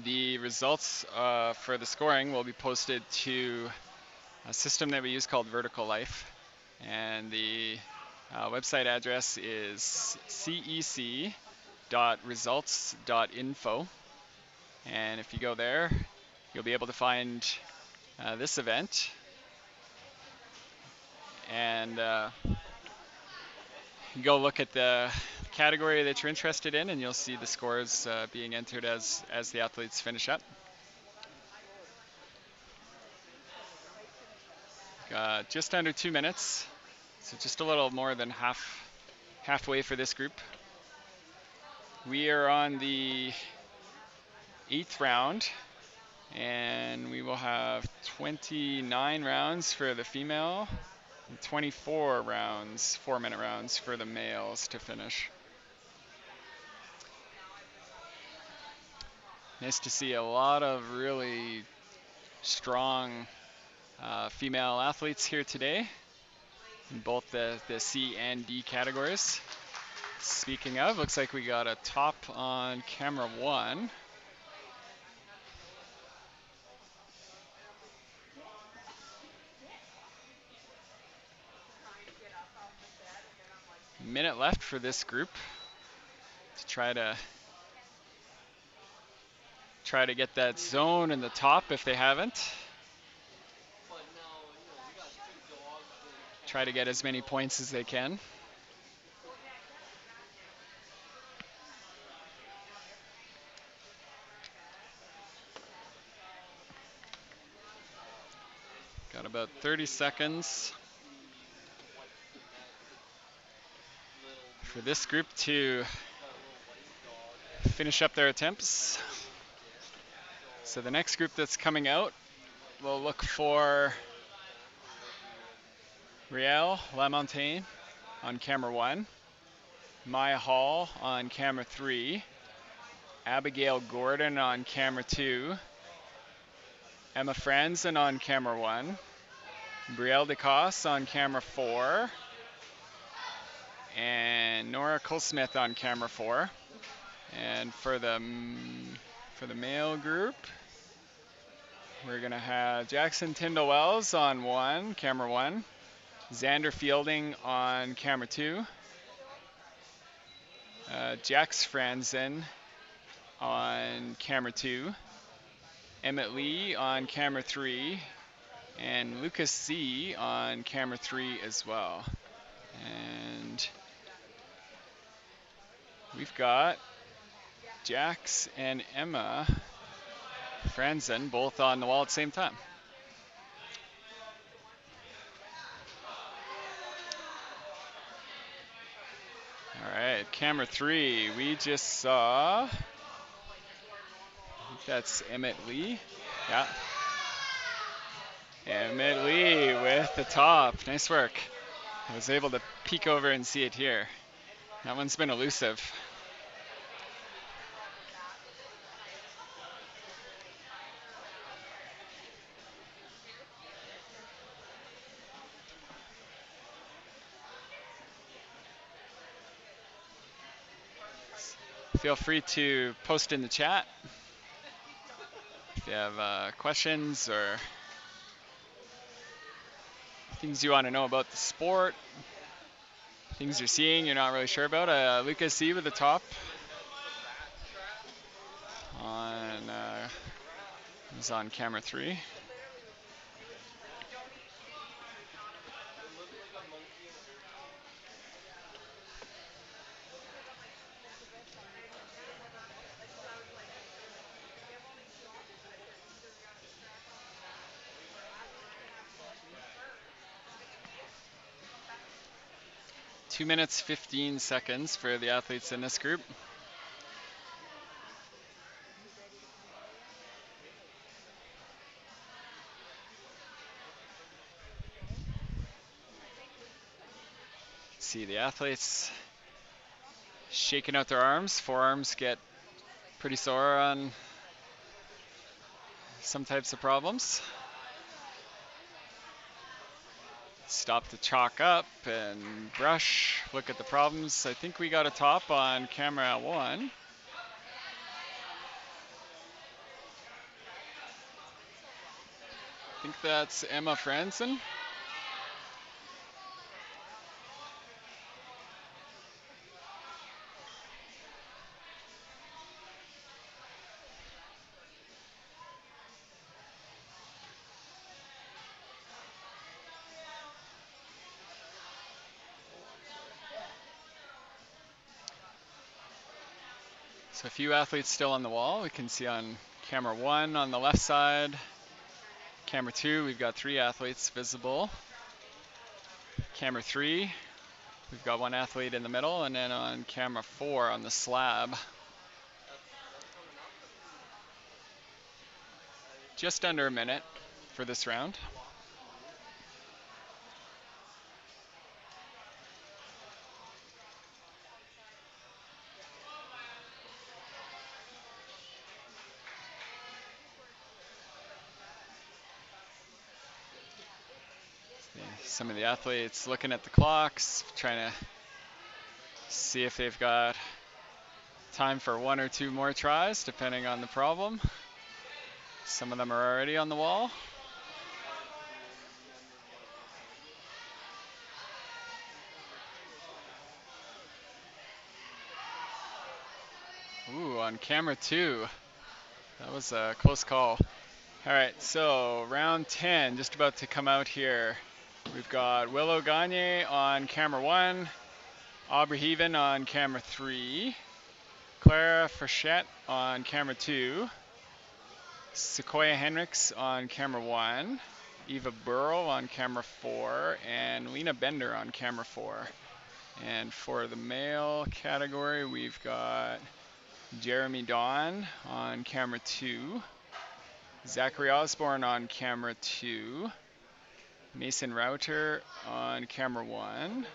Speaker 1: The results for the scoring will be posted to a system that we use called Vertical Life, and the website address is cec.results.info, and if you go there, you'll be able to find this event, and you go look at the category that you're interested in, and you'll see the scores being entered as the athletes finish up. Just under 2 minutes, so just a little more than halfway for this group. We are on the 8th round, and we will have 29 rounds for the female and 24 rounds, 4-minute rounds for the males to finish. Nice to see a lot of really strong female athletes here today in both the C and D categories. Speaking of, looks like we got a top on camera 1. Minute left for this group to try to get that zone in the top if they haven't. Try to get as many points as they can. Got about 30 seconds for this group to finish up their attempts. So the next group that's coming out, we'll look for Riel Lamontagne on camera 1, Maya Hall on camera 3, Abigail Gordon on camera 2, Emma Franzen on camera 1, Brielle DeCosse on camera 4, and Nora Colesmith on camera 4. And for the male group, we're gonna have Jackson Tyndall Wells on camera 1, Xander Fielding on camera 2, Jax Franzen on camera 2, Emmett Lee on camera 3, and Lucas C on camera 3 as well. And we've got Jax and Emma Franzen both on the wall at the same time. All right, camera 3, we just saw, I think that's Emmett Lee. Yeah. Emmett Lee with the top. Nice work. I was able to peek over and see it here. That one's been elusive. Feel free to post in the chat if you have questions or things you want to know about the sport, things you're seeing you're not really sure about. Lucas C with the top on is on camera 3. Two minutes 15 seconds for the athletes in this group. See the athletes shaking out their arms. Forearms get pretty sore on some types of problems. Stop to chalk up and brush, look at the problems. I think we got a top on camera 1. I think that's Emma Franson. So a few athletes still on the wall. We can see on camera 1 on the left side. Camera 2, we've got 3 athletes visible. Camera 3, we've got 1 athlete in the middle, and then on camera 4 on the slab, just under a minute for this round. Some of the athletes looking at the clocks, trying to see if they've got time for 1 or 2 more tries, depending on the problem. Some of them are already on the wall. Ooh, on camera 2. That was a close call. All right, so round 10, just about to come out here. We've got Willow Gagne on camera 1, Aubrey Heaven on camera 3, Clara Frechette on camera 2, Sequoia Henricks on camera 1, Eva Burrow on camera 4, and Lena Bender on camera 4. And for the male category, we've got Jeremy Dawn on camera 2, Zachary Osborne on camera 2, Mason Router on camera 1,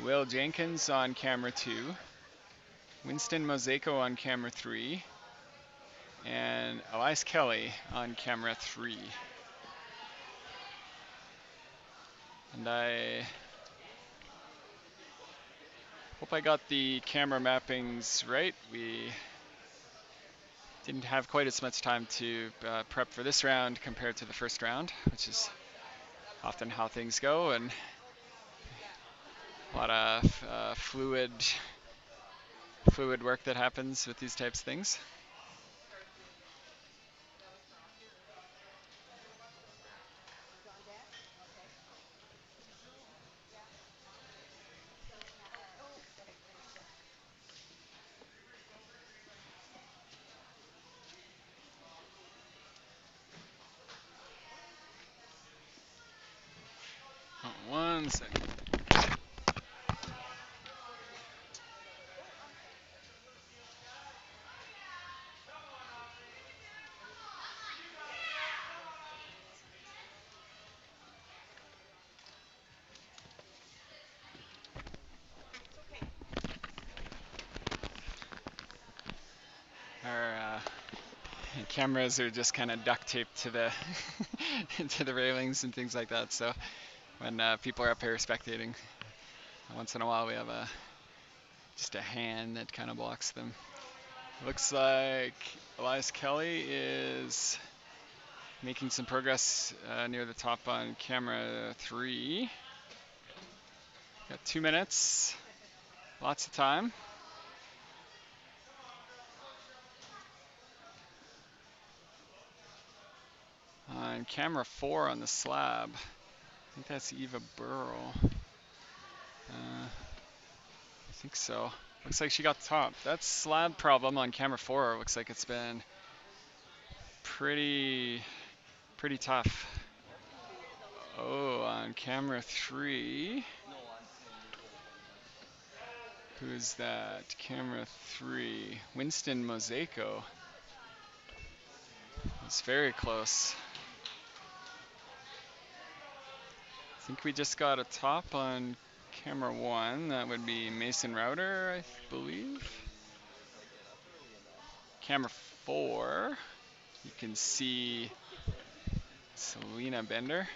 Speaker 1: Will Jenkins on camera 2, Winston Mosaico on camera 3, and Elias Kelly on camera 3. And I hope I got the camera mappings right. We didn't have quite as much time to prep for this round compared to the first round, which is often how things go, and a lot of fluid work that happens with these types of things. Oh, 1 second. Our cameras are just kind of duct taped to the to the railings and things like that. So when people are up here spectating, once in a while we have a just a hand that kind of blocks them. Looks like Elias Kelly is making some progress near the top on camera 3. Got 2 minutes, lots of time. On camera 4 on the slab, I think that's Eva Burrow. I think so. Looks like she got the top. That slab problem on camera 4 looks like it's been pretty tough. Oh, on camera 3. Who's that? Camera 3. Winston Mosaico. It's very close. I think we just got a top on camera 1. That would be Mason Router, I believe. Camera 4. You can see Selena Bender.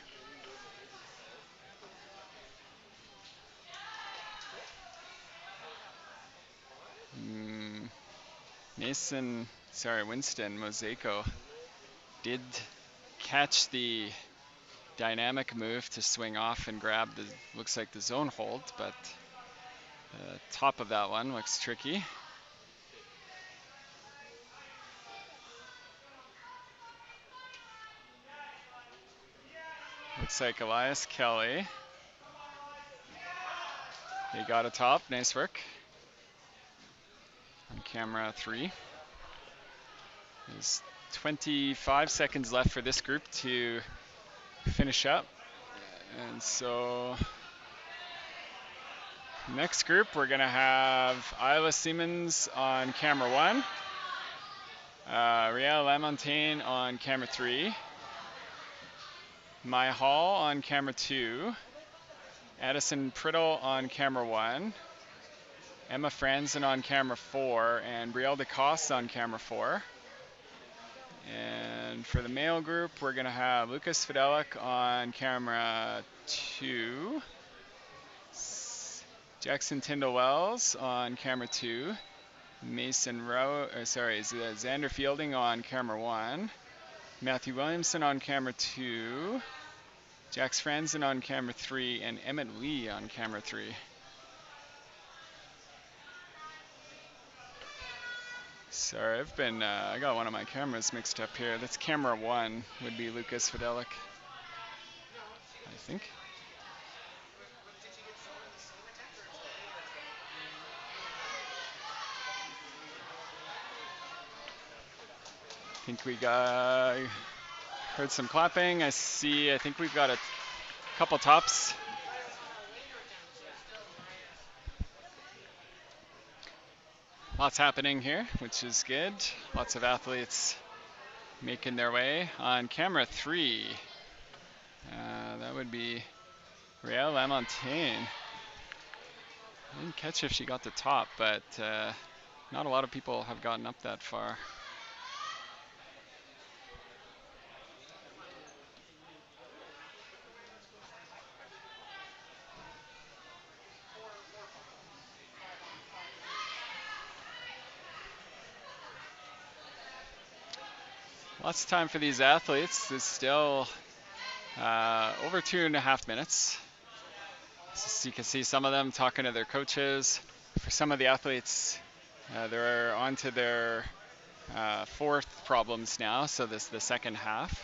Speaker 1: Winston Mosaico did catch the dynamic move to swing off and grab the, looks like the zone hold, but the top of that one looks tricky. Looks like Elias Kelly. He got a top, nice work. On camera 3. There's 25 seconds left for this group to finish up. And so next group we're gonna have Isla Siemens on camera 1. Riel Lamontagne on camera 3. Mai Hall on camera 2. Addison Priddle on camera 1. Emma Franzen on camera 4. And Brielle DeCoste on camera 4. And for the male group, we're going to have Lucas Fidelik on camera 2. Jackson Tyndall Wells on camera 2. Xander Fielding on camera 1. Matthew Williamson on camera 2. Jax Franzen on camera 3. And Emmett Lee on camera 3. Sorry, I got one of my cameras mixed up here. That's camera 1 would be Lucas Fidelik, I think. I think we heard some clapping. I think we've got a couple tops. Lots happening here, which is good. Lots of athletes making their way. On camera 3, that would be Riel Lamontagne. I didn't catch if she got the top, but not a lot of people have gotten up that far. Lots of time for these athletes. There's still over 2.5 minutes. So you can see some of them talking to their coaches. For some of the athletes, they're on to their fourth problems now, so this is the second half.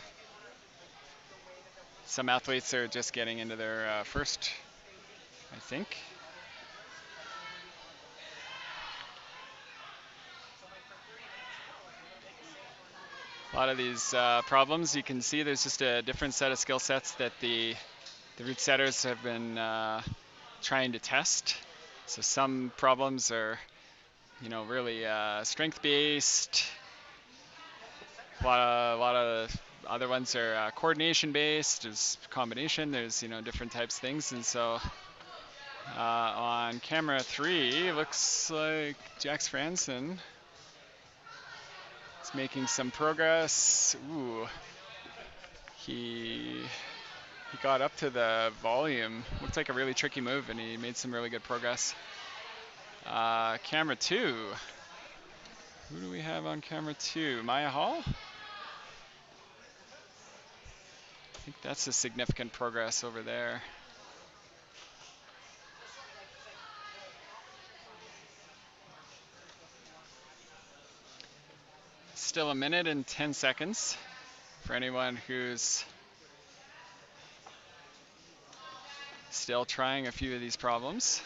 Speaker 1: Some athletes are just getting into their first, I think. A lot of these problems, you can see there's just a different set of skill sets that the route setters have been trying to test. So some problems are, really strength-based. A lot of other ones are coordination-based. There's combination. There's different types of things, and so on camera 3, looks like Jax Franzen is making some progress. Ooh, he got up to the volume. Looked like a really tricky move, and he made some really good progress. Camera 2. Who do we have on camera 2? Maya Hall? I think that's a significant progress over there. Still a minute and 10 seconds for anyone who's still trying a few of these problems.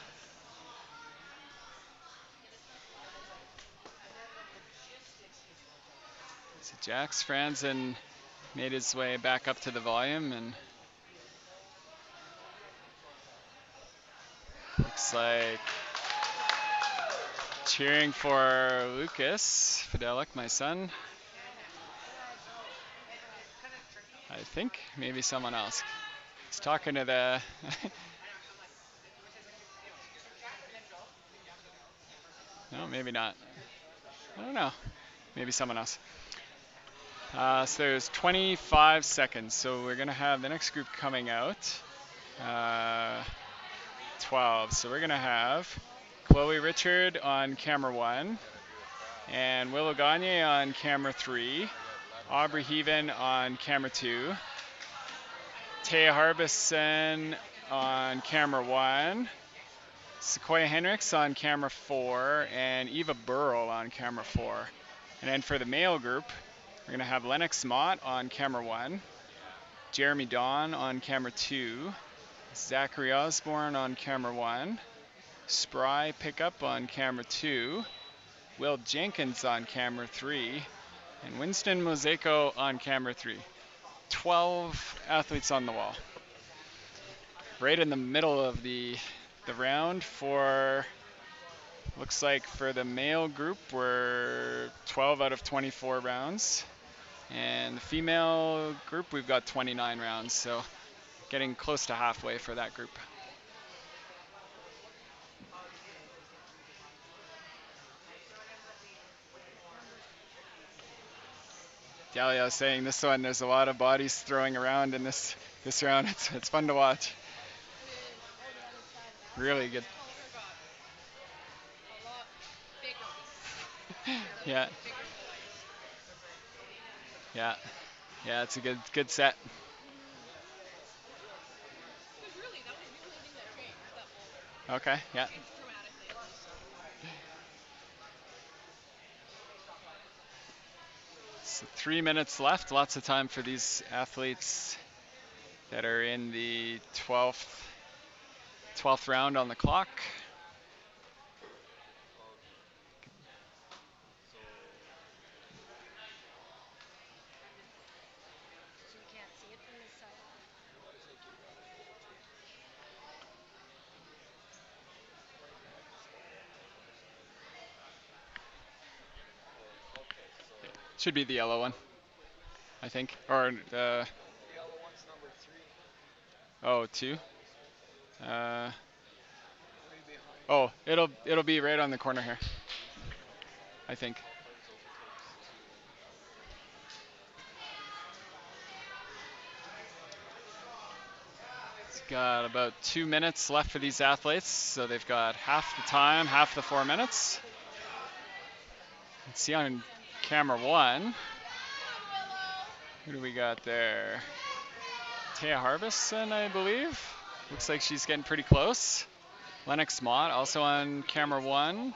Speaker 1: So Jax Franzen made his way back up to the volume, and looks like cheering for Lucas Fidelik, my son. I think maybe someone else. He's talking to the no, maybe not. I don't know. Maybe someone else. So there's 25 seconds. So we're gonna have the next group coming out. 12. So we're gonna have Chloe Richard on camera 1, and Willow Gagne on camera 3, Aubrey Heaven on camera 2, Taya Harbison on camera 1, Sequoia Hendricks on camera 4, and Eva Burrow on camera 4. And then for the male group, we're going to have Lennox Mott on camera 1, Jeremy Dawn on camera 2, Zachary Osborne on camera 1, Spry Pickup on camera 2, Will Jenkins on camera 3, and Winston Mosaico on camera 3. 12 athletes on the wall. Right in the middle of the round for, looks like for the male group, we're 12 out of 24 rounds. And the female group, we've got 29 rounds, so getting close to halfway for that group. Dalia was saying this one, there's a lot of bodies throwing around in this round. It's fun to watch. Really good.
Speaker 2: A lot bigger.
Speaker 1: Yeah.
Speaker 2: Bigger boys.
Speaker 1: Yeah, it's a good set.
Speaker 2: Because really, that was the only thing that changed, that boulder.
Speaker 1: Okay, yeah.
Speaker 2: Changed dramatically at least.
Speaker 1: So 3 minutes left. Lots of time for these athletes that are in the 12th round on the clock.
Speaker 2: So we can't see it from this side.
Speaker 1: Should be the yellow one, I think. Or
Speaker 4: The yellow one's number 3.
Speaker 1: oh, 2.
Speaker 4: Way behind.
Speaker 1: Oh, it'll be right on the corner here, I think. It's got about 2 minutes left for these athletes, so they've got half the time, half the 4 minutes. Let's see on camera 1. Who do we got there? Taya Harbison, I believe. Looks like she's getting pretty close. Lennox Mott also on camera 1.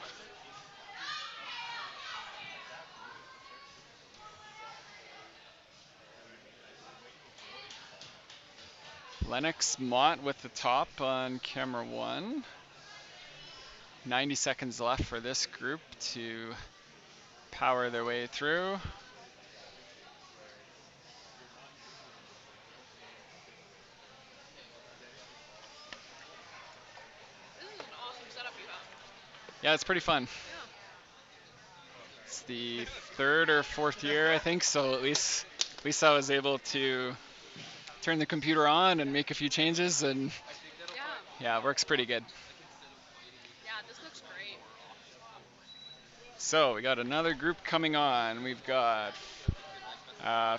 Speaker 1: Lennox Mott with the top on camera 1. 90 seconds left for this group to power their way through.
Speaker 2: This is an awesome setup you have.
Speaker 1: Yeah, it's pretty fun.
Speaker 2: Yeah.
Speaker 1: It's the 3rd or 4th year, I think, so at least I was able to turn the computer on and make a few changes, and yeah, it works pretty good.
Speaker 2: Yeah, this looks great.
Speaker 1: So we got another group coming on. We've got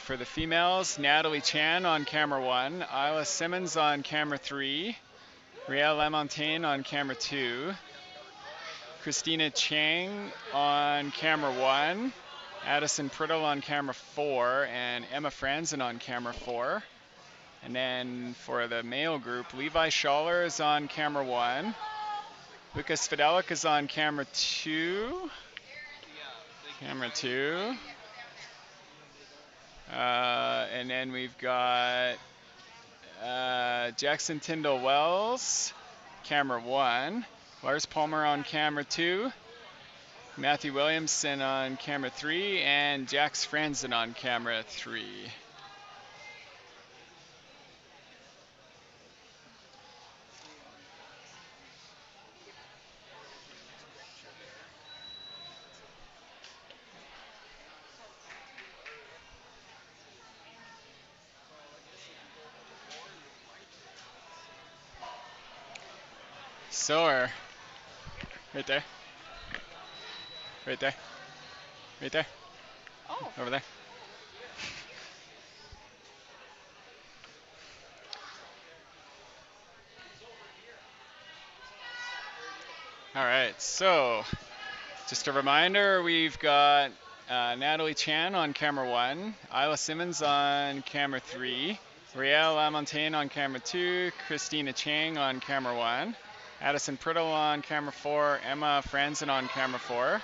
Speaker 1: for the females, Natalie Chan on camera 1, Isla Simmons on camera 3, Riel Lamontagne on camera 2, Christina Chang on camera 1, Addison Priddle on camera 4, and Emma Franzen on camera 4. And then for the male group, Levi Schaller is on camera 1, Lucas Fidelik is on camera 2. Camera 2. And then we've got Jackson Tyndall Wells, camera 1. Lars Palmer on camera 2. Matthew Williamson on camera 3. And Jax Franzen on camera 3. Soar. Right there. Right there. Right there.
Speaker 2: Oh.
Speaker 1: Over there. All right, so just a reminder, we've got Natalie Chan on camera 1, Isla Simmons on camera 3, Riel Lamontagne on camera 2, Christina Chang on camera 1, Addison Priddle on camera 4, Emma Franzen on camera 4,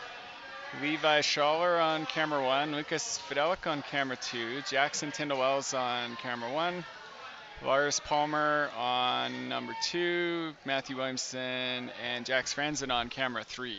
Speaker 1: Levi Schaller on camera 1, Lucas Fidelik on camera 2, Jackson Tyndall Wells on camera 1, Lars Palmer on number 2, Matthew Williamson, and Jax Franzen on camera 3.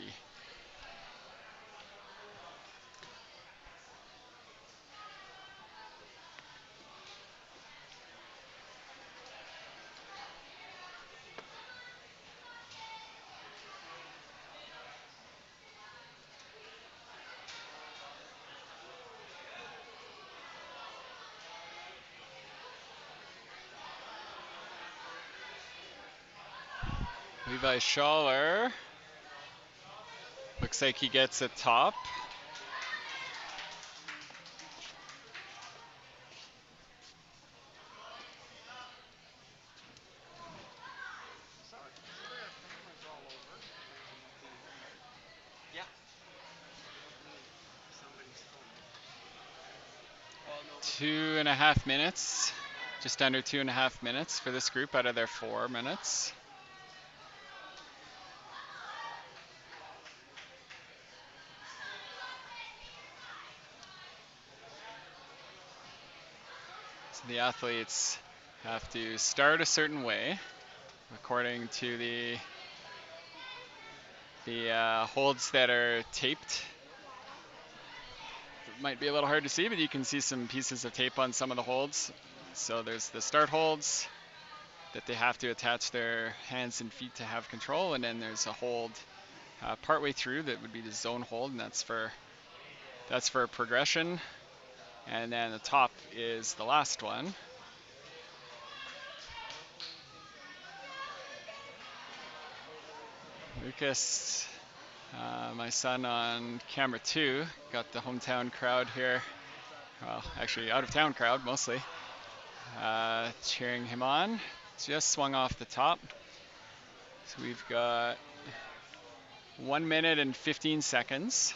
Speaker 1: Levi Schaller looks like he gets a top.
Speaker 4: Yeah.
Speaker 1: 2.5 minutes, just under 2.5 minutes for this group out of their 4 minutes. So the athletes have to start a certain way according to the holds that are taped. It might be a little hard to see, but you can see some pieces of tape on some of the holds. So there's the start holds that they have to attach their hands and feet to have control, and then there's a hold partway through that would be the zone hold, and that's for progression. And then the top is the last one. Lucas, my son on camera 2, got the hometown crowd here. Well, actually out of town crowd mostly, cheering him on. Just swung off the top. So we've got 1 minute and 15 seconds.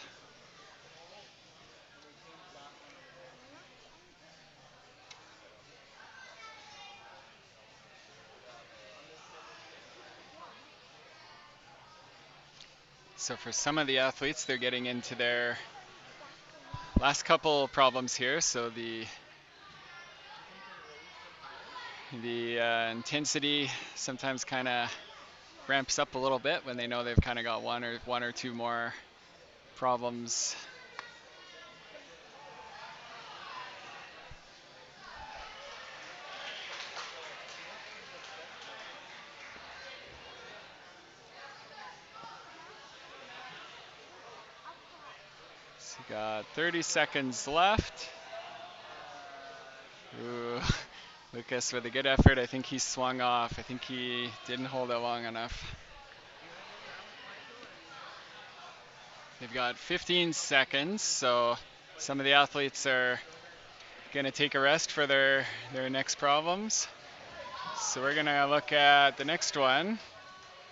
Speaker 1: So for some of the athletes, they're getting into their last couple problems here. So the intensity sometimes kind of ramps up a little bit when they know they've kind of got one or two more problems. So you got 30 seconds left. Ooh, Lucas with a good effort. I think he swung off. I think he didn't hold it long enough. They've got 15 seconds, so some of the athletes are going to take a rest for their next problems. So we're going to look at the next one.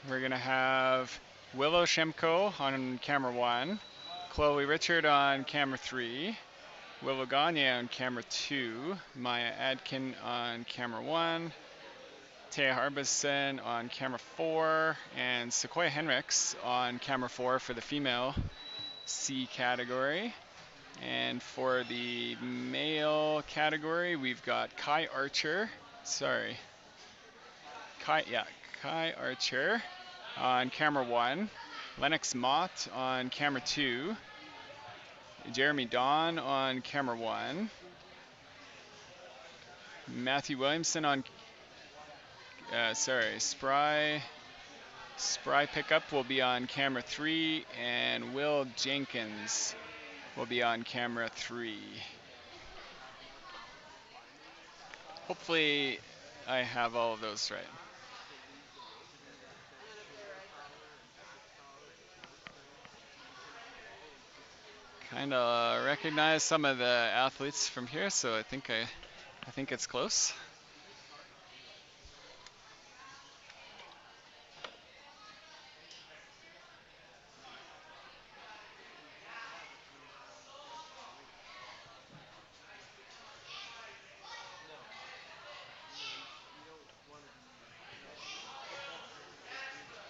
Speaker 1: We're going to have Willow Shemko on camera 1, Chloe Richard on camera 3, Willow Gagne on camera 2, Maya Adkin on camera 1, Taya Harbison on camera 4, and Sequoia Henricks on camera 4 for the female C category. And for the male category, we've got Kai Archer on camera 1, Lennox Mott on camera 2, Jeremy Dawn on camera 1, Matthew Williamson on, Spry Pickup will be on camera 3, and Will Jenkins will be on camera 3. Hopefully I have all of those right. Kind of recognize some of the athletes from here, so I think it's close.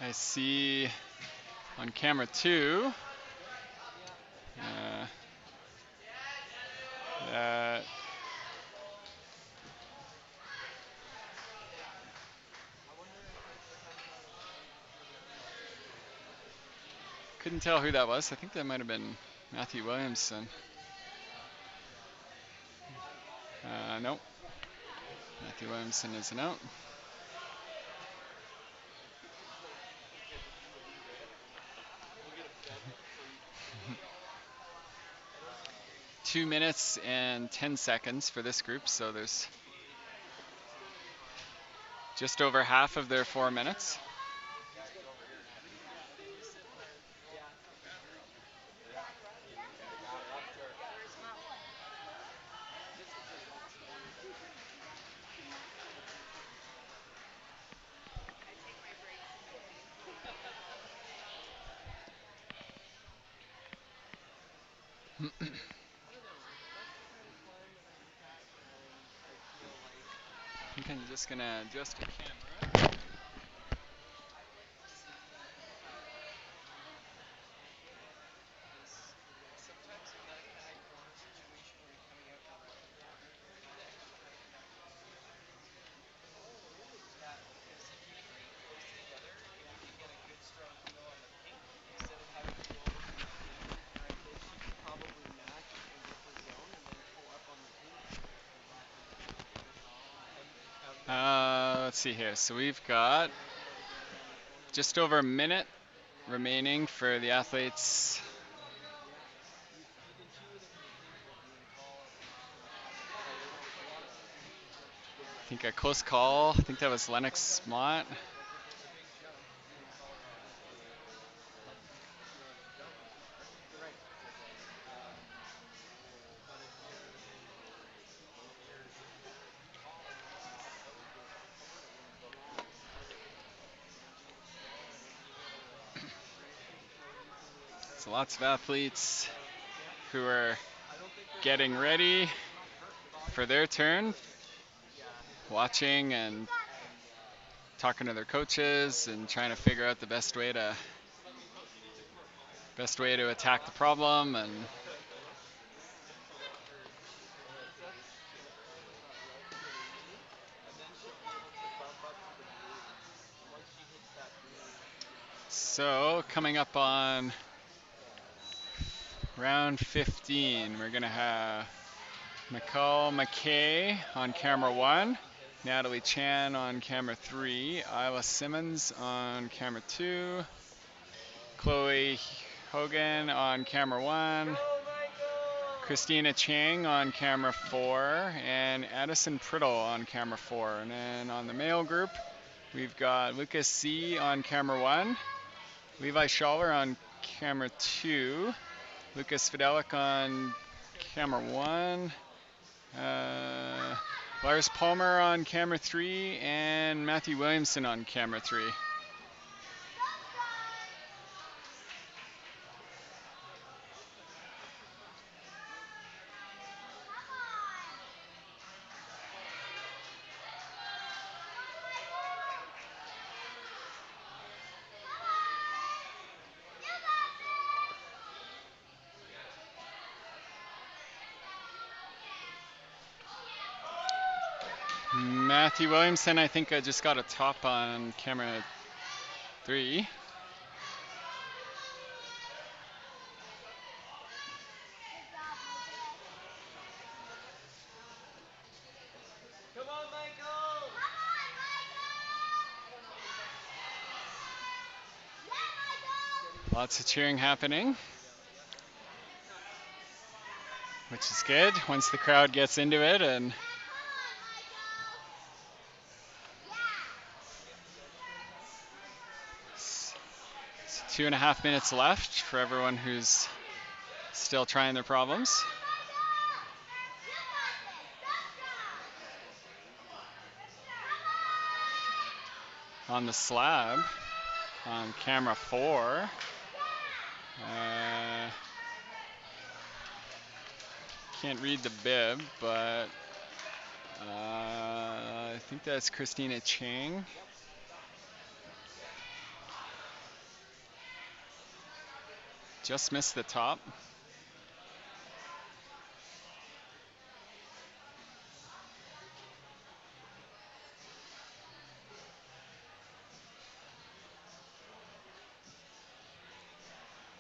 Speaker 1: I see on camera 2 that couldn't tell who that was. I think that might have been Matthew Williamson. Nope. Matthew Williamson isn't out. Two minutes and 10 seconds for this group, so there's just over half of their 4 minutes. I think I'm just gonna adjust the camera. Let's see here. So we've got just over a minute remaining for the athletes. I think a close call. I think that was Lennox Mott. So lots of athletes who are getting ready for their turn, watching and talking to their coaches and trying to figure out the best way to attack the problem. And so coming up on round 15, we're gonna have McCall McKay on camera 1, Natalie Chan on camera 3, Isla Simmons on camera 2, Chloe Hogan on camera 1, Christina Chang on camera 4, and Addison Priddle on camera 4. And then on the male group, we've got Lucas C on camera 1, Levi Schaller on camera 2, Lucas Fidelic on camera 1, Lars Palmer on camera 3, and Matthew Williamson on camera 3. Matthew Williamson, I think I just got a top on camera 3.
Speaker 4: Come on, Michael!
Speaker 1: Lots of cheering happening, which is good once the crowd gets into it. And it's 2.5 minutes left for everyone who's still trying their problems. On the slab, on camera 4, can't read the bib, but I think that's Christina Chang. Just missed the top.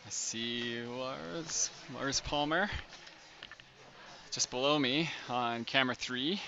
Speaker 1: I see Lars Palmer just below me on camera 3.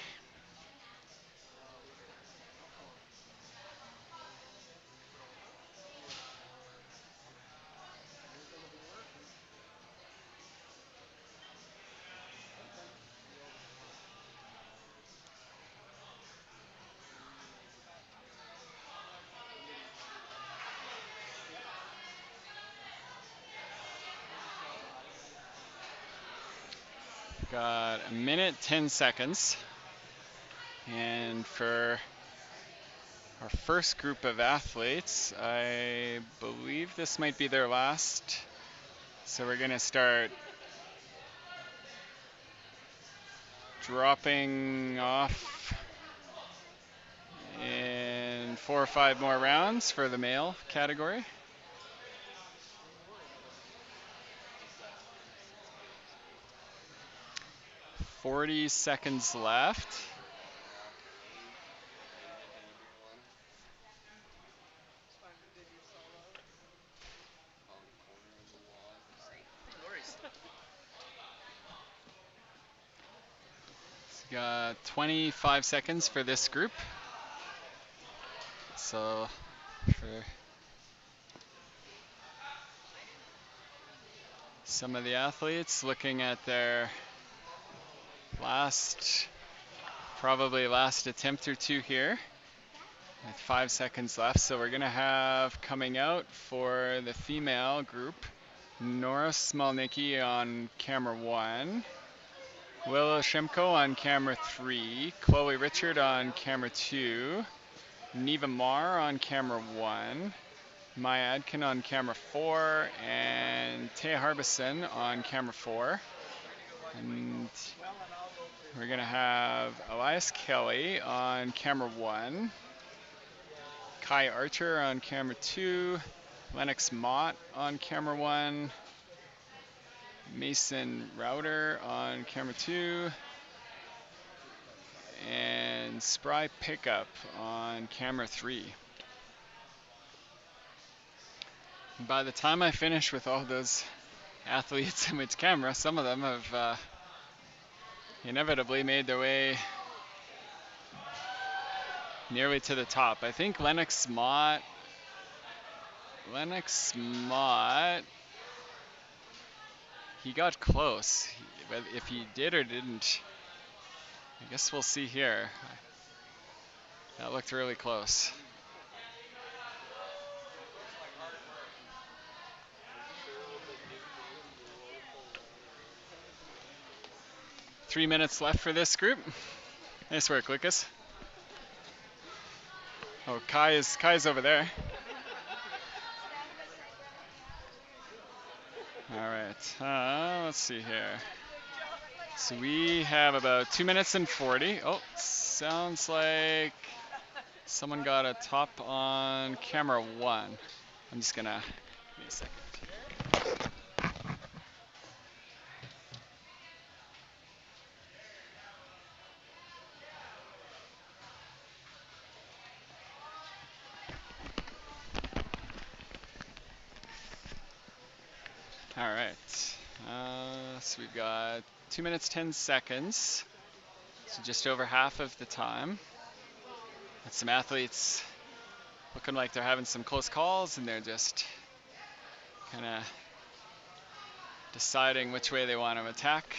Speaker 1: Got a minute 10 seconds. And for our first group of athletes, I believe this might be their last. So we're going to start dropping off in 4 or 5 more rounds for the male category. $40 left. So got 25 seconds for this group. So for some of the athletes looking at their probably last attempt or two here with 5 seconds left. So we're gonna have coming out for the female group, Nora Smolnicki on camera 1, Willow Shimko on camera 3, Chloe Richard on camera 2, Neva Marr on camera 1, Maya Adkin on camera 4, and Taya Harbison on camera 4. And we're going to have Elias Kelly on camera 1, Kai Archer on camera 2, Lennox Mott on camera 1, Mason Router on camera 2, and Spry Pickup on camera 3. By the time I finish with all those athletes in which camera, some of them have inevitably made their way nearly to the top. I think Lennox Mott, he got close. But if he did or didn't, I guess we'll see here. That looked really close. Three minutes left for this group. Nice work, Lucas. Oh, Kai's over there. All right. Let's see here. So we have about 2 minutes and 40. Oh, sounds like someone got a top on camera 1. I'm just gonna give me a second. All right. So we've got 2 minutes 10 seconds. So just over half of the time. And some athletes looking like they're having some close calls, and they're just kind of deciding which way they want to attack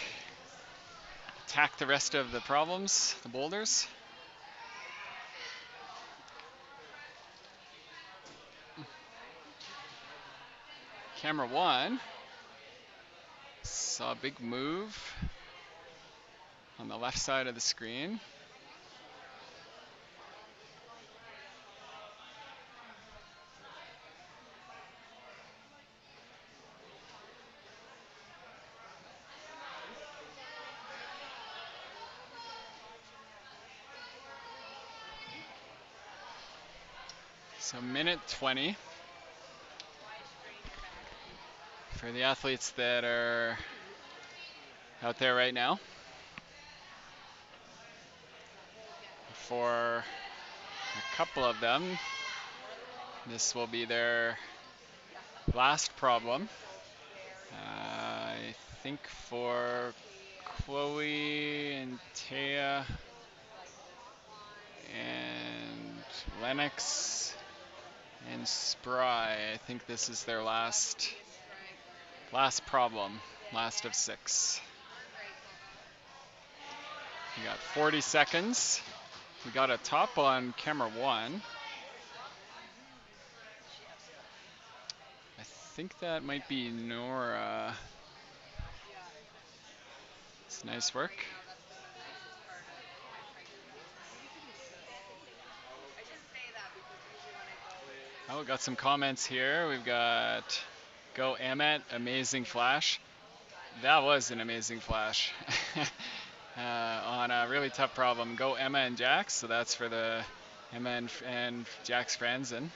Speaker 1: the rest of the problems, the boulders. Camera one saw a big move on the left side of the screen. So minute 20 for the athletes that are out there right now. For a couple of them, this will be their last problem. I think for Chloe and Taya and Lennox and Spry, I think this is their last problem, last of 6. We got 40 seconds. We got a top on camera 1. I think that might be Nora. It's nice work. Oh, we got some comments here. We've got Go Emmet, amazing flash. That was an amazing flash on a really tough problem. Go Emma and Jax. So that's for the Emma and Jax friends. And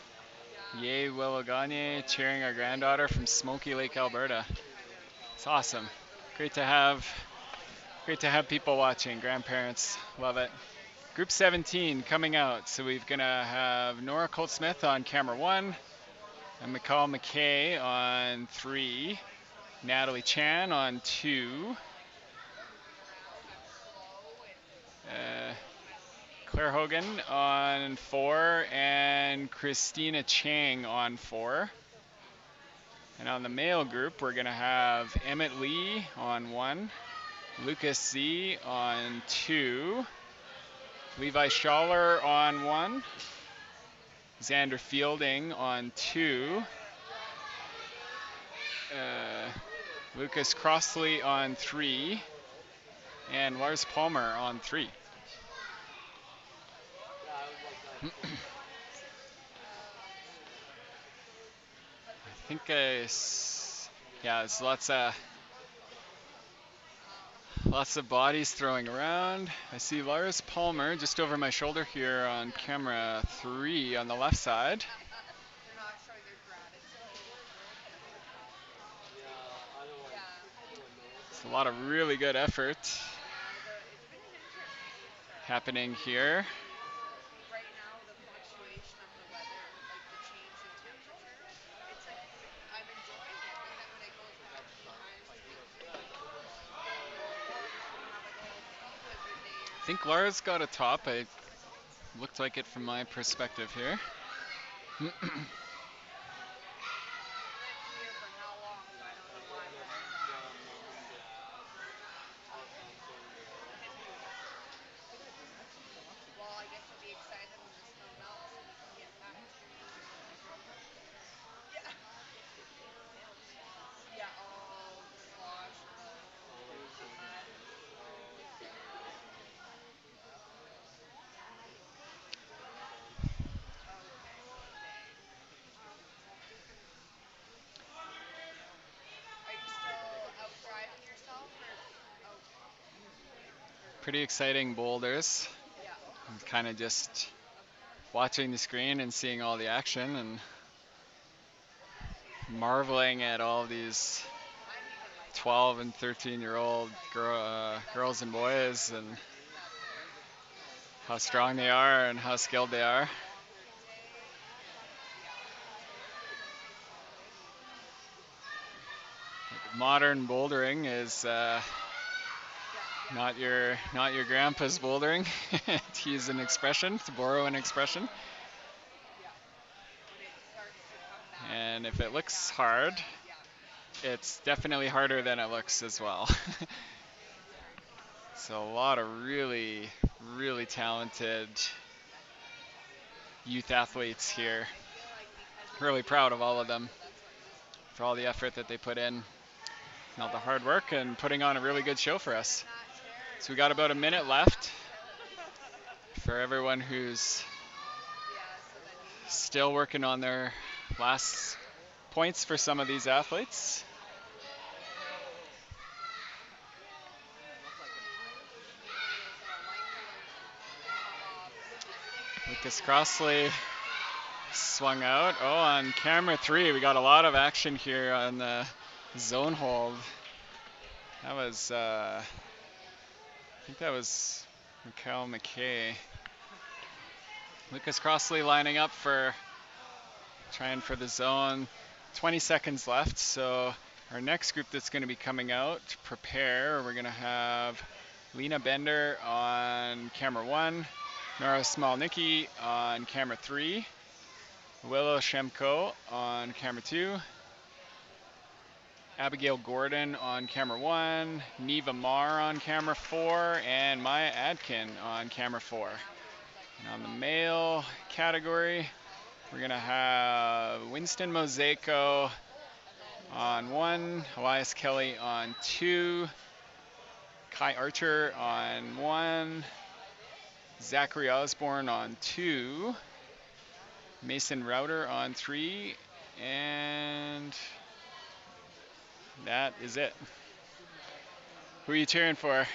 Speaker 1: yay, Willoganye, cheering our granddaughter from Smoky Lake, Alberta. It's awesome. Great to have people watching. Grandparents love it. Group 17 coming out. So we're gonna have Nora Colt Smith on camera 1, and McCall McKay on 3, Natalie Chan on 2, Claire Hogan on 4, and Christina Chang on 4. And on the male group, we're going to have Emmett Lee on 1, Lucas Z on 2, Levi Schaller on 1, Xander Fielding on 2, Lucas Crossley on 3, and Lars Palmer on 3. I think there's lots of bodies throwing around. I see Lars Palmer just over my shoulder here on camera 3 on the left side. It's a lot of really good effort happening here. I think Lars got a top. It looked like it from my perspective here. Pretty exciting boulders. I'm kind of just watching the screen and seeing all the action and marveling at all these 12 and 13-year-old girls and boys and how strong they are and how skilled they are. modern bouldering is not your grandpa's bouldering, to use an expression, to borrow an expression. And if it looks hard, it's definitely harder than it looks as well. So a lot of really, really talented youth athletes here. Really proud of all of them for all the effort that they put in, and all the hard work, and putting on a really good show for us. So we got about a minute left for everyone who's still working on their last points for some of these athletes. Lucas Crossley swung out. Oh, on camera 3, we got a lot of action here on the zone hold. That was, I think that was Mikhail McKay. Lucas Crossley lining up for, trying for the zone. 20 seconds left, so our next group that's going to be coming out to prepare, we're going to have Lena Bender on camera 1, Nora Smolnicki on camera 3, Willow Shemko on camera 2, Abigail Gordon on camera 1, Neva Marr on camera 4, and Maya Adkin on camera 4. And on the male category, we're going to have Winston Mosaico on 1, Elias Kelly on 2, Kai Archer on 1, Zachary Osborne on 2, Mason Router on 3, and that is it. Who are you cheering for?
Speaker 5: Lucas.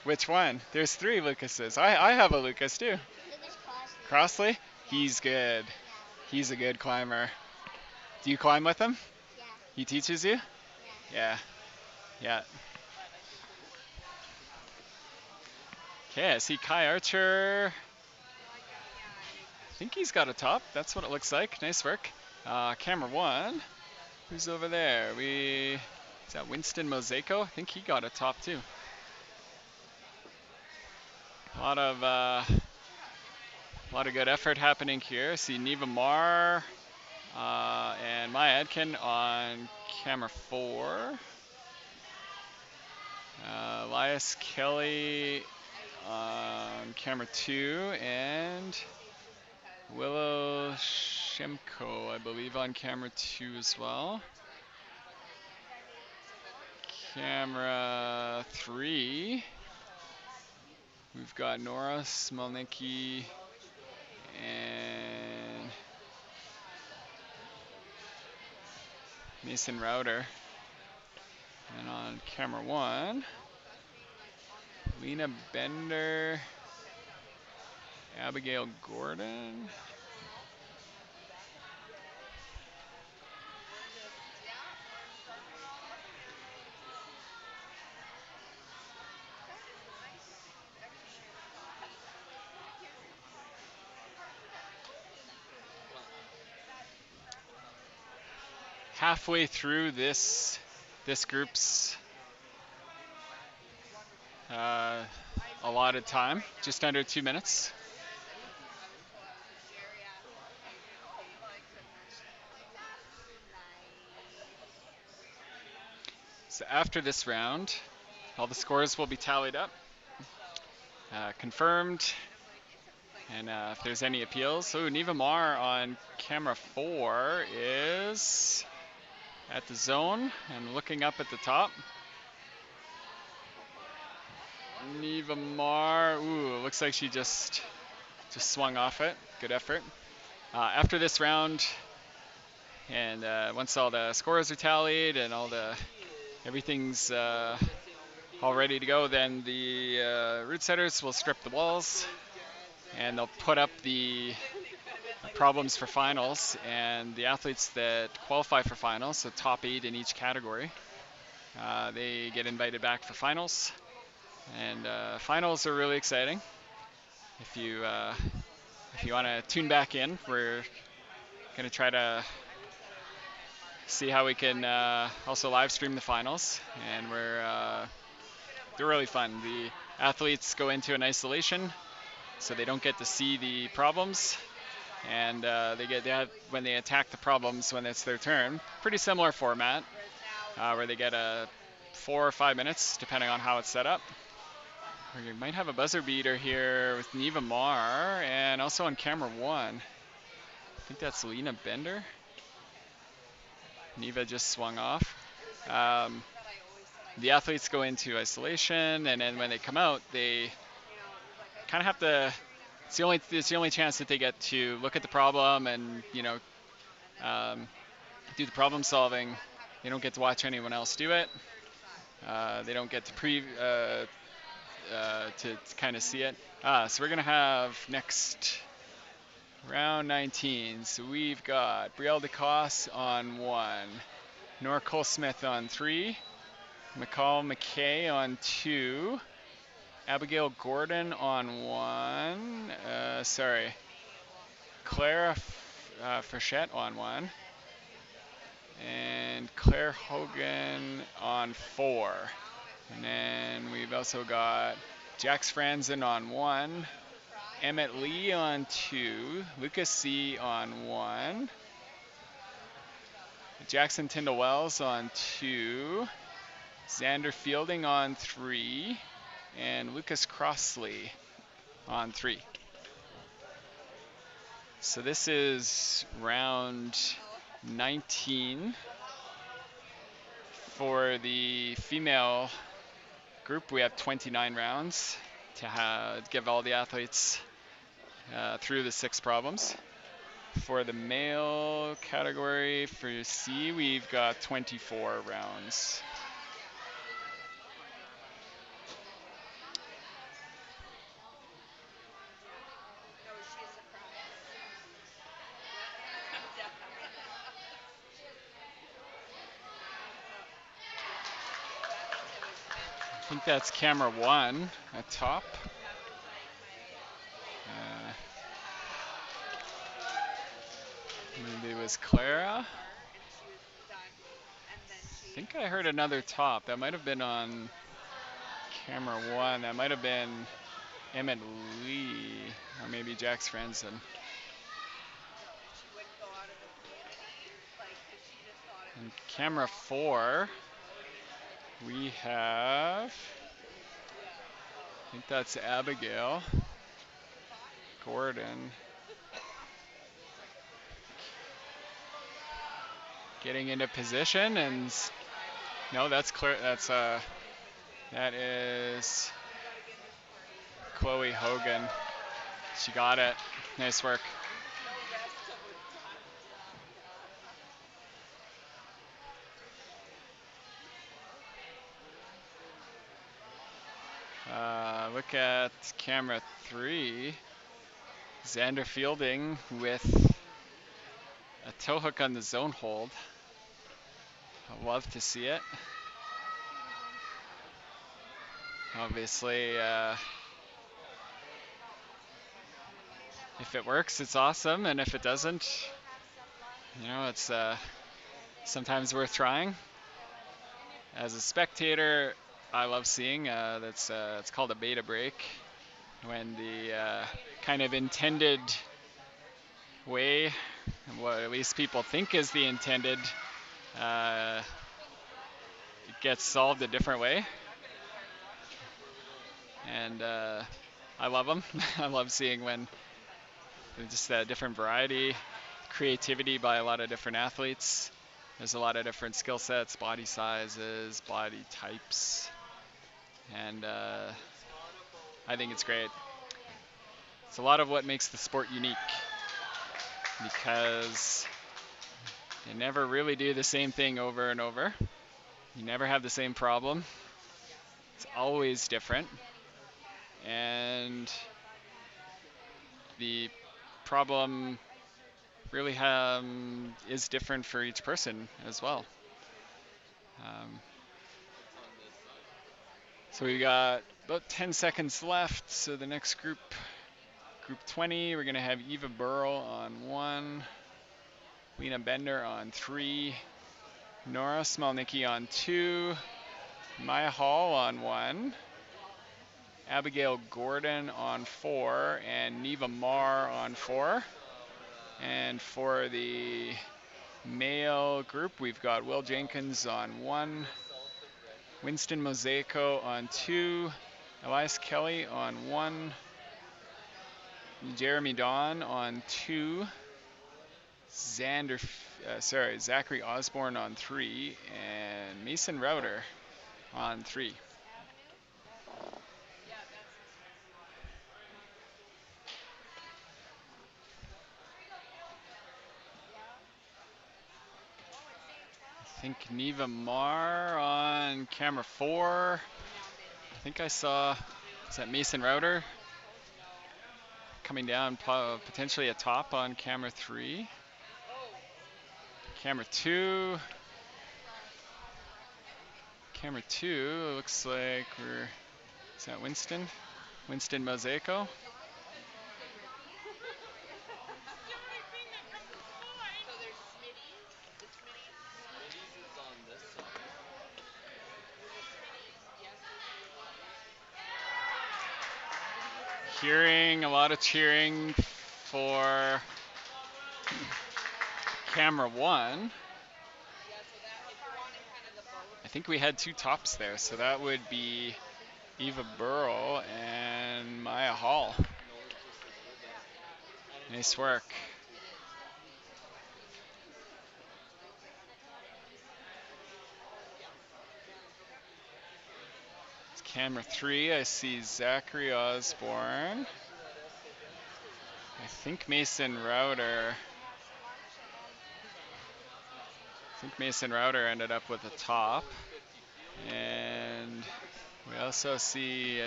Speaker 1: Which one? There's 3 Lucases. I have a Lucas too.
Speaker 5: Lucas Crossley.
Speaker 1: Crossley? He's good.
Speaker 5: Yeah.
Speaker 1: He's a good climber. Do you climb with him?
Speaker 5: Yeah.
Speaker 1: He teaches you?
Speaker 5: Yeah.
Speaker 1: Yeah. Okay, I see Kai Archer. I think he's got a top. That's what it looks like. Nice work. Camera 1. Who's over there? Is that Winston Mosaico? I think he got a top too. A lot of good effort happening here. I see Neva Marr and Maya Adkin on camera 4. Elias Kelly on camera 2, and Willow Shemko, I believe, on camera 2 as well. Camera 3, we've got Nora Smolnicki and Mason Router. And on camera 1, Lena Bender, Abigail Gordon, halfway through this group's allotted time, just under 2 minutes. So after this round, all the scores will be tallied up, confirmed, and if there's any appeals. Oh, Neva Marr on camera 4 is at the zone and looking up at the top. Neva Marr, ooh, looks like she just swung off it. Good effort. After this round, and once all the scores are tallied and everything's all ready to go, then the route setters will strip the walls and they'll put up the problems for finals, and the athletes that qualify for finals, so top 8 in each category, they get invited back for finals. And finals are really exciting. If you want to tune back in, we're going to try to see how we can also live stream the finals, and they're really fun. The athletes go into an isolation, so they don't get to see the problems, and when they attack the problems when it's their turn. Pretty similar format, where they get 4 or 5 minutes depending on how it's set up. We might have a buzzer beater here with Neva Marr, and also on camera 1. I think that's Lena Bender. Neva just swung off. The athletes go into isolation, and then when they come out, they kind of have to. It's the only chance that they get to look at the problem and do the problem solving. They don't get to watch anyone else do it. They don't get to kind of see it. So we're gonna have next round 19. So we've got Brielle DeCosse on 1, Nora Cole Smith on 3, McCall McKay on 2, Abigail Gordon on 1. Clara Frechette on 1, and Claire Hogan on 4. And then we've also got Jax Franzen on 1, Emmett Lee on 2, Lucas C on 1, Jackson Tyndall Wells on 2, Xander Fielding on 3, and Lucas Crossley on 3. So this is round 19 for the female group. We have 29 rounds to give all the athletes through the 6 problems. For the male category, for C, we've got 24 rounds. I think that's camera 1 at top. Maybe it was Clara. I think I heard another top. That might have been on camera 1. That might have been Emmett Lee, or maybe Jax Franzen. And camera 4, we have, I think that's Abigail Gordon. Getting into position, and no, that's clear. That is Chloe Hogan. She got it. Nice work. Look at camera 3. Xander Fielding with a toe hook on the zone hold. I'd love to see it. Obviously, if it works, it's awesome, and if it doesn't, it's sometimes worth trying. As a spectator, I love seeing it's called a beta break, when the kind of intended way, what at least people think is the intended, it gets solved a different way. And I love them. I love seeing when just that different variety, creativity by a lot of different athletes. There's a lot of different skill sets, body sizes, body types, and I think it's great. It's a lot of what makes the sport unique, because they never really do the same thing over and over. You never have the same problem. It's always different. And the problem really is different for each person as well. So we got about 10 seconds left. So the next group 20, we're going to have Eva Burrow on 1, Lena Bender on 3, Nora Smolnicki on 2. Maya Hall on 1. Abigail Gordon on 4. And Neva Marr on 4. And for the male group, we've got Will Jenkins on 1. Winston Mosaico on 2. Elias Kelly on 1. Jeremy Dawn on 2. Zachary Osborne on 3. And Mason Router on 3. I think Neva Marr on camera 4. I think I saw, is that Mason Router? Coming down potentially a top on camera 3. Camera 2. Camera 2 looks like is that Winston? Winston Mosaico.
Speaker 2: So there's Smitty's. The Smitty's.
Speaker 4: Smitty's is on this side.
Speaker 2: The Smitty's. Yes, there's the one.
Speaker 1: Hearing a lot of cheering for camera 1.
Speaker 2: Yeah, so that if you're wanting kind of the boat.
Speaker 1: I think we had 2 tops there, so that would be Eva Burrow and Maya Hall.
Speaker 4: Nora's just a little down. And it's
Speaker 1: Nice
Speaker 4: on this
Speaker 1: work.
Speaker 4: side too.
Speaker 1: It's camera 3. I see Zachary Osborne.
Speaker 4: After that SAM stage.
Speaker 1: I think Mason Router. I think Mason Router ended up with a
Speaker 4: So
Speaker 1: top.
Speaker 4: 2:50 field goal.
Speaker 1: And we also see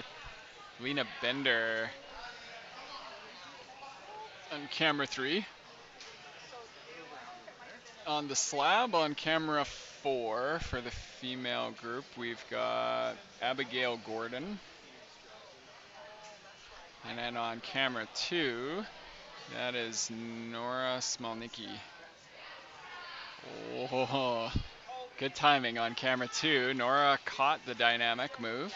Speaker 1: Lena Bender on camera 3.
Speaker 4: Good around in there.
Speaker 1: On the slab on camera 4 for the female group, we've got Abigail Gordon.
Speaker 4: Team strategy.
Speaker 1: And then on camera 2, that is Nora Smolnicki. Oh, good timing on camera 2. Nora caught the dynamic move.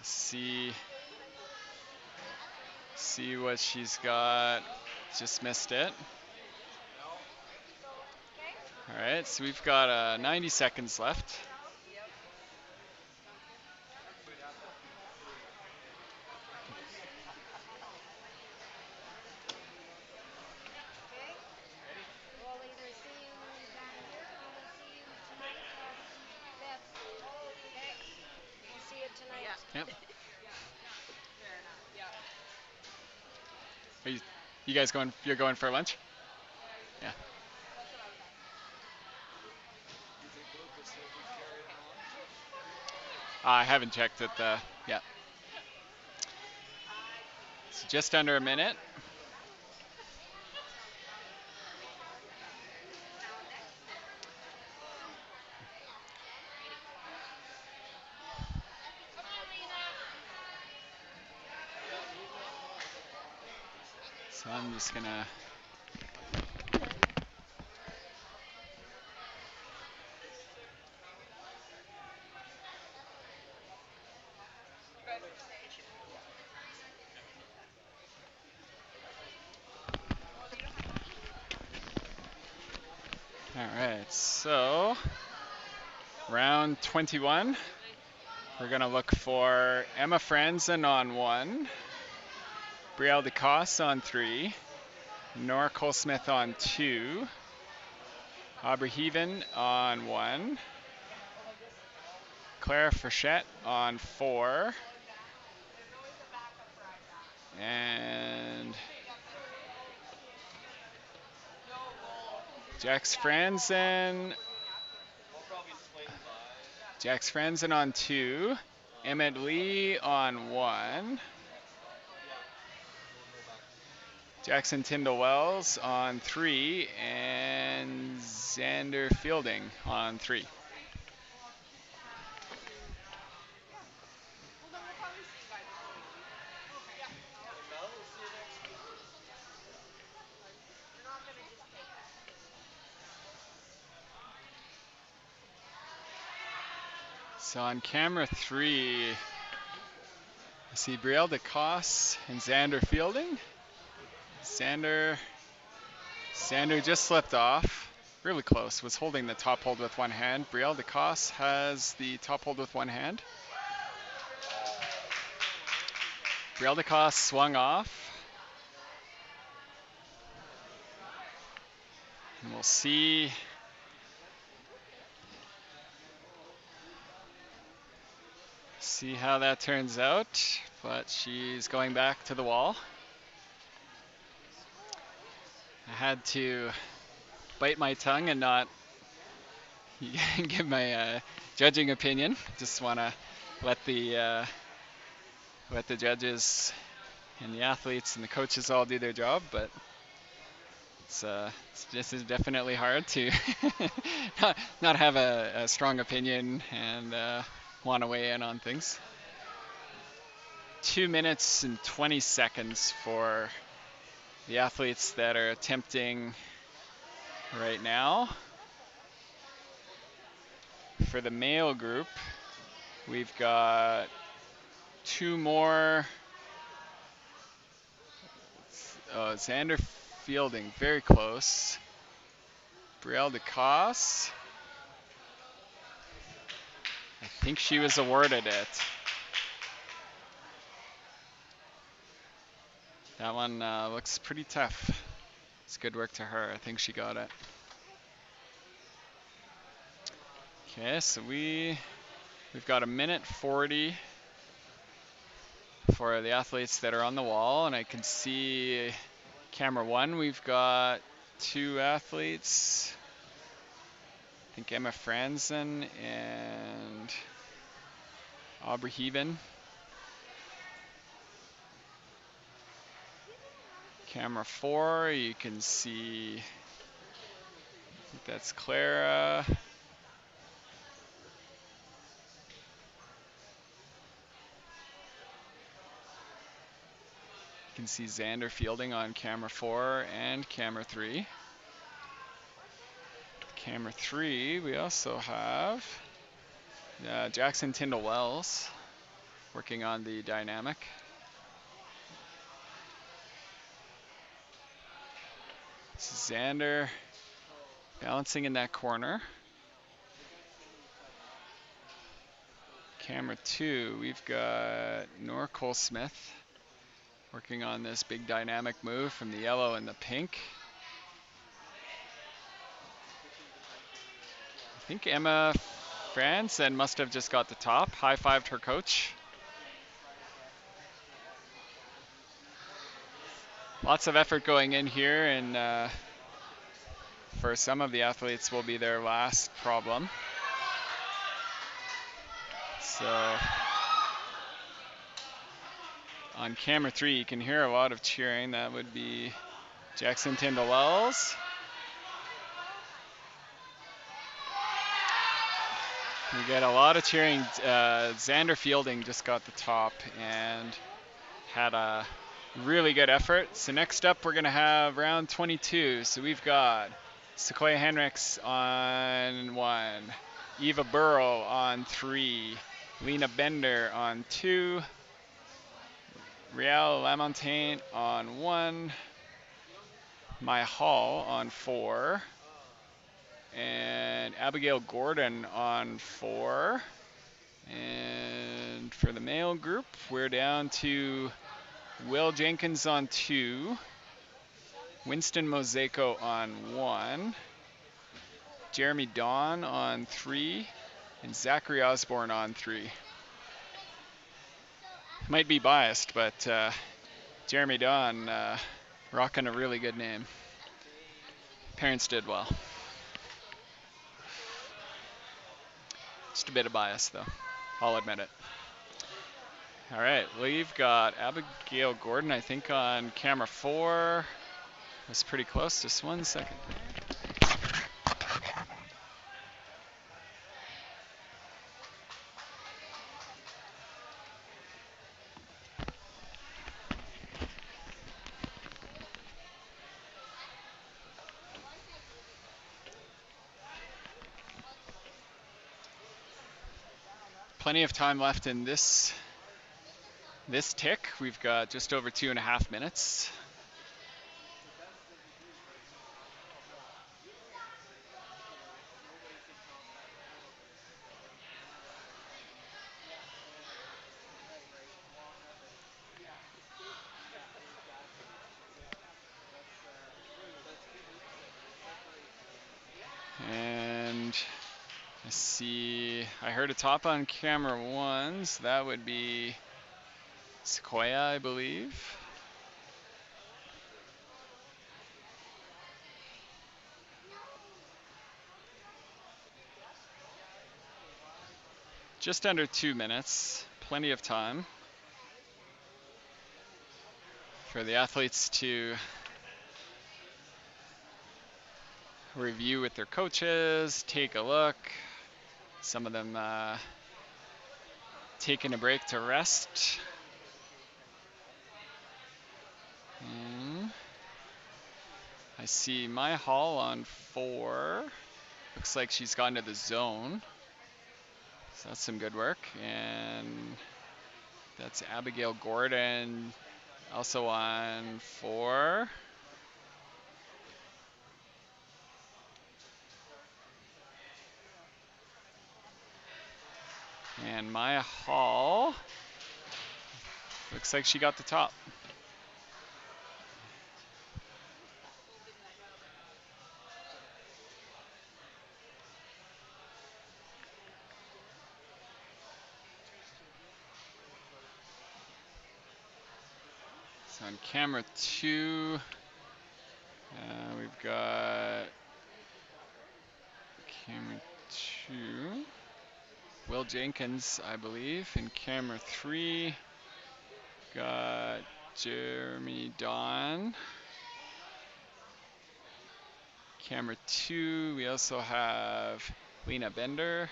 Speaker 1: See what she's got. Just missed it. All right, so we've got 90 seconds left.
Speaker 5: Okay? We'll either see you down here or we'll see you tonight at Beth's. Okay? We'll see you tonight.
Speaker 2: Yeah.
Speaker 1: Yep.
Speaker 2: Fair enough. Yeah.
Speaker 1: Are you guys going? You're going for lunch? Yeah.
Speaker 2: That's what I was asking.
Speaker 4: Do you think Lucas will be carrying on?
Speaker 1: I haven't checked it yet. It's just under a minute. So I'm just gonna. All right, so round 21. We're gonna look for Emma Franzen on 1, Brielle DeCosse on 3, Nora Cole-Smith on 2, Aubrey Heaven on 1, Clara Frechette on 4, and Jax Franzen.
Speaker 4: I'll probably swing by.
Speaker 1: Jax Franzen on 2, Emmett Lee on 1,
Speaker 4: Yeah. We'll go back to you.
Speaker 1: Jackson Tyndall Wells on 3, and Xander Fielding on 3.
Speaker 2: Well, then we'll probably see you guys before we leave. Okay. Yeah.
Speaker 4: Okay, Mel, we'll see you next week.
Speaker 2: We're not gonna just take off.
Speaker 1: So on camera 3, I see Brielle DeCosse and Xander Fielding. Xander just slipped off. Really close. Was holding the top hold with one hand. Brielle DeCosse has the top hold with one hand. Brielle DeCosse swung off. And we'll see how that turns out. But she's going back to the wall. I had to bite my tongue and not give my judging opinion. Just want to let the judges and the athletes and the coaches all do their job, but this is definitely hard to not have a strong opinion and want to weigh in on things. 2 minutes and 20 seconds for the athletes that are attempting right now. For the male group, we've got 2 more. Xander Fielding, very close. Brielle DeCosse. I think she was awarded it. That one looks pretty tough. It's good work to her. I think she got it. Okay, so we've got 1:40 for the athletes that are on the wall, and I can see camera 1. We've got 2 athletes. I think Emma Franzen and Aubrey Heaven. Camera 4, you can see, I think that's Clara. You can see Xander Fielding on camera 4 and camera 3. Camera 3, we also have Jackson Tyndall Wells working on the dynamic. Xander balancing in that corner. Camera 2, we've got Nora Cole-Smith working on this big dynamic move from the yellow and the pink. I think Emma Franzen must have just got the top. High-fived her coach. Lots of effort going in here, and for some of the athletes will be their last problem. So on camera 3, you can hear a lot of cheering. That would be Jackson Tyndall Wells. We get a lot of cheering. Xander Fielding just got the top and had a really good effort. So next up, we're going to have round 22. So we've got Sequoia Henricks on 1, Eva Burrow on 3, Lena Bender on 2, Riel Lamontagne on 1, Maya Hall on 4, and Abigail Gordon on 4. And for the male group, we're down to Will Jenkins on 2, Winston Mosaico on 1, Jeremy Dawn on 3, and Zachary Osborne on 3. Might be biased, but Jeremy Dawn rocking a really good name. Parents did well. Just a bit of bias, though. I'll admit it. All right, we've got Abigail Gordon, I think, on camera 4. That's pretty close. Just 1 second. plenty of time left in this tick. We've got just over 2.5 minutes. And I see, I heard a top on camera 1, so that would be Sequoia, I believe. Just under 2 minutes, plenty of time for the athletes to review with their coaches, take a look. Some of them taking a break to rest. I see Maya Hall on 4. Looks like she's gone to the zone. So that's some good work. And that's Abigail Gordon also on 4. And Maya Hall looks like she got the top. So on camera 2, we've got camera 2, Will Jenkins, I believe. In camera 3, got Jeremy Don. Camera 2, we also have Lena Bender.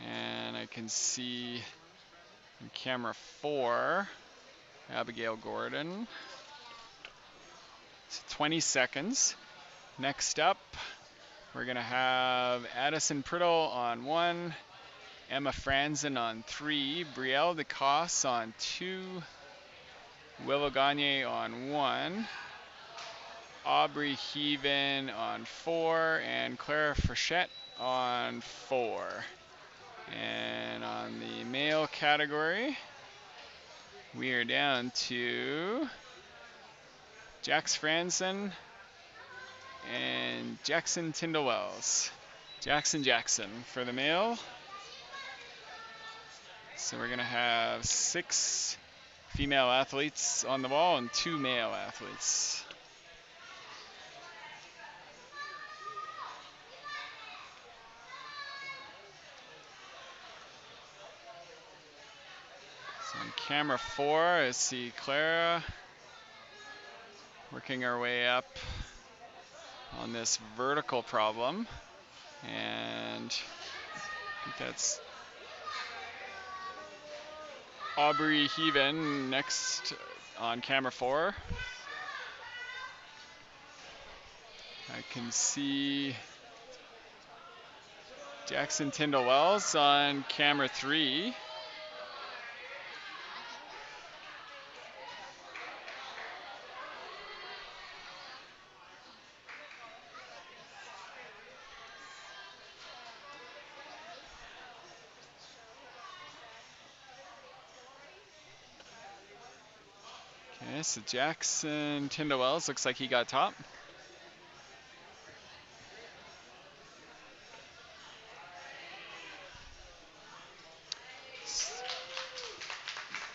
Speaker 1: And I can see in camera 4, Abigail Gordon. So 20 seconds. Next up, we're going to have Addison Priddle on 1, Emma Franzen on 3, Brielle DeCosse on 2, Willow Gagne on 1, Aubrey Heaven on 4, and Clara Frechette on 4. And on the male category, we are down to Jax Franzen and Jackson Tyndall-Wells. Jackson for the male. So we're going to have 6 female athletes on the wall and 2 male athletes. So on camera 4, I see Clara working her way up on this vertical problem. And I think that's Aubrey Heaven next on camera 4. I can see Jackson Tyndall-Wells on camera 3. Okay, so Jackson Tyndall-Wells looks like he got top.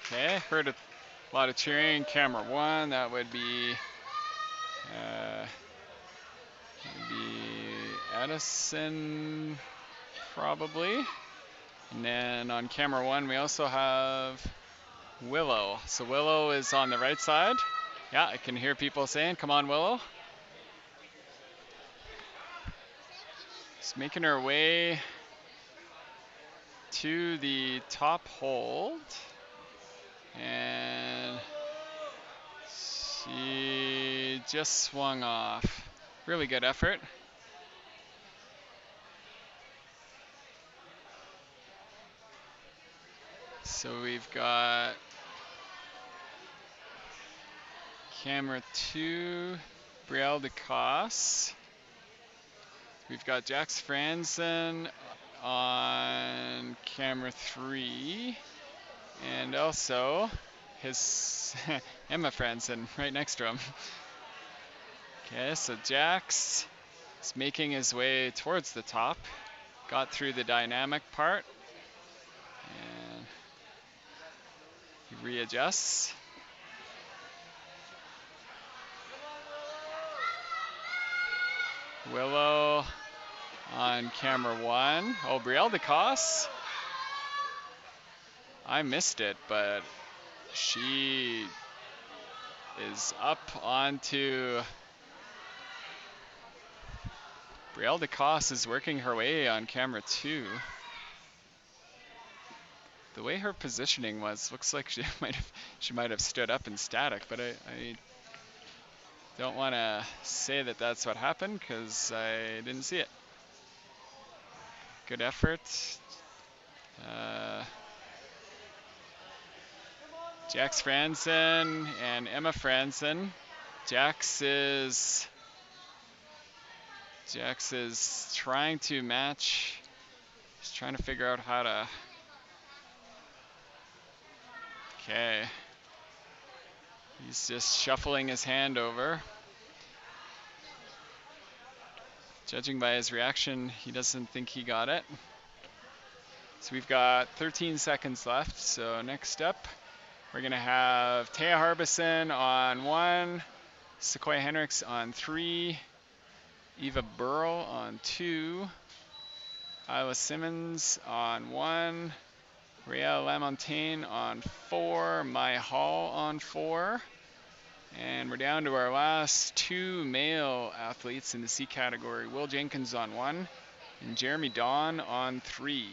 Speaker 1: Okay, heard a lot of cheering. Camera 1, that would be Addison probably. And then on camera 1, we also have Willow. So Willow is on the right side. Yeah, I can hear people saying, come on, Willow. Just making her way to the top hold. And she just swung off. Really good effort. So we've got camera 2, Brielle DeCosse. We've got Jax Franzen on camera 3. And also his Emma Franzen right next to him. Okay, so Jax is making his way towards the top. Got through the dynamic part. And he readjusts. Willow on camera 1. Oh, Brielle DeCosse. I missed it, but she is up onto. Brielle DeCosse is working her way on camera 2. The way her positioning was, looks like she might have stood up in static, but I don't want to say that that's what happened because I didn't see it. Good effort. Jax Franzen and Emma Franzen. Jax is trying to match. He's trying to figure out how to. Okay. He's just shuffling his hand over. Judging by his reaction, he doesn't think he got it. So we've got 13 seconds left. So next up, we're going to have Thea Harbison on 1, Sequoia Hendricks on 3, Eva Burl on 2, Isla Simmons on 1, Riel Lamontagne on 4, Mai Hall on 4. And we're down to our last 2 male athletes in the C category. Will Jenkins on 1 and Jeremy Dawn on 3.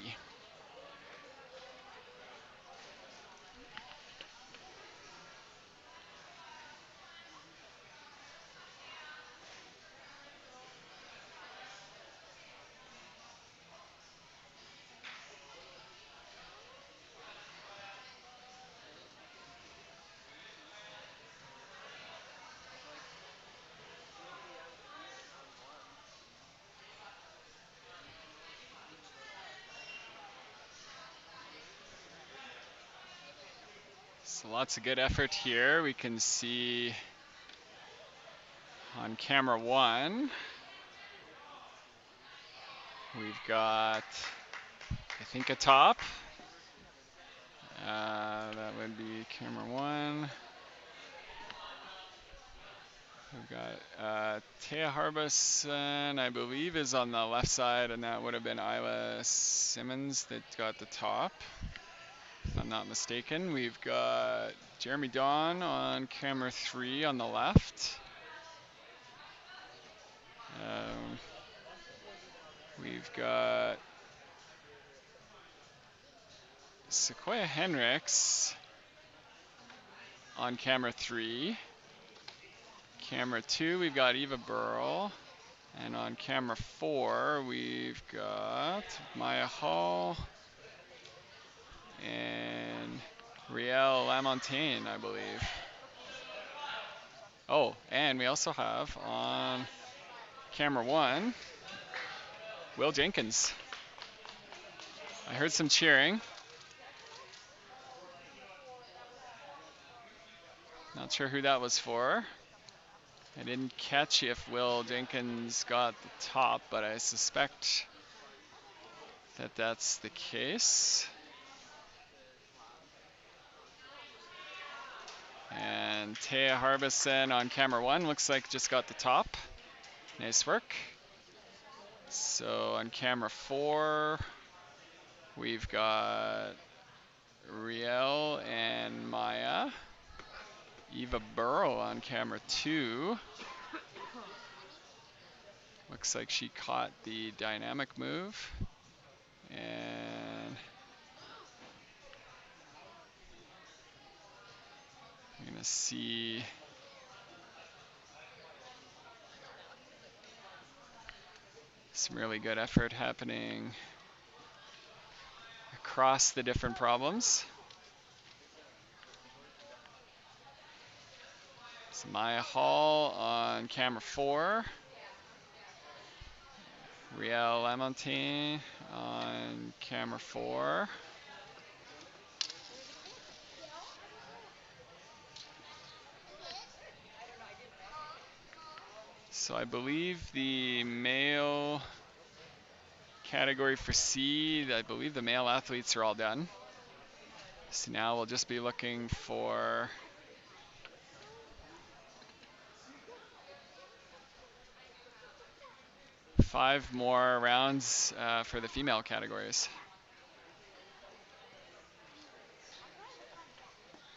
Speaker 1: So lots of good effort here. We can see on camera 1, we've got, I think, a top. That would be camera 1. We've got Thea Harbison, I believe, is on the left side, and that would have been Isla Simmons that got the top, if I'm not mistaken. We've got Jeremy Dawn on camera 3 on the left. We've got Sequoia Hendricks on camera 3. Camera 2, we've got Eva Burl. And on camera 4, we've got Maya Hall and Riel Lamontagne, I believe. Oh, and we also have on camera 1, Will Jenkins. I heard some cheering. Not sure who that was for. I didn't catch if Will Jenkins got the top, but I suspect that that's the case. And Thea Harbison on camera 1 looks like just got the top. Nice work. So on camera 4, we've got Riel and Maya. Eva Burl on camera 2. Looks like she caught the dynamic move. And I'm going to see some really good effort happening across the different problems. It's Maya Hall on camera 4. Riel Lamontagne on camera 4. So I believe the male category for C, I believe the male athletes are all done. So now we'll just be looking for five more rounds for the female categories.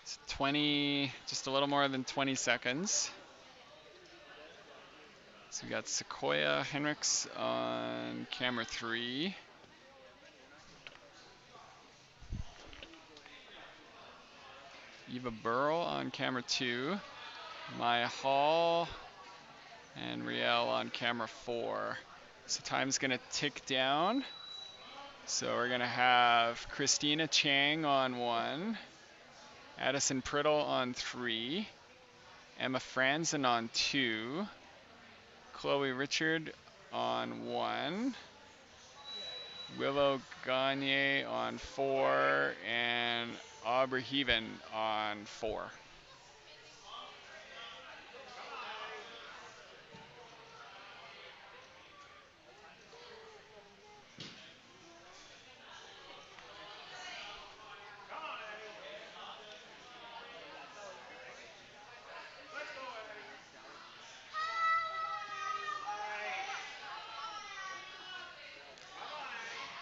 Speaker 1: It's 20, just a little more than 20 seconds. So we got Sequoia Henricks on camera 3. Eva Burrell on camera 2. Maya Hall and Riel on camera 4. So time's gonna tick down. So we're gonna have Christina Chang on 1, Addison Priddle on 3, Emma Franzen on 2, Chloe Richard on 1, Willow Gagne on 4, and Aubrey Heaven on 4.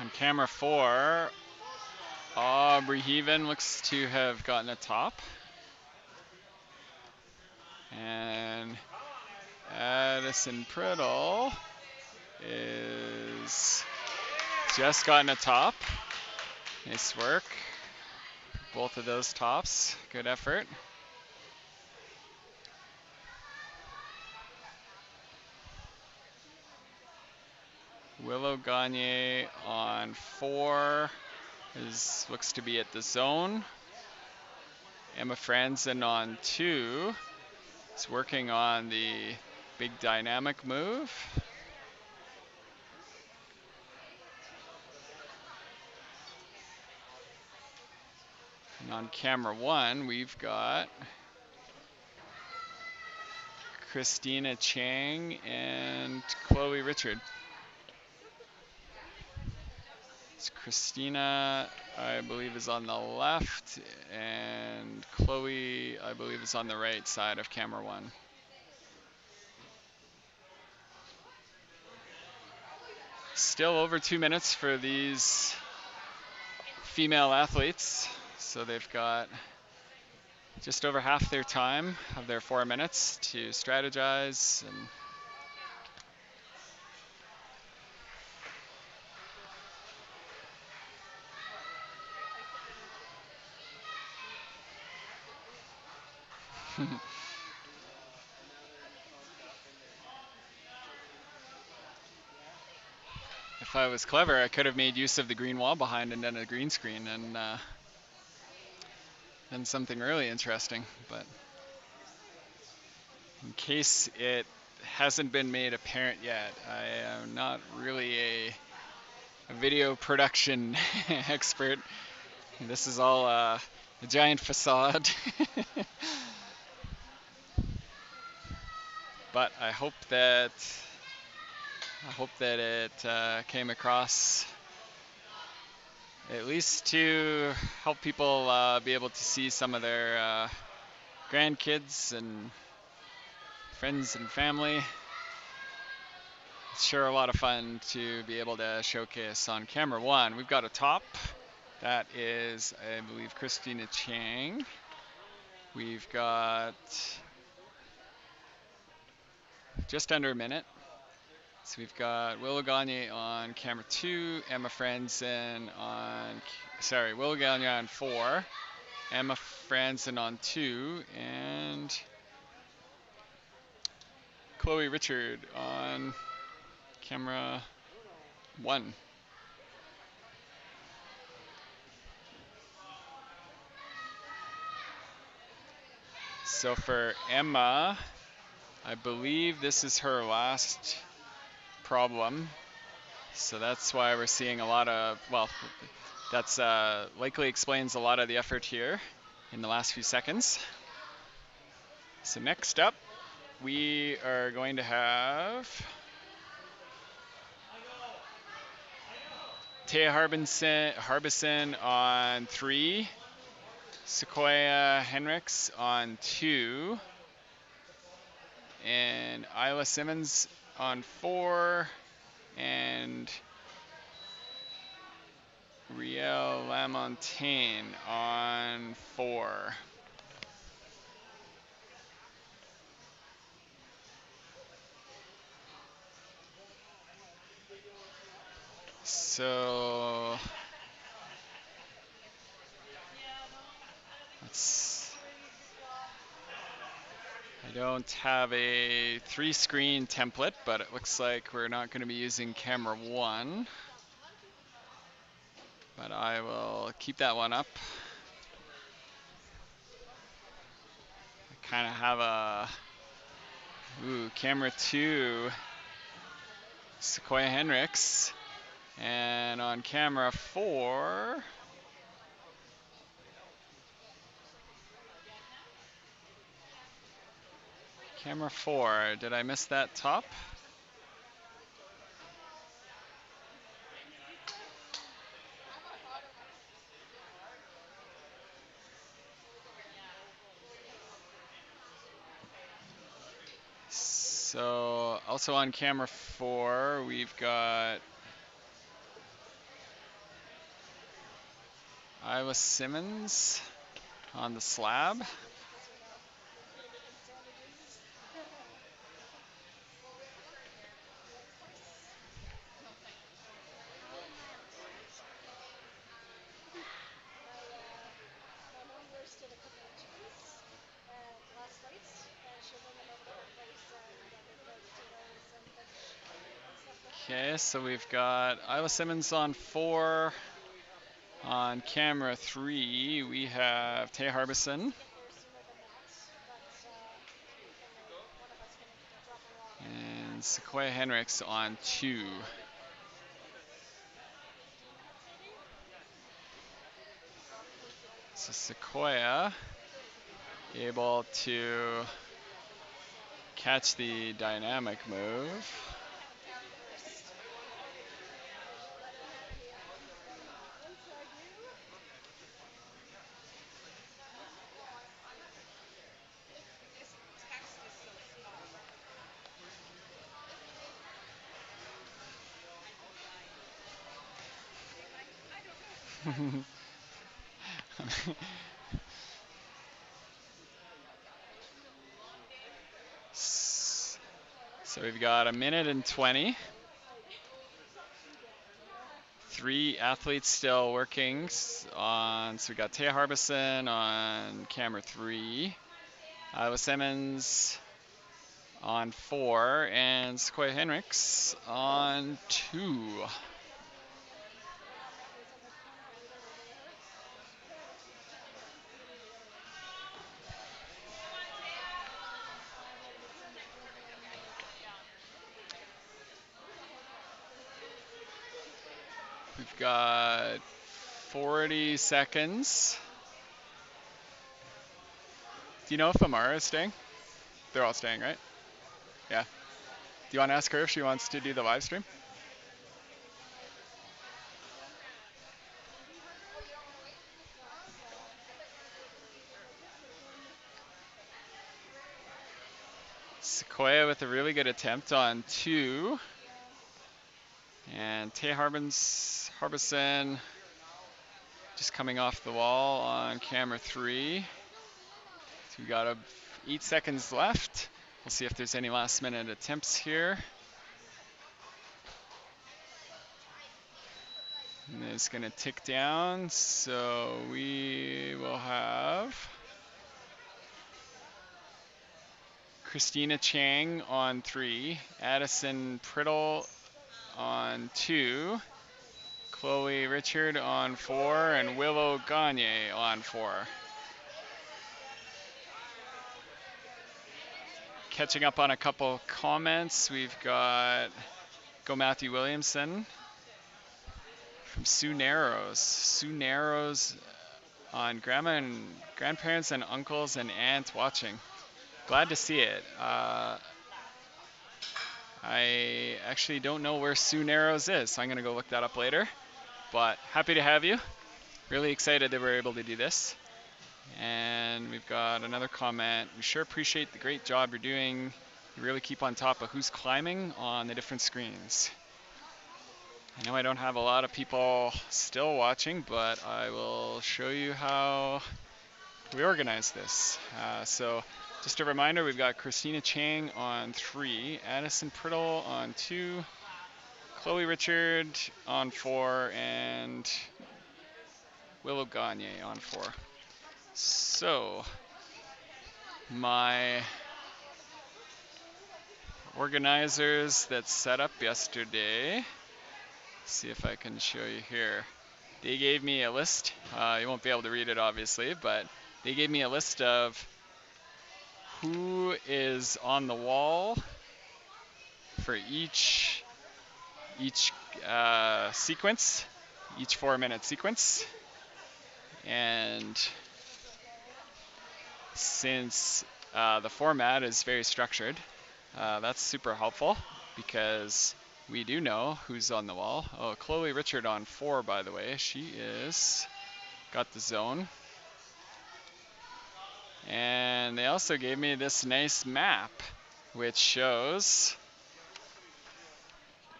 Speaker 1: On camera 4, Aubrey Heaven looks to have gotten a top. And Addison Priddle is just gotten a top. Nice work. Both of those tops. Good effort. Willow Gagne on 4 looks to be at the zone. Emma Franzen on 2 is working on the big dynamic move. And on camera 1, we've got Christina Chang and Chloe Richard. So Christina, I believe, is on the left, and Chloe, I believe, is on the right side of camera 1. Still over 2 minutes for these female athletes. So they've got just over half their time of their 4 minutes to strategize and if I was clever, I could have made use of the green wall behind and done a green screen and done something really interesting. But in case it hasn't been made apparent yet, I am not really a video production expert. This is all a giant facade. But I hope that it came across at least to help people be able to see some of their grandkids and friends and family. It's sure a lot of fun to be able to showcase on camera 1. We've got a top. That is, I believe, Christina Chang. We've got just under a minute. So we've got Willow Gagne on camera 2, Emma Franzen on, Willow Gagne on 4, Emma Franzen on 2, and Chloe Richard on camera 1. So for Emma, I believe this is her last problem. So that's why we're seeing a lot of, well, that's likely explains a lot of the effort here in the last few seconds. So next up, we are going to have Taya Harbison on 3, Sequoia Henricks on 2, and Isla Simmons on 4, and Riel Lamontagne on 4. So I don't have a 3-screen template, but it looks like we're not going to be using camera 1. But I will keep that one up. I kind of have a camera 2, Sequoia Henricks, and on camera 4, did I miss that top? So also on camera 4, we've got Isla Simmons on the slab.
Speaker 5: As you know, the human insanities. How romantic. My one nurse did a couple of chickens last night, and she'll bring them over to her place, and we put potatoes and fish and stuff with them.
Speaker 1: Okay, so we've got Isla Simmons on 4. On camera 3, we have Tay
Speaker 5: She
Speaker 1: Harbison.
Speaker 5: to get there sooner than that, but one of us can drop her off.
Speaker 1: And Sequoia Henricks on 2.
Speaker 5: 15 minutes maybe?
Speaker 1: So Sequoia able to catch the dynamic move.
Speaker 5: Come down first. There's no letting her here. Once I do.
Speaker 2: This text is so small. Being like, I don't know who's right.
Speaker 1: So we've got a minute and 20. 3 athletes still working on. So we got Taya Harbison on camera 3, Isla Simmons on 4, and Sequoia Henricks on 2.
Speaker 5: Is in the corner leader over there.
Speaker 1: We've got 40 seconds. Do you know if Amara is staying? They're all staying, right? Yeah. Do you want to ask her if she wants to do the live stream? Sequoia with a really good attempt on 2. And Tay Harbison just coming off the wall on camera 3. So we got 8 seconds left. We'll see if there's any last minute attempts here. And it's going to tick down. So we will have Christina Chang on 3, Addison Priddle on 2, Chloe Richard on 4, and Willow Gagne on 4. catching up on a couple comments. We've got Go Matthew Williamson from Sioux Narrows. Sioux Narrows on grandma and grandparents and uncles and aunts watching. Glad to see it. I actually don't know where Sioux Narrows is, so I'm going to go look that up later. But happy to have you. Really excited that we're able to do this. And we've got another comment. We sure appreciate the great job you're doing. You really keep on top of who's climbing on the different screens. I know I don't have a lot of people still watching, but I will show you how we organize this. So just a reminder, we've got Christina Chang on 3, Addison Priddle on 2, Chloe Richard on 4, and Willow Gagne on 4. So my organizers that set up yesterday, see if I can show you here. They gave me a list. You won't be able to read it obviously, but they gave me a list of who is on the wall for each sequence, each 4-minute sequence. And since the format is very structured, that's super helpful because we do know who's on the wall. Oh, Chloe Richard on 4, by the way. She is got the zone. And they also gave me this nice map which shows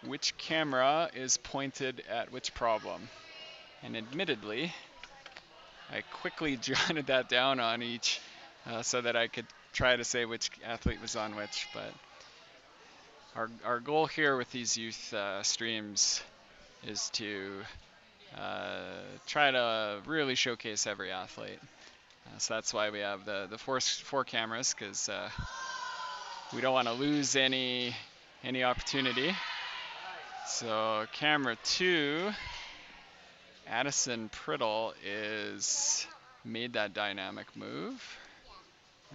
Speaker 1: which camera is pointed at which problem. And admittedly, I quickly jotted that down on each so that I could try to say which athlete was on which. But our goal here with these youth streams is to try to really showcase every athlete. So that's why we have the four cameras, because we don't want to lose any opportunity. So camera 2, Addison Priddle is made that dynamic move.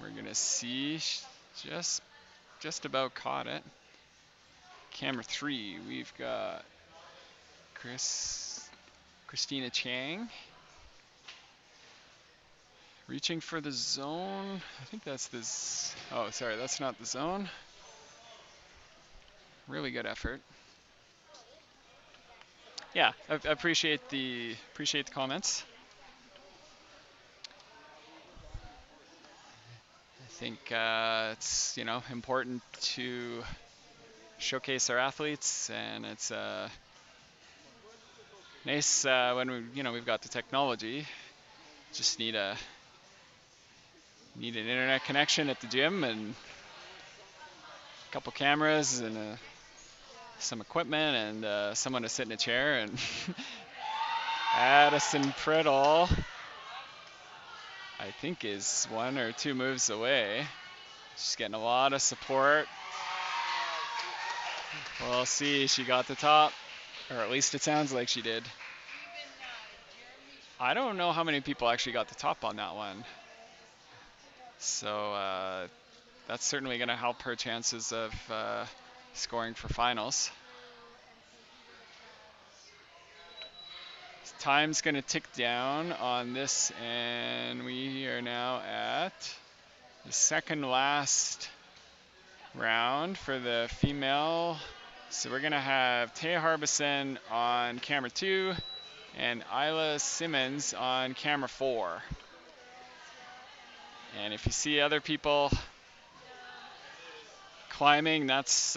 Speaker 1: We're gonna see just about caught it. Camera 3, we've got Christina Chang reaching for the zone. I think that's this. Oh, sorry, that's not the zone. Really good effort. Yeah, I appreciate the comments. I think it's important to showcase our athletes, and it's nice when we've got the technology. Just need an internet connection at the gym and a couple cameras and some equipment and someone to sit in a chair. And Addison Priddle, I think, is 1 or 2 moves away. She's getting a lot of support. We'll see. She got the top, or at least it sounds like she did. I don't know how many people actually got the top on that one. So that's certainly going to help her chances of scoring for finals. Time's going to tick down on this, and we are now at the second last round for the female. So we're going to have Taya Harbison on camera 2 and Isla Simmons on camera 4. And if you see other people climbing, that's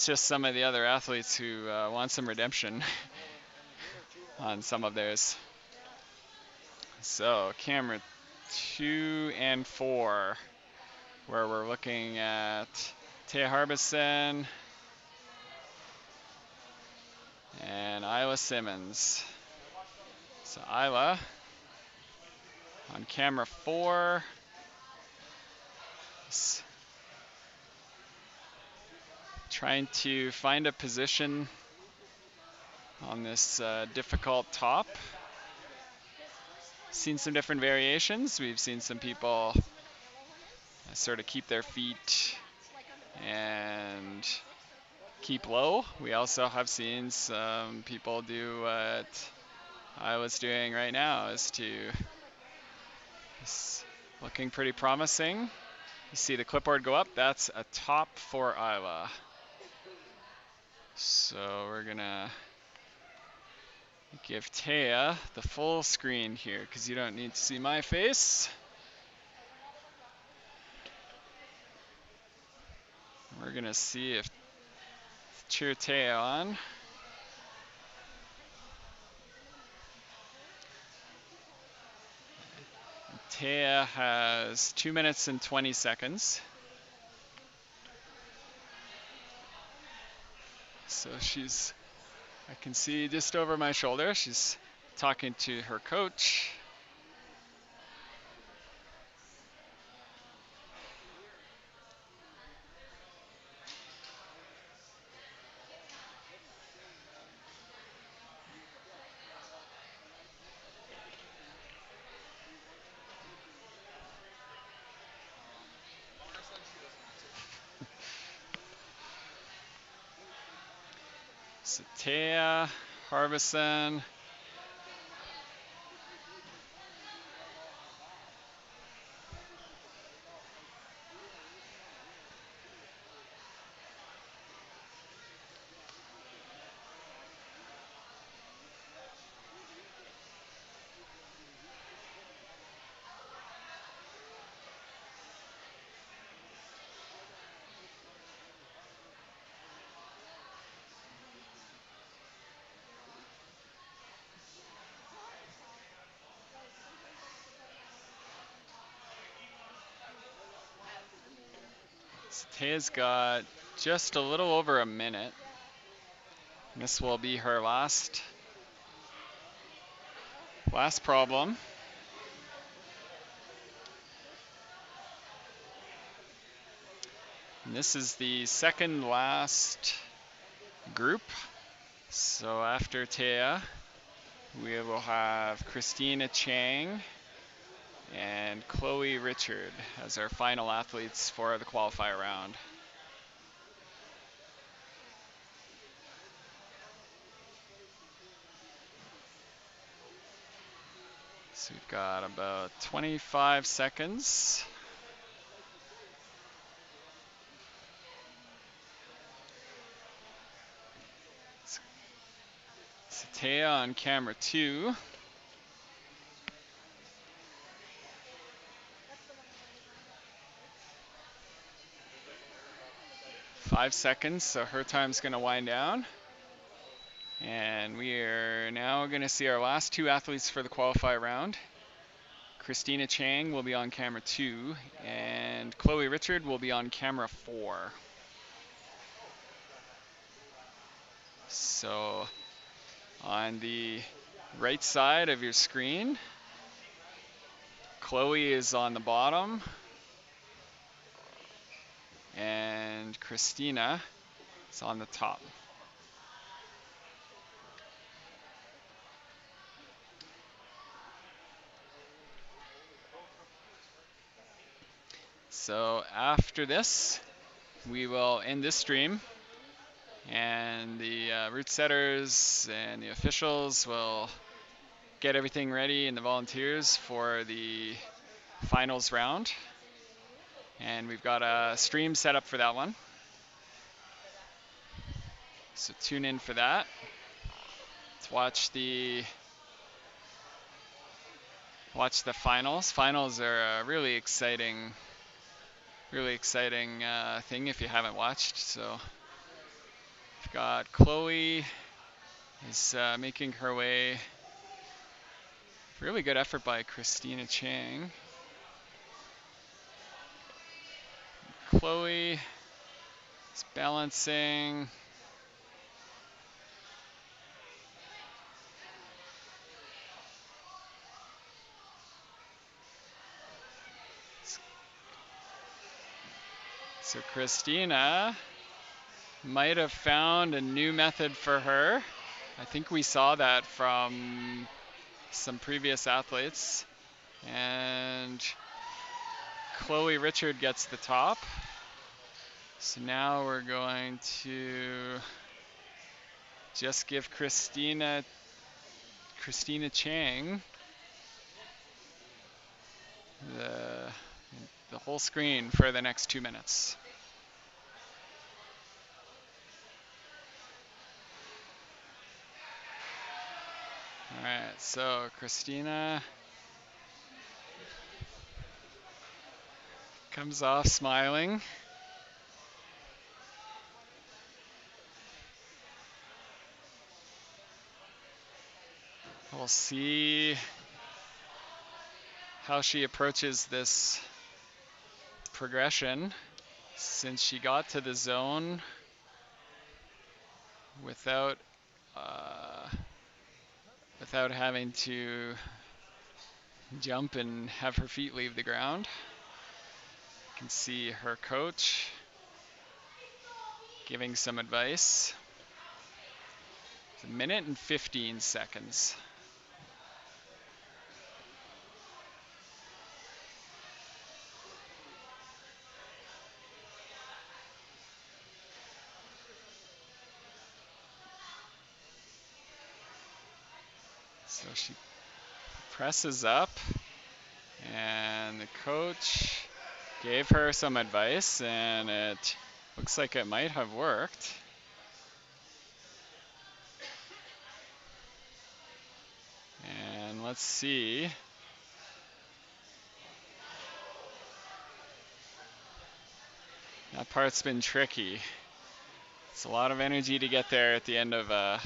Speaker 1: just some of the other athletes who want some redemption on some of theirs. So camera 2 and 4, where we're looking at Taya Harbison and Isla Simmons. So Isla on camera 4. Trying to find a position on this difficult top. Seen some different variations. We've seen some people sort of keep their feet and keep low. We also have seen some people do what I was doing right now, is to it's looking pretty promising. You see the clipboard go up. That's a top for Isla. So we're gonna give Taya the full screen here because you don't need to see my face. We're gonna see if cheer Taya on. Taya has 2 minutes and 20 seconds. So I can see just over my shoulder, she's talking to her coach. So Taya Harbison. So Taya's got just a little over a minute. This will be her last problem. And this is the second last group. So after Taya, we will have Christina Chang and Chloe Richard as our final athletes for the qualifier round. So we've got about 25 seconds. So Taya on camera 2. 5 seconds, so her time's going to wind down. And we are now going to see our last 2 athletes for the qualifier round. Christina Chang will be on camera 2, and Chloe Richard will be on camera 4. So on the right side of your screen, Chloe is on the bottom, and Christina is on the top. So after this, we will end this stream, and the route setters and the officials will get everything ready and the volunteers for the finals round. And we've got a stream set up for that one. So tune in for that. Let's watch the finals. Finals are a really exciting thing if you haven't watched. So we've got Chloe is making her way. Really good effort by Christina Chang. Chloe is balancing. So Christina might have found a new method for her. I think we saw that from some previous athletes. And Chloe Richard gets the top. So now we're going to just give Christina Chang the whole screen for the next 2 minutes. All right, so Christina comes off smiling. We'll see how she approaches this progression since she got to the zone without without having to jump and have her feet leave the ground. You can see her coach giving some advice. It's 1 minute and 15 seconds. So she presses up, and the coach gave her some advice, and it looks like it might have worked. And let's see. That part's been tricky. It's a lot of energy to get there at the end of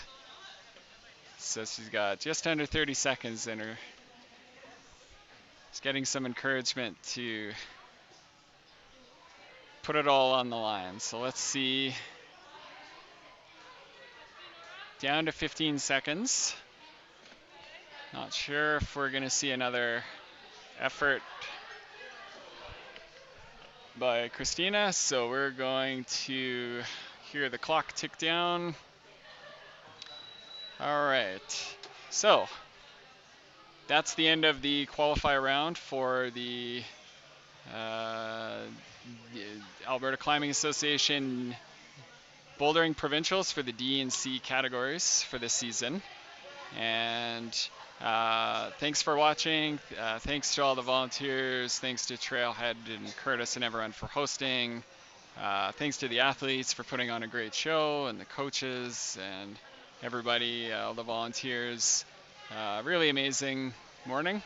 Speaker 1: so she's got just under 30 seconds in her. She's getting some encouragement to put it all on the line. So let's see. Down to 15 seconds. Not sure if we're going to see another effort by Christina, so we're going to hear the clock tick down. All right, so that's the end of the qualifier round for the Alberta Climbing Association Bouldering Provincials for the D and C categories for this season. And thanks for watching. Thanks to all the volunteers. Thanks to Trailhead and Curtis and everyone for hosting. Thanks to the athletes for putting on a great show, and the coaches and everybody, all the volunteers. Really amazing morning.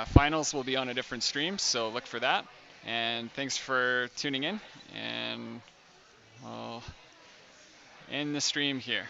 Speaker 1: Finals will be on a different stream, so look for that. And thanks for tuning in, and I'll end the stream here.